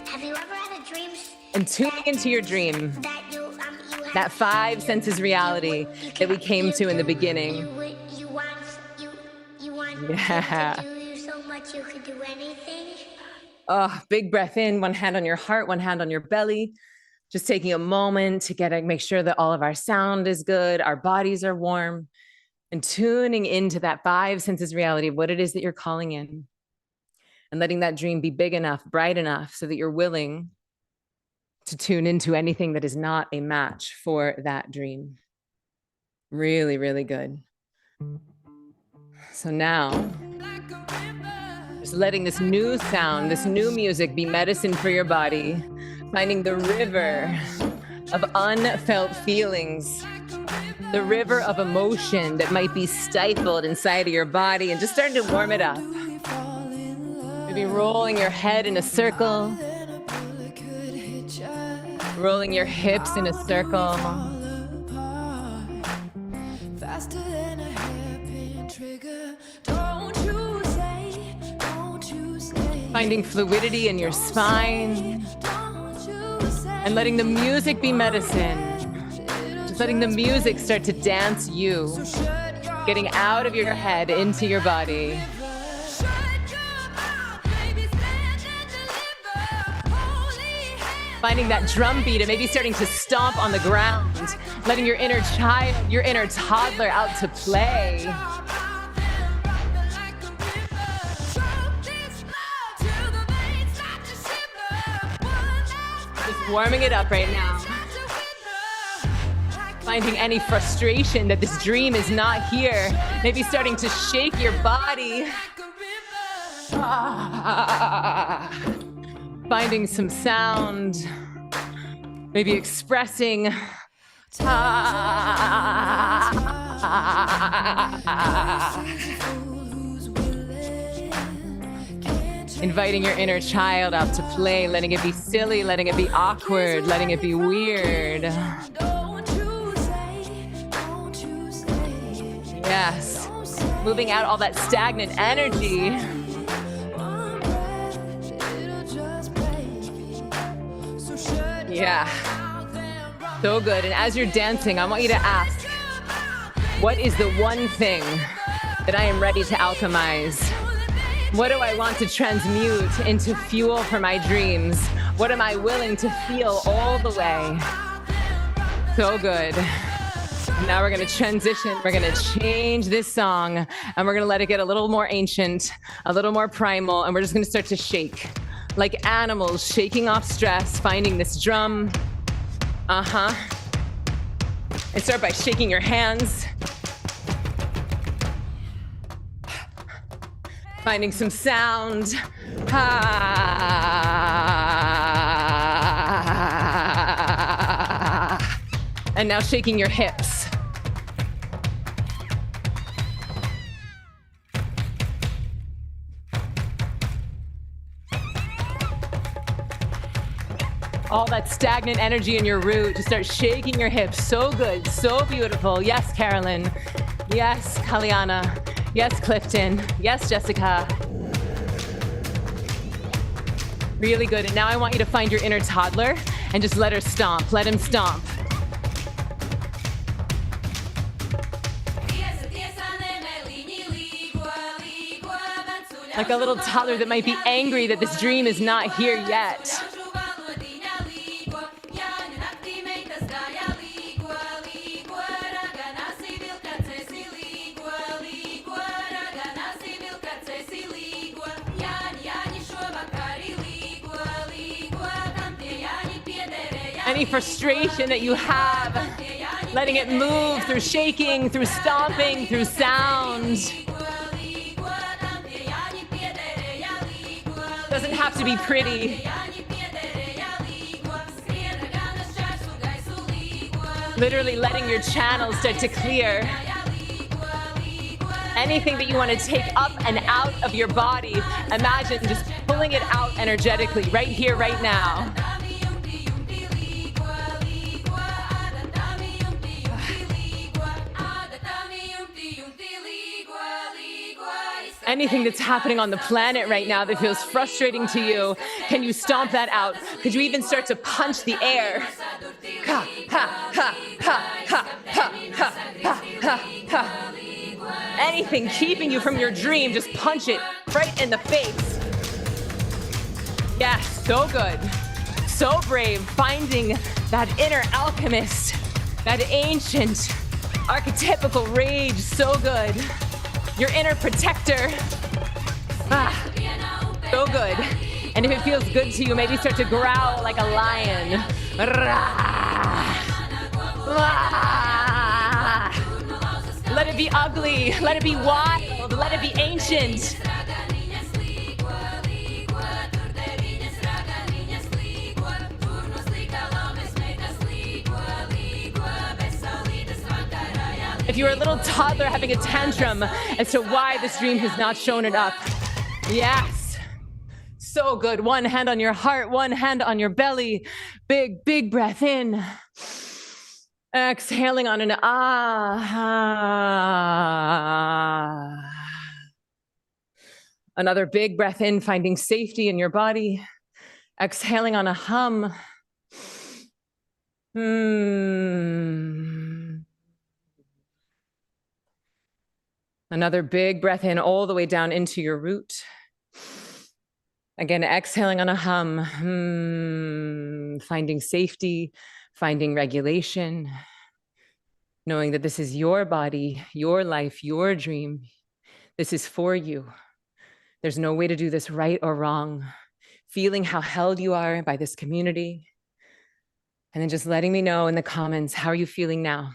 Have you ever had a dream And tuning into your dream, that you that five senses reality that we came to in the beginning. You want Yeah. to do so much you could do anything? Oh, big breath in, one hand on your heart, one hand on your belly. Just taking a moment to make sure that all of our sound is good, our bodies are warm, and tuning into that five senses reality of what it is that you're calling in, and letting that dream be big enough, bright enough, so that you're willing to tune into anything that is not a match for that dream. Really, really good. So now, just letting this new sound, this new music be medicine for your body, finding the river of unfelt feelings, the river of emotion that might be stifled inside of your body, and just starting to warm it up. Maybe rolling your head in a circle, rolling your hips in a circle. Faster than a hairpin trigger. Don't you say. Finding fluidity in your spine and letting the music be medicine. Just letting the music start to dance you, getting out of your head into your body. Finding that drum beat and maybe starting to stomp on the ground, letting your inner child, your inner toddler out to play. Just warming it up right now. Finding any frustration that this dream is not here. Maybe starting to shake your body. Finding some sound, maybe expressing. Inviting your inner child out to play, letting it be silly, letting it be awkward, letting it be weird. Yes, moving out all that stagnant energy. Yeah, so good. And as you're dancing, I want you to ask, what is the one thing that I am ready to alchemize? What do I want to transmute into fuel for my dreams? What am I willing to feel all the way? So good. Now we're going to transition. We're going to change this song, and we're going to let it get a little more ancient, a little more primal, and we're just going to start to shake. Like animals shaking off stress, finding this drum, Uh-huh. And start by shaking your hands. Finding some sound. And now shaking your hips. All that stagnant energy in your root, just start shaking your hips. So good, so beautiful. Yes, Carolyn. Yes, Kaliana. Yes, Clifton. Yes, Jessica. Really good. And now I want you to find your inner toddler and just let her stomp. Let him stomp. Like a little toddler that might be angry that this dream is not here yet. Any frustration that you have, letting it move through shaking, through stomping, through sound. Doesn't have to be pretty. Literally letting your channels start to clear. Anything that you want to take up and out of your body, imagine just pulling it out energetically right here, right now. Anything that's happening on the planet right now that feels frustrating to you, can you stomp that out? Could you even start to punch the air? Ha, ha, ha, ha, ha, ha, ha, ha, ha, ha. Anything keeping you from your dream, just punch it right in the face. Yes, so good. So brave, finding that inner alchemist, that ancient, archetypical rage, so good. Your inner protector. So good. And if it feels good to you, maybe start to growl like a lion. Let it be ugly. Let it be wild. Let it be ancient. If you're a little toddler having a tantrum as to why this dream has not shown it up. Yes. So good. One hand on your heart, one hand on your belly. Big, big breath in. Exhaling on an ah. Another big breath in, finding safety in your body. Exhaling on a hum. Another big breath in all the way down into your root. Again, exhaling on a hum. Finding safety, finding regulation, knowing that this is your body, your life, your dream. This is for you. There's no way to do this right or wrong. Feeling how held you are by this community. And then just letting me know in the comments, how are you feeling now?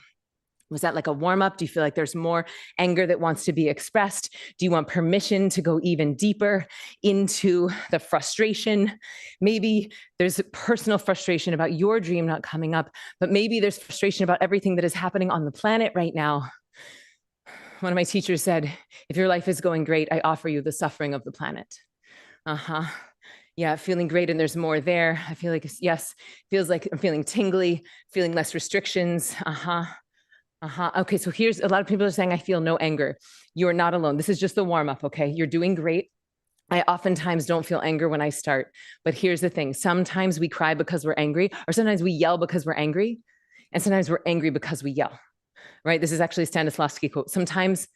Was that like a warm up? Do you feel like there's more anger that wants to be expressed? Do you want permission to go even deeper into the frustration? Maybe there's personal frustration about your dream not coming up, but maybe there's frustration about everything that is happening on the planet right now. One of my teachers said, if your life is going great, I offer you the suffering of the planet. Yeah, feeling great and there's more there. I feel like, yes, feels like I'm feeling tingly, feeling less restrictions. Okay, so here's a lot of people are saying, I feel no anger. You're not alone. This is just the warm up, okay? You're doing great. I oftentimes don't feel anger when I start, but here's the thing. Sometimes we cry because we're angry, or sometimes we yell because we're angry, and sometimes we're angry because we yell, right? This is actually a Stanislavski quote. Sometimes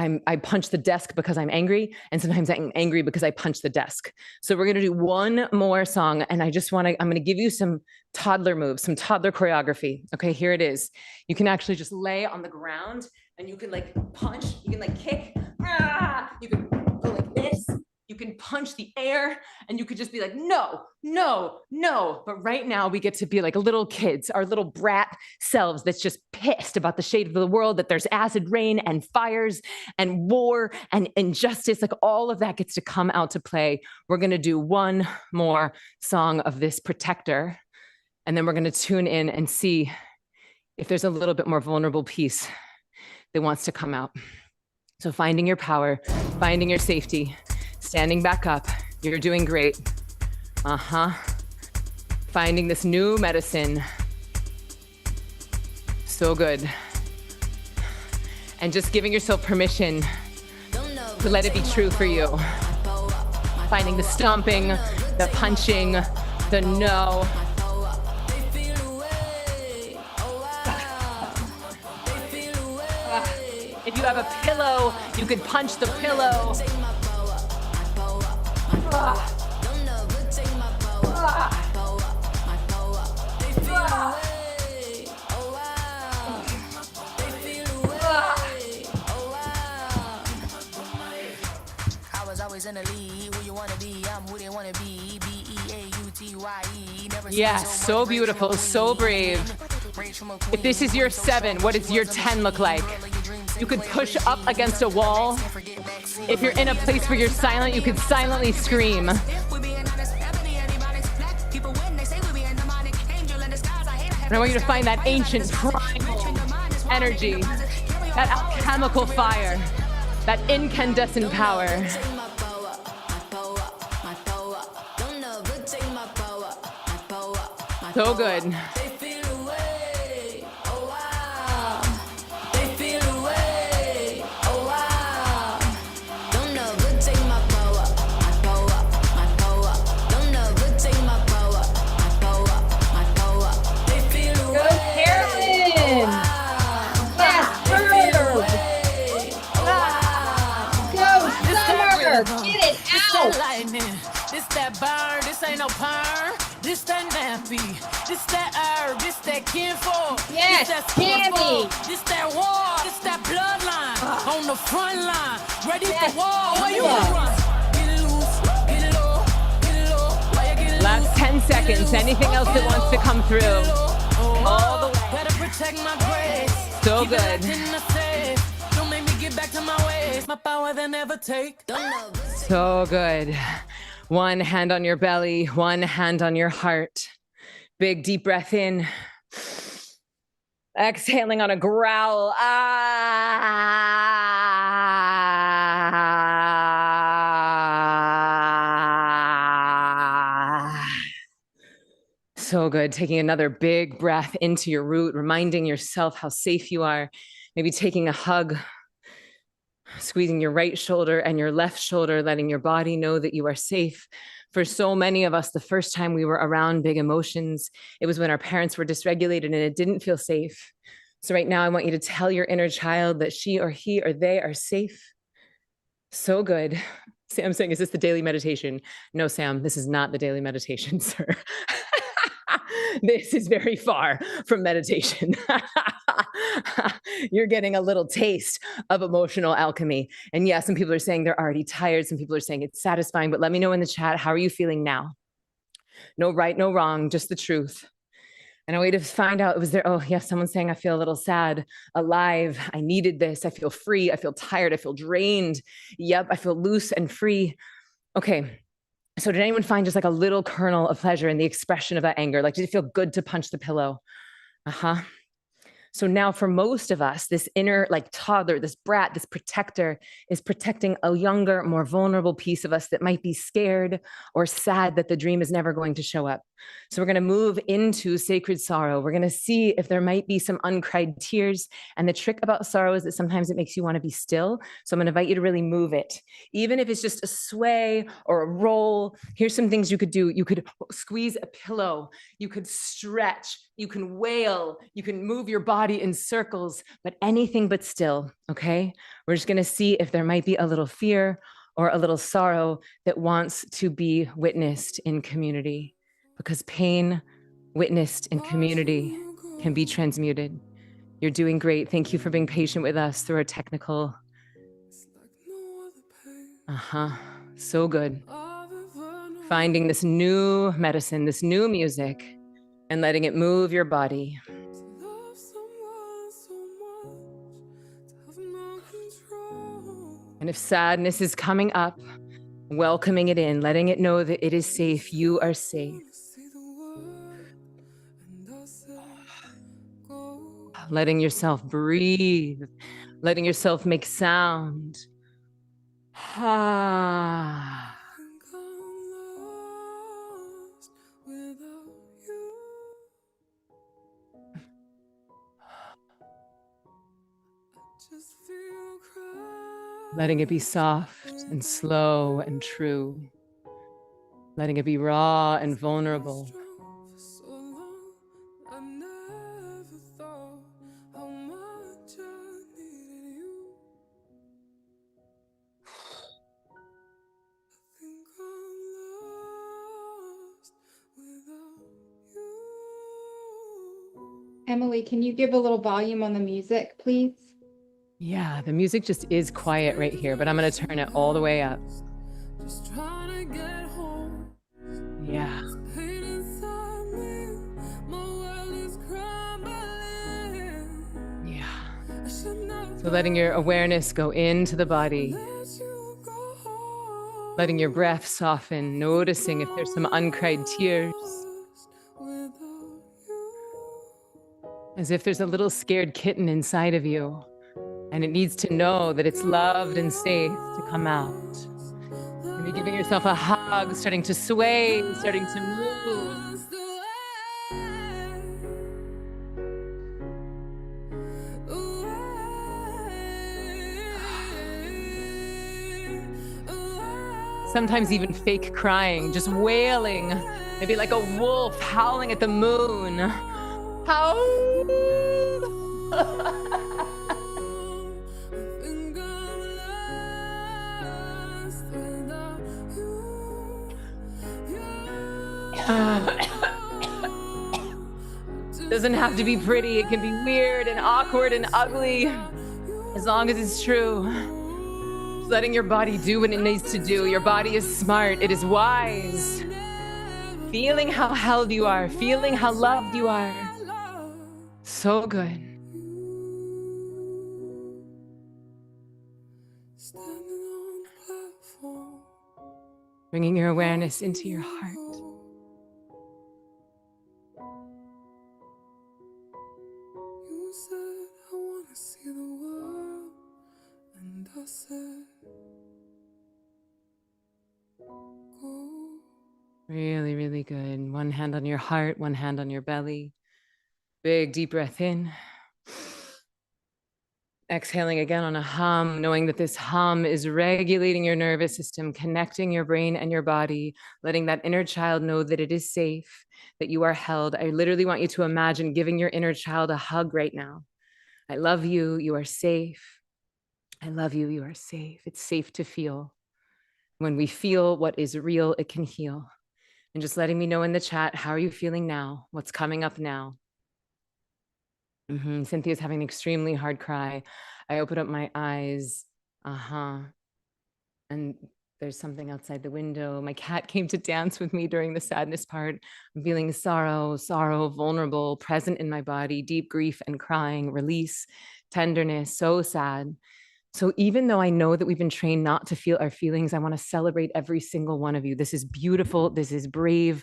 I punch the desk because I'm angry, and sometimes I'm angry because I punch the desk. So we're gonna do one more song, and I'm gonna give you some toddler moves, some toddler choreography. Okay, here it is. You can actually just lay on the ground, and you can like punch, you can like kick, you can go like this, you can punch the air, And you could just be like, no, no, no. But right now we get to be like little kids, our little brat selves that's just pissed about the state of the world, that there's acid rain and fires and war and injustice. Like all of that gets to come out to play. We're going to do one more song of this protector. And then we're going to tune in and see if there's a little bit more vulnerable piece that wants to come out. So finding your power, finding your safety, standing back up. You're doing great. Finding this new medicine. So good. And just giving yourself permission to let it be true for you. Finding the stomping, the punching, the no. If you have a pillow, you could punch the pillow. I was always in the lead. Who you wanna be? I'm who they wanna be. BEAUTYE. Never seen Yes, so much beautiful, so brave. If this is your 7, what does your 10 look like? You could push up against a wall. If you're in a place where you're silent, you could silently scream. And I want you to find that ancient primal energy, that alchemical fire, that incandescent power. So good. Get it out! Lightning, this that bird, this ain't no perm. This that nappy, this that herb, this that kinfolk. Yes, this that Tammy. sportsfolk, this that war, this that bloodline. On the front line, ready Yes, for war. Where you Tammy. wanna run? Get it loose, get it low, get it low. Why you get it Last loose? 10 seconds. Anything else that wants to come through? All the way. Better protect my grace. So Keep it good. locked in the safe. Don't make me get back to my ways. My power they never take. So good. One hand on your belly, one hand on your heart. Big deep breath in. Exhaling on a growl. So good. Taking another big breath into your root, reminding yourself how safe you are. Maybe taking a hug, squeezing your right shoulder and your left shoulder, letting your body know that you are safe. For so many of us, the first time we were around big emotions, it was when our parents were dysregulated and it didn't feel safe. So right now, I want you to tell your inner child that she or he or they are safe. So good. Sam saying, is this the daily meditation? No, Sam, this is not the daily meditation, sir. This is very far from meditation. You're getting a little taste of emotional alchemy. And yeah, some people are saying they're already tired. Some people are saying it's satisfying, but let me know in the chat, how are you feeling now? No right, no wrong, just the truth. And a way to find out, was there, oh yeah, someone's saying, I feel a little sad, alive, I needed this, I feel free, I feel tired, I feel drained. Yep, I feel loose and free. Okay. So did anyone find just like a little kernel of pleasure in the expression of that anger? Like, did it feel good to punch the pillow? So now for most of us, this inner like toddler, this brat, this protector is protecting a younger, more vulnerable piece of us that might be scared or sad that the dream is never going to show up. So we're going to move into sacred sorrow. We're going to see if there might be some uncried tears. And the trick about sorrow is that sometimes it makes you want to be still. So I'm going to invite you to really move it. Even if it's just a sway or a roll, here's some things you could do. You could squeeze a pillow. You could stretch. You can wail. You can move your body in circles, but anything but still, okay? We're just going to see if there might be a little fear or a little sorrow that wants to be witnessed in community. Because pain witnessed in community can be transmuted. You're doing great. Thank you for being patient with us through our technical. So good. Finding this new medicine, this new music, and letting it move your body. And if sadness is coming up, welcoming it in, letting it know that it is safe, you are safe. Letting yourself breathe, letting yourself make sound. Letting it be soft and slow and true. Letting it be raw and vulnerable. Emily, can you give a little volume on the music, please? Yeah, the music just is quiet right here, but I'm gonna turn it all the way up. Yeah. Yeah. So letting your awareness go into the body. Letting your breath soften, noticing if there's some uncried tears. As if there's a little scared kitten inside of you, and it needs to know that it's loved and safe to come out. And you're giving yourself a hug, starting to sway, starting to move. Sometimes even fake crying, just wailing, maybe like a wolf howling at the moon. Doesn't have to be pretty. It can be weird and awkward and ugly, as long as it's true. Just letting your body do what it needs to do. Your body is smart. It is wise. Feeling how held you are. Feeling how loved you are. So good. Bringing your awareness into your heart. You said I want to see the world, and I said go. Really, really good. One hand on your heart, one hand on your belly. Big deep breath in. Exhaling again on a hum, knowing that this hum is regulating your nervous system, connecting your brain and your body, letting that inner child know that it is safe, that you are held. I literally want you to imagine giving your inner child a hug right now. I love you. You are safe. I love you. You are safe. It's safe to feel. When we feel what is real, it can heal. And just letting me know in the chat, how are you feeling now? What's coming up now? Cynthia's having an extremely hard cry. I open up my eyes. And there's something outside the window. My cat came to dance with me during the sadness part. I'm feeling sorrow, vulnerable, present in my body, deep grief and crying, release, tenderness, so sad. So even though I know that we've been trained not to feel our feelings, I want to celebrate every single one of you. This is beautiful. This is brave.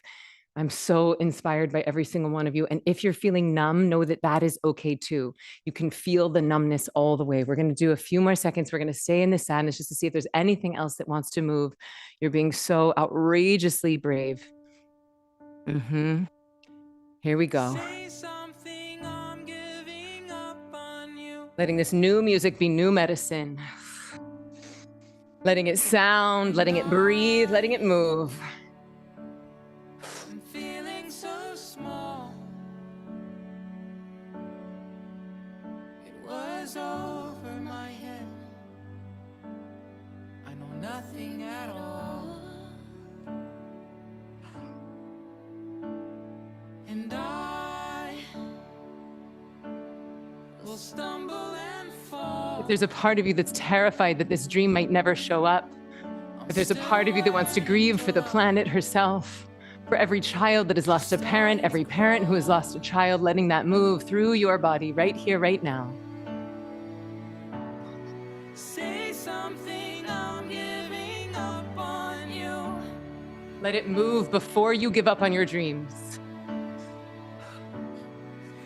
I'm so inspired by every single one of you. And if you're feeling numb, know that that is okay too. You can feel the numbness all the way. We're going to do a few more seconds. We're going to stay in this sadness just to see if there's anything else that wants to move. You're being so outrageously brave. Here we go. Letting this new music be new medicine. Letting it sound, letting it breathe, letting it move. Over my head, I know nothing at all, and I will stumble and fall. If there's a part of you that's terrified that this dream might never show up, If there's a part of you that wants to grieve for the planet herself, for every child that has lost a parent, every parent who has lost a child, letting that move through your body right here, right now. Say something, I'm giving up on you. Let it move before you give up on your dreams.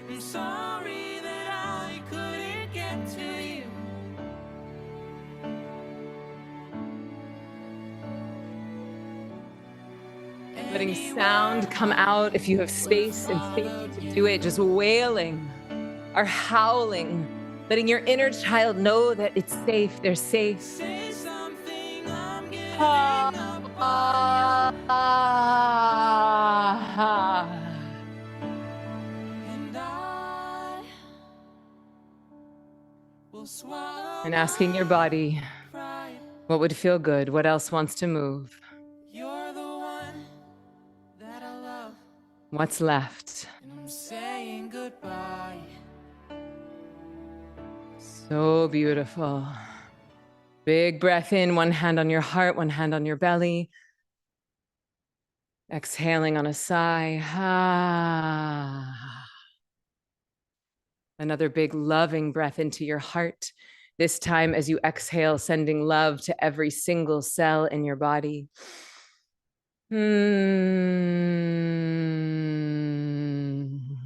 I'm sorry that I couldn't get to you. Letting sound come out if you have space and safety to do it, just wailing or howling, letting your inner child know that it's safe, they're safe. Say something, I'm giving Ah, up ah, ah. and I will swallow And asking your body, pride. what would feel good? What else wants to move? You're the one that I love, What's left? and I'm saying goodbye. So beautiful. Big breath in, one hand on your heart, one hand on your belly. Exhaling on a sigh. Ah. Another big loving breath into your heart. This time, as you exhale, sending love to every single cell in your body.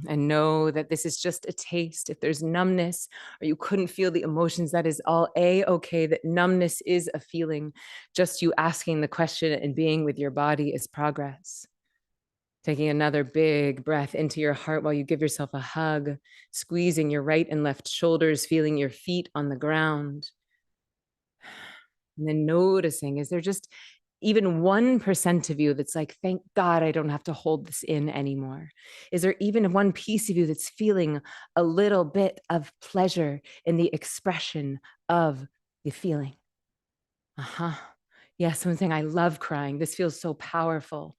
And know that this is just a taste. If there's numbness or you couldn't feel the emotions, that is all A-okay. That numbness is a feeling. Just you asking the question and being with your body is progress. Taking another big breath into your heart while you give yourself a hug, squeezing your right and left shoulders, feeling your feet on the ground. And then noticing, is there just even 1% of you that's like, thank God I don't have to hold this in anymore? Is there even one piece of you that's feeling a little bit of pleasure in the expression of the feeling? Yeah, someone's saying, I love crying. This feels so powerful.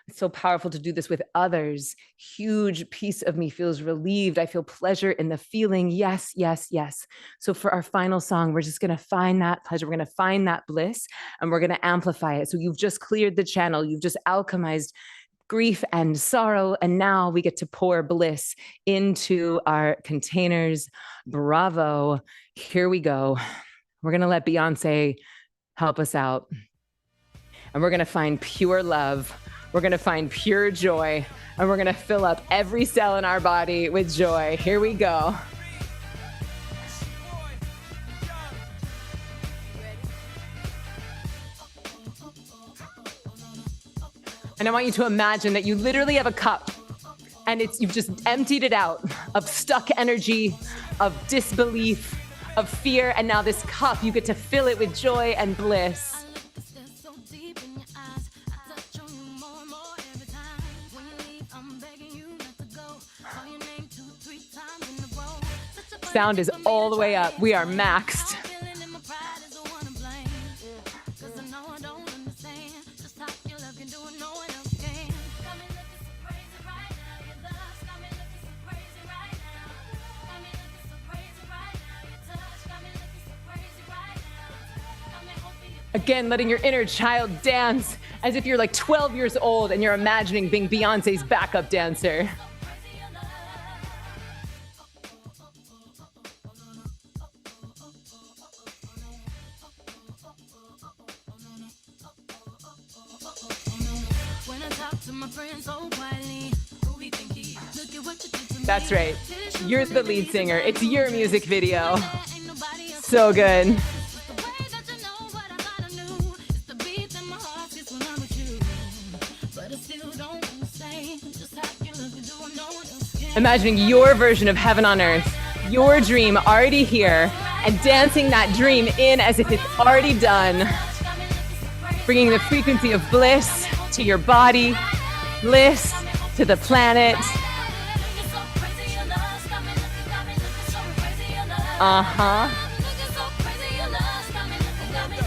It's so powerful to do this with others. Huge piece of me feels relieved. I feel pleasure in the feeling. Yes, yes, yes. So for our final song, we're just going to find that pleasure. We're going to find that bliss, and we're going to amplify it. So you've just cleared the channel. You've just alchemized grief and sorrow. And now we get to pour bliss into our containers. Bravo. Here we go. We're going to let Beyonce help us out. And we're going to find pure love. We're going to find pure joy, and we're going to fill up every cell in our body with joy. Here we go. And I want you to imagine that you literally have a cup, and you've just emptied it out of stuck energy, of disbelief, of fear, and now this cup, you get to fill it with joy and bliss. Sound is all the way up. We are maxed. Again, letting your inner child dance as if you're like 12 years old and you're imagining being Beyonce's backup dancer. That's right. You're the lead singer. It's your music video. So good. Imagining your version of heaven on earth, your dream already here, and dancing that dream in as if it's already done. Bringing the frequency of bliss to your body, bliss to the planet.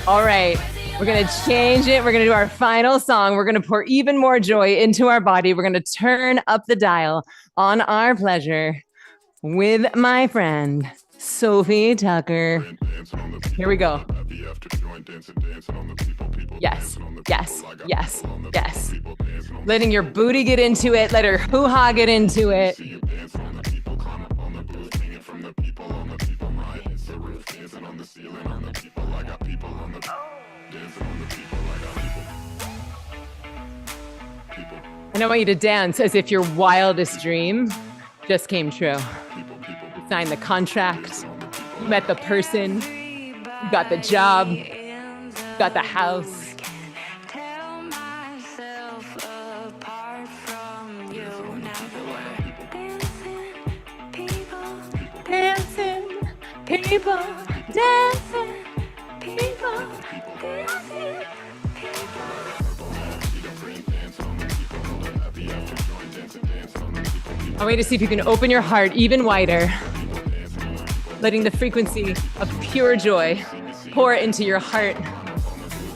All right, we're gonna change it. We're gonna do our final song. We're gonna pour even more joy into our body. We're gonna turn up the dial on our pleasure with my friend, Sophie Tucker. Here we go. Yes, yes, yes, yes. Letting your booty get into it. Let her hoo-ha get into it. And I want you to dance as if your wildest dream just came true. You signed the contract, you met the person, you got the job, you got the house. Dancing, people, dancing, people, dancing. I want you to see if you can open your heart even wider, letting the frequency of pure joy pour into your heart,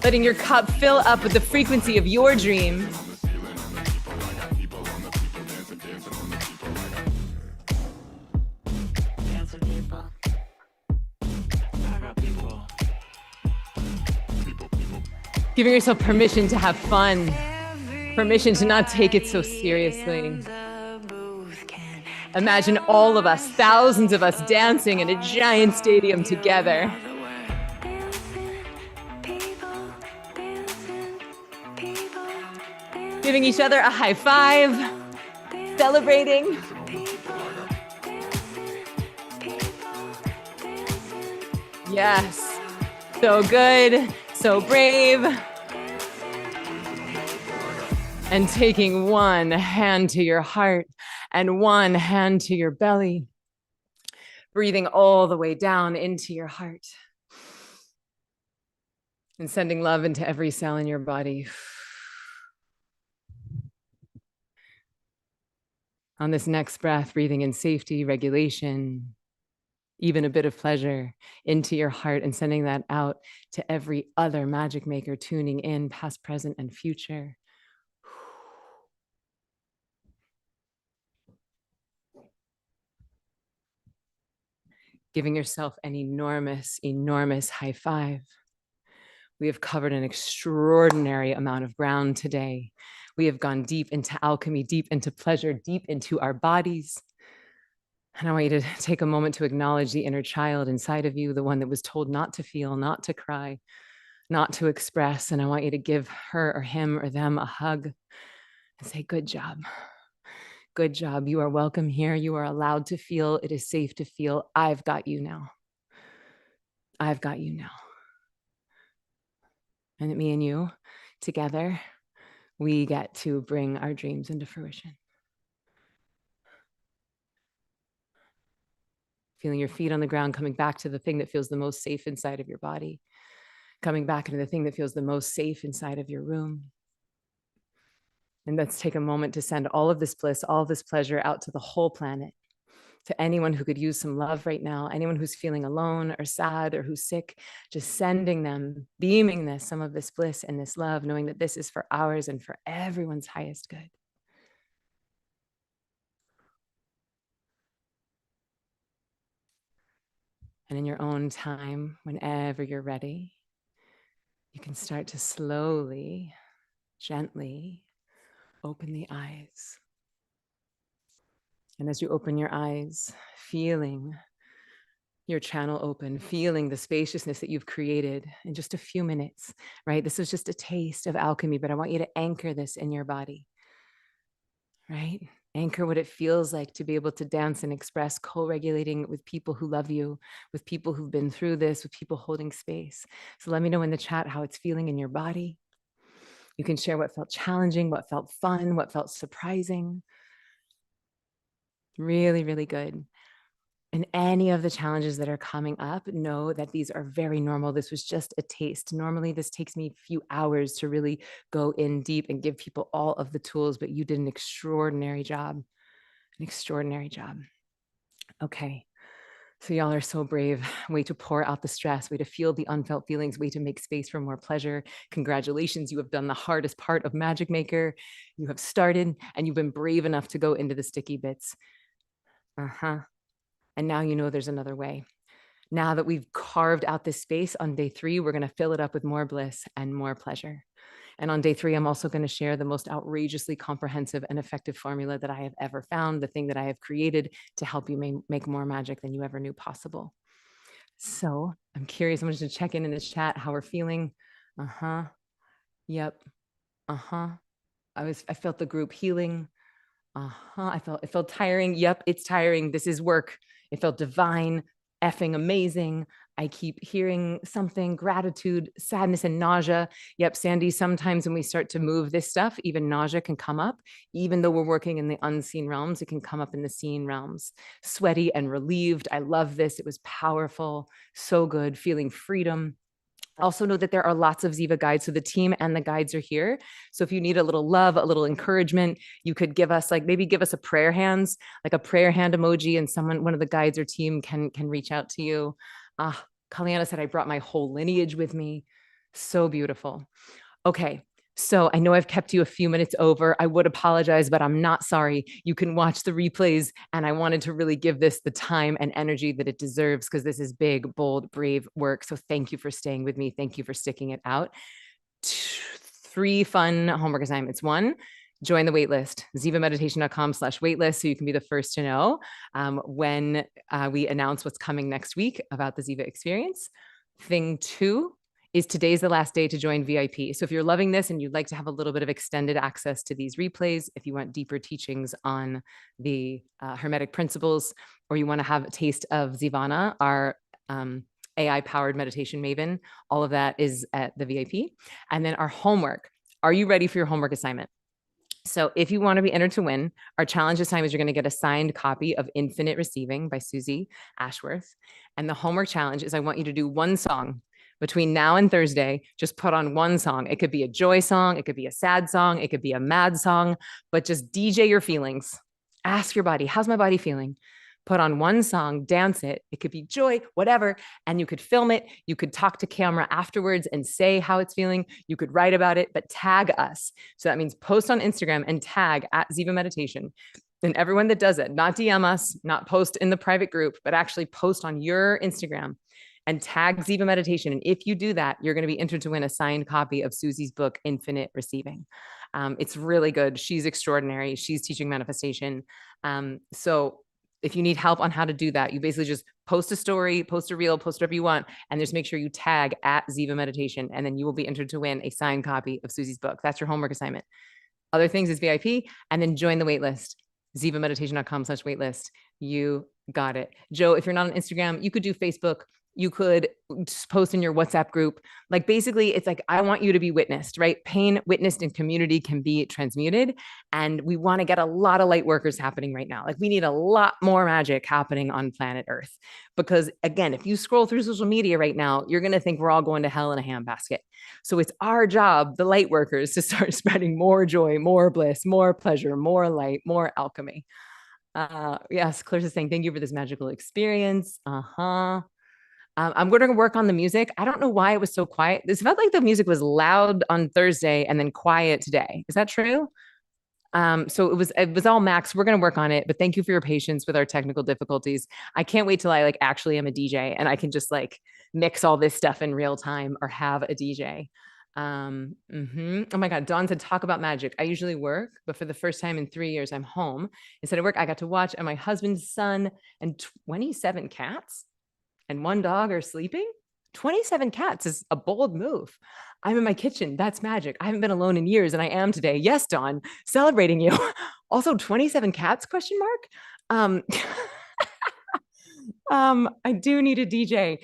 letting your cup fill up with the frequency of your dream. Giving yourself permission to have fun, permission to not take it so seriously. Imagine all of us, thousands of us dancing in a giant stadium together. Giving each other a high five, celebrating. Yes, so good, so brave. And taking one hand to your heart and one hand to your belly, breathing all the way down into your heart and sending love into every cell in your body. On this next breath, breathing in safety, regulation, even a bit of pleasure into your heart and sending that out to every other magic maker tuning in, past, present, and future. Giving yourself an enormous, enormous high five. We have covered an extraordinary amount of ground today. We have gone deep into alchemy, deep into pleasure, deep into our bodies. And I want you to take a moment to acknowledge the inner child inside of you, the one that was told not to feel, not to cry, not to express. And I want you to give her or him or them a hug and say, good job. Good job. You are welcome here. You are allowed to feel. It is safe to feel. I've got you now. I've got you now. And me and you together, we get to bring our dreams into fruition. Feeling your feet on the ground, coming back to the thing that feels the most safe inside of your body, coming back into the thing that feels the most safe inside of your room. And let's take a moment to send all of this bliss, all of this pleasure out to the whole planet, to anyone who could use some love right now, anyone who's feeling alone or sad or who's sick, just sending them, beaming this, some of this bliss and this love, knowing that this is for ours and for everyone's highest good. And in your own time, whenever you're ready, you can start to slowly, gently open the eyes. And as you open your eyes, feeling your channel open, feeling the spaciousness that you've created in just a few minutes, right? This is just a taste of alchemy, but I want you to anchor this in your body, right? Anchor what it feels like to be able to dance and express, co-regulating with people who love you, with people who've been through this, with people holding space. So let me know in the chat how it's feeling in your body. You can share what felt challenging, what felt fun, what felt surprising. Really, really good. And any of the challenges that are coming up, know that these are very normal. This was just a taste. Normally, this takes me a few hours to really go in deep and give people all of the tools, but you did an extraordinary job, an extraordinary job. Okay, so y'all are so brave. Way to pour out the stress, way to feel the unfelt feelings, way to make space for more pleasure. Congratulations, you have done the hardest part of Magic Maker. You have started and you've been brave enough to go into the sticky bits. And now you know there's another way. Now that we've carved out this space on day 3, we're going to fill it up with more bliss and more pleasure. And on day 3, I'm also going to share the most outrageously comprehensive and effective formula that I have ever found, the thing that I have created to help you make more magic than you ever knew possible. So I'm curious, I'm just going to check in the chat how we're feeling. Yep. I felt the group healing. It felt tiring. Yep, it's tiring. This is work. It felt divine, effing amazing. I keep hearing something, gratitude, sadness, and nausea. Yep, Sandy, sometimes when we start to move this stuff, even nausea can come up. Even though we're working in the unseen realms, it can come up in the seen realms. Sweaty and relieved. I love this. It was powerful, so good, feeling freedom. Also know that there are lots of Ziva guides. So the team and the guides are here. So if you need a little love, a little encouragement, you could give us maybe give us a prayer hands, like a prayer hand emoji, and one of the guides or team can reach out to you. Kalyana said, I brought my whole lineage with me. So beautiful. Okay. So I know I've kept you a few minutes over. I would apologize, but I'm not sorry. You can watch the replays. And I wanted to really give this the time and energy that it deserves, because this is big, bold, brave work. So thank you for staying with me. Thank you for sticking it out. 3 fun homework assignments. 1, join the waitlist, zivameditation.com/waitlist, so you can be the first to know when we announce what's coming next week about the Ziva experience. Thing 2, is today's the last day to join VIP. So if you're loving this and you'd like to have a little bit of extended access to these replays, if you want deeper teachings on the Hermetic principles, or you want to have a taste of Zivana, our AI-powered meditation maven, all of that is at the VIP. And then our homework. Are you ready for your homework assignment? So if you want to be entered to win, our challenge assignment is you're going to get a signed copy of Infinite Receiving by Susie Ashworth. And the homework challenge is I want you to do one song between now and Thursday. Just put on one song. It could be a joy song. It could be a sad song. It could be a mad song, but just DJ your feelings. Ask your body, how's my body feeling? Put on one song, dance it. It could be joy, whatever. And you could film it. You could talk to camera afterwards and say how it's feeling. You could write about it, but tag us. So that means post on Instagram and tag at Ziva Meditation. And everyone that does it, not DM us, not post in the private group, but actually post on your Instagram and tag Ziva Meditation. And if you do that, you're going to be entered to win a signed copy of Susie's book, Infinite Receiving. It's really good. She's extraordinary. She's teaching manifestation. So if you need help on how to do that, you basically just post a story, post a reel, post whatever you want, and just make sure you tag at Ziva Meditation, and then you will be entered to win a signed copy of Susie's book. That's your homework assignment. Other things is VIP, and then join the waitlist, zivameditation.com/waitlist. You got it. Joe, if you're not on Instagram, you could do Facebook. You could just post in your WhatsApp group. Like basically, it's like, I want you to be witnessed, right? Pain witnessed in community can be transmuted. And we want to get a lot of light workers happening right now. Like we need a lot more magic happening on planet Earth. Because again, if you scroll through social media right now, you're going to think we're all going to hell in a handbasket. So it's our job, the light workers, to start spreading more joy, more bliss, more pleasure, more light, more alchemy. Yes, Claire's saying, thank you for this magical experience. I'm going to work on the music. I don't know why it was so quiet. It felt like the music was loud on Thursday and then quiet today. Is that true? So it was all max. We're going to work on it, but thank you for your patience with our technical difficulties. I can't wait till I actually am a DJ and I can just mix all this stuff in real time or have a DJ. Oh my God. Dawn said, talk about magic. I usually work, but for the first time in 3 years, I'm home. Instead of work, I got to watch, and my husband's son and 27 cats and 1 dog are sleeping. 27 cats is a bold move. I'm in my kitchen. That's magic. I haven't been alone in years, and I am today. Yes, Dawn, celebrating you. Also, 27 cats, question mark. I do need a DJ.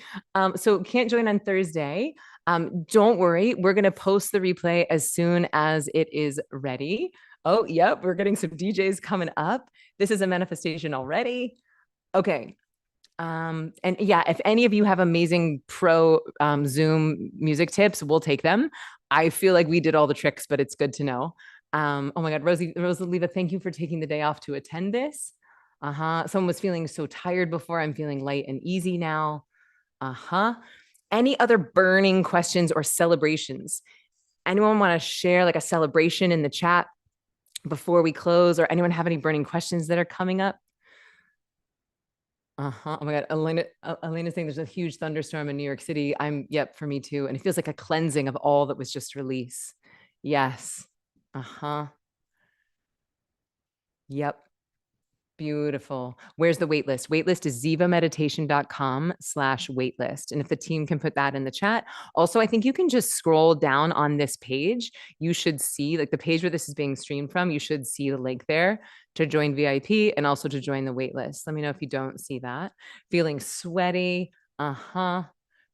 So can't join on Thursday. Don't worry. We're going to post the replay as soon as it is ready. Oh, yep. We're getting some DJs coming up. This is a manifestation already. Okay. And yeah, if any of you have amazing pro Zoom music tips, we'll take them. I feel like we did all the tricks, but it's good to know. Oh my God, Rosaleva, thank you for taking the day off to attend this. Someone was feeling so tired before. I'm feeling light and easy now. Any other burning questions or celebrations? Anyone want to share a celebration in the chat before we close, or anyone have any burning questions that are coming up? Oh my God. Elena's saying there's a huge thunderstorm in New York City. Yep, for me too. And it feels like a cleansing of all that was just released. Yes. Yep. Beautiful. Where's the waitlist? Waitlist is zivameditation.com/waitlist. And if the team can put that in the chat. Also, I think you can just scroll down on this page. You should see like the page where this is being streamed from. You should see the link there to join VIP and also to join the waitlist. Let me know if you don't see that. Feeling sweaty.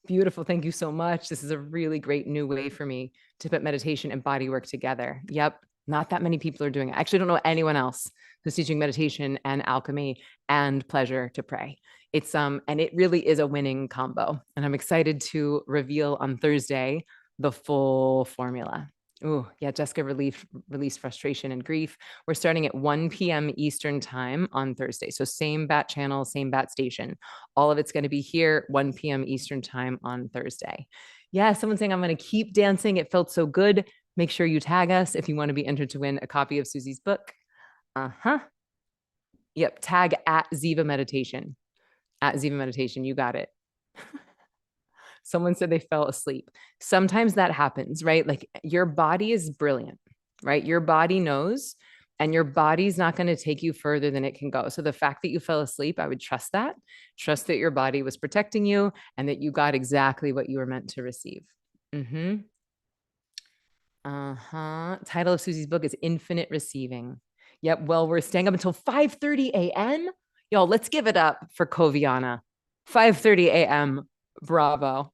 Beautiful. Thank you so much. This is a really great new way for me to put meditation and body work together. Yep. Not that many people are doing it. I actually don't know anyone else who's teaching meditation and alchemy and pleasure to pray. It's and it really is a winning combo. And I'm excited to reveal on Thursday the full formula. Oh, yeah, Jessica released frustration and grief. We're starting at 1 p.m. Eastern time on Thursday. So same bat channel, same bat station. All of it's going to be here 1 p.m. Eastern time on Thursday. Yeah, someone's saying I'm going to keep dancing. It felt so good. Make sure you tag us if you want to be entered to win a copy of Susie's book. Yep, tag at Ziva Meditation. At Ziva Meditation, you got it. Someone said they fell asleep. Sometimes that happens, right? Like your body is brilliant, right? Your body knows, and your body's not going to take you further than it can go. So the fact that you fell asleep, I would trust that. Trust that your body was protecting you and that you got exactly what you were meant to receive. Title of Susie's book is Infinite Receiving. Yep. Well, we're staying up until 5:30 a.m. Y'all, let's give it up for Koviana. 5:30 a.m. Bravo.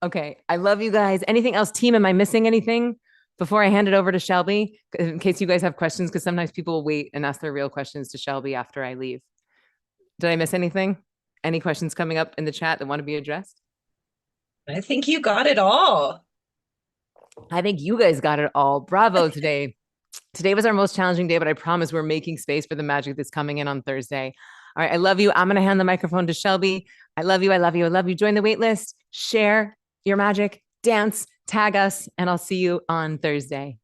Okay. I love you guys. Anything else, team? Am I missing anything before I hand it over to Shelby? In case you guys have questions, because sometimes people will wait and ask their real questions to Shelby after I leave. Did I miss anything? Any questions coming up in the chat that want to be addressed? I think you got it all. I think you guys got it all. Bravo today. Today was our most challenging day, but I promise we're making space for the magic that's coming in on Thursday. All right. I love you. I'm going to hand the microphone to Shelby. I love you. I love you. I love you. Join the wait list, share your magic, dance, tag us, and I'll see you on Thursday.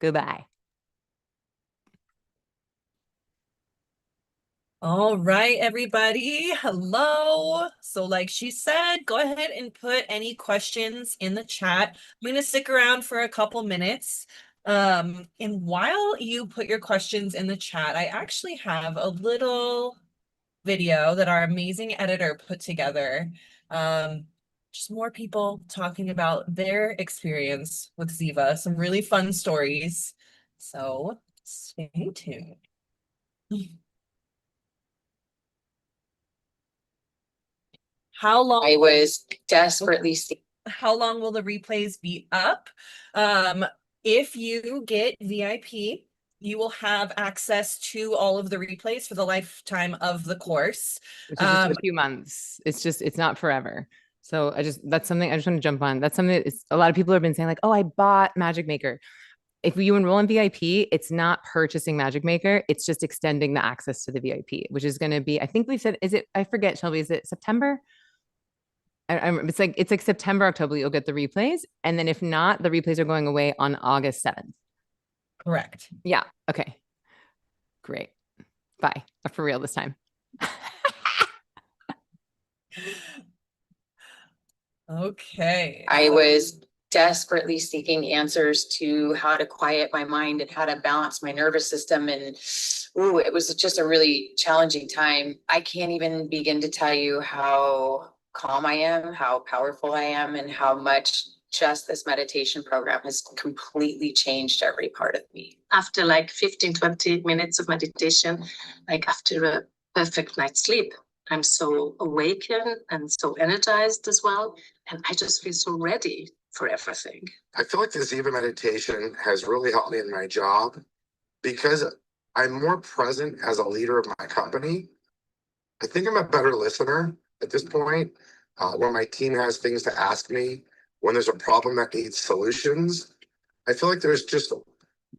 Goodbye. All right, everybody. Hello. So like she said, go ahead and put any questions in the chat. I'm going to stick around for a couple minutes. And while you put your questions in the chat, I actually have a little video that our amazing editor put together. Just more people talking about their experience with Ziva, some really fun stories. So stay tuned. How long? I was desperately How long will the replays be up? If you get VIP, you will have access to all of the replays for the lifetime of the course. Which is just a few months. It's not forever. So that's something I just want to jump on. That's something that a lot of people have been saying like, oh, I bought Magic Maker. If you enroll in VIP, it's not purchasing Magic Maker. It's just extending the access to the VIP, which is going to be, I think we said, I forget, Shelby, is it September? It's like September, October, you'll get the replays. And then if not, the replays are going away on August 7th. Correct. Yeah. Okay. Great. Bye. For real this time. Okay. I was desperately seeking answers to how to quiet my mind and how to balance my nervous system. And it was just a really challenging time. I can't even begin to tell you how calm I am, how powerful I am, and how much just this meditation program has completely changed every part of me. After like 15, 20 minutes of meditation, like after a perfect night's sleep, I'm so awakened and so energized as well. And I just feel so ready for everything. I feel like the Ziva meditation has really helped me in my job because I'm more present as a leader of my company. I think I'm a better listener at this point. When my team has things to ask me, when there's a problem that needs solutions, I feel like there's just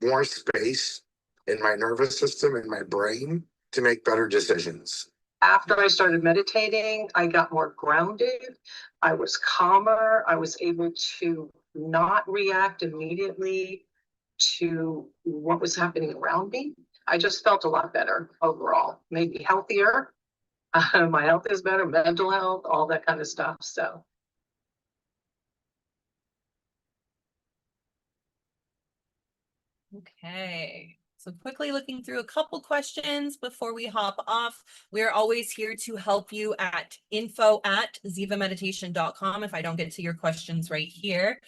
more space in my nervous system and my brain to make better decisions. After I started meditating, I got more grounded. I was calmer. I was able to not react immediately to what was happening around me. I just felt a lot better overall, maybe healthier. My health is better, mental health, all that kind of stuff. So Okay. So quickly looking through a couple questions before we hop off. We're always here to help you at info@zivameditation.com if I don't get to your questions right here.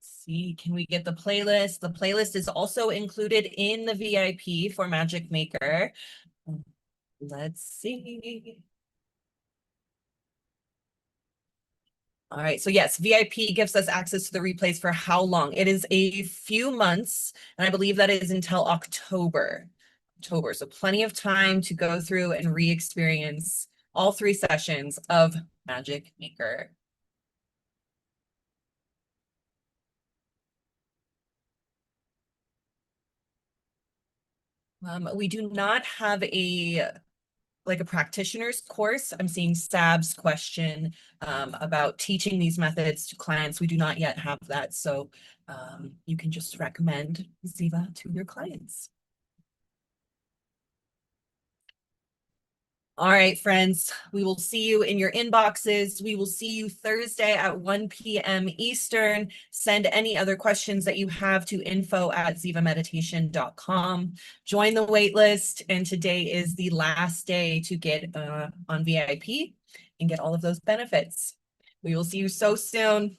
See, can we get the playlist? The playlist is also included in the VIP for Magic Maker. Let's see. All right, so yes, VIP gives us access to the replays for how long? It is a few months, and I believe that is until October. So plenty of time to go through and re-experience all 3 sessions of Magic Maker. We do not have a practitioner's course. I'm seeing Sab's question about teaching these methods to clients. We do not yet have that. So you can just recommend Ziva to your clients. All right, friends, we will see you in your inboxes. We will see you Thursday at 1 p.m. Eastern. Send any other questions that you have to info@zivameditation.com. Join the waitlist, and today is the last day to get on VIP and get all of those benefits. We will see you so soon.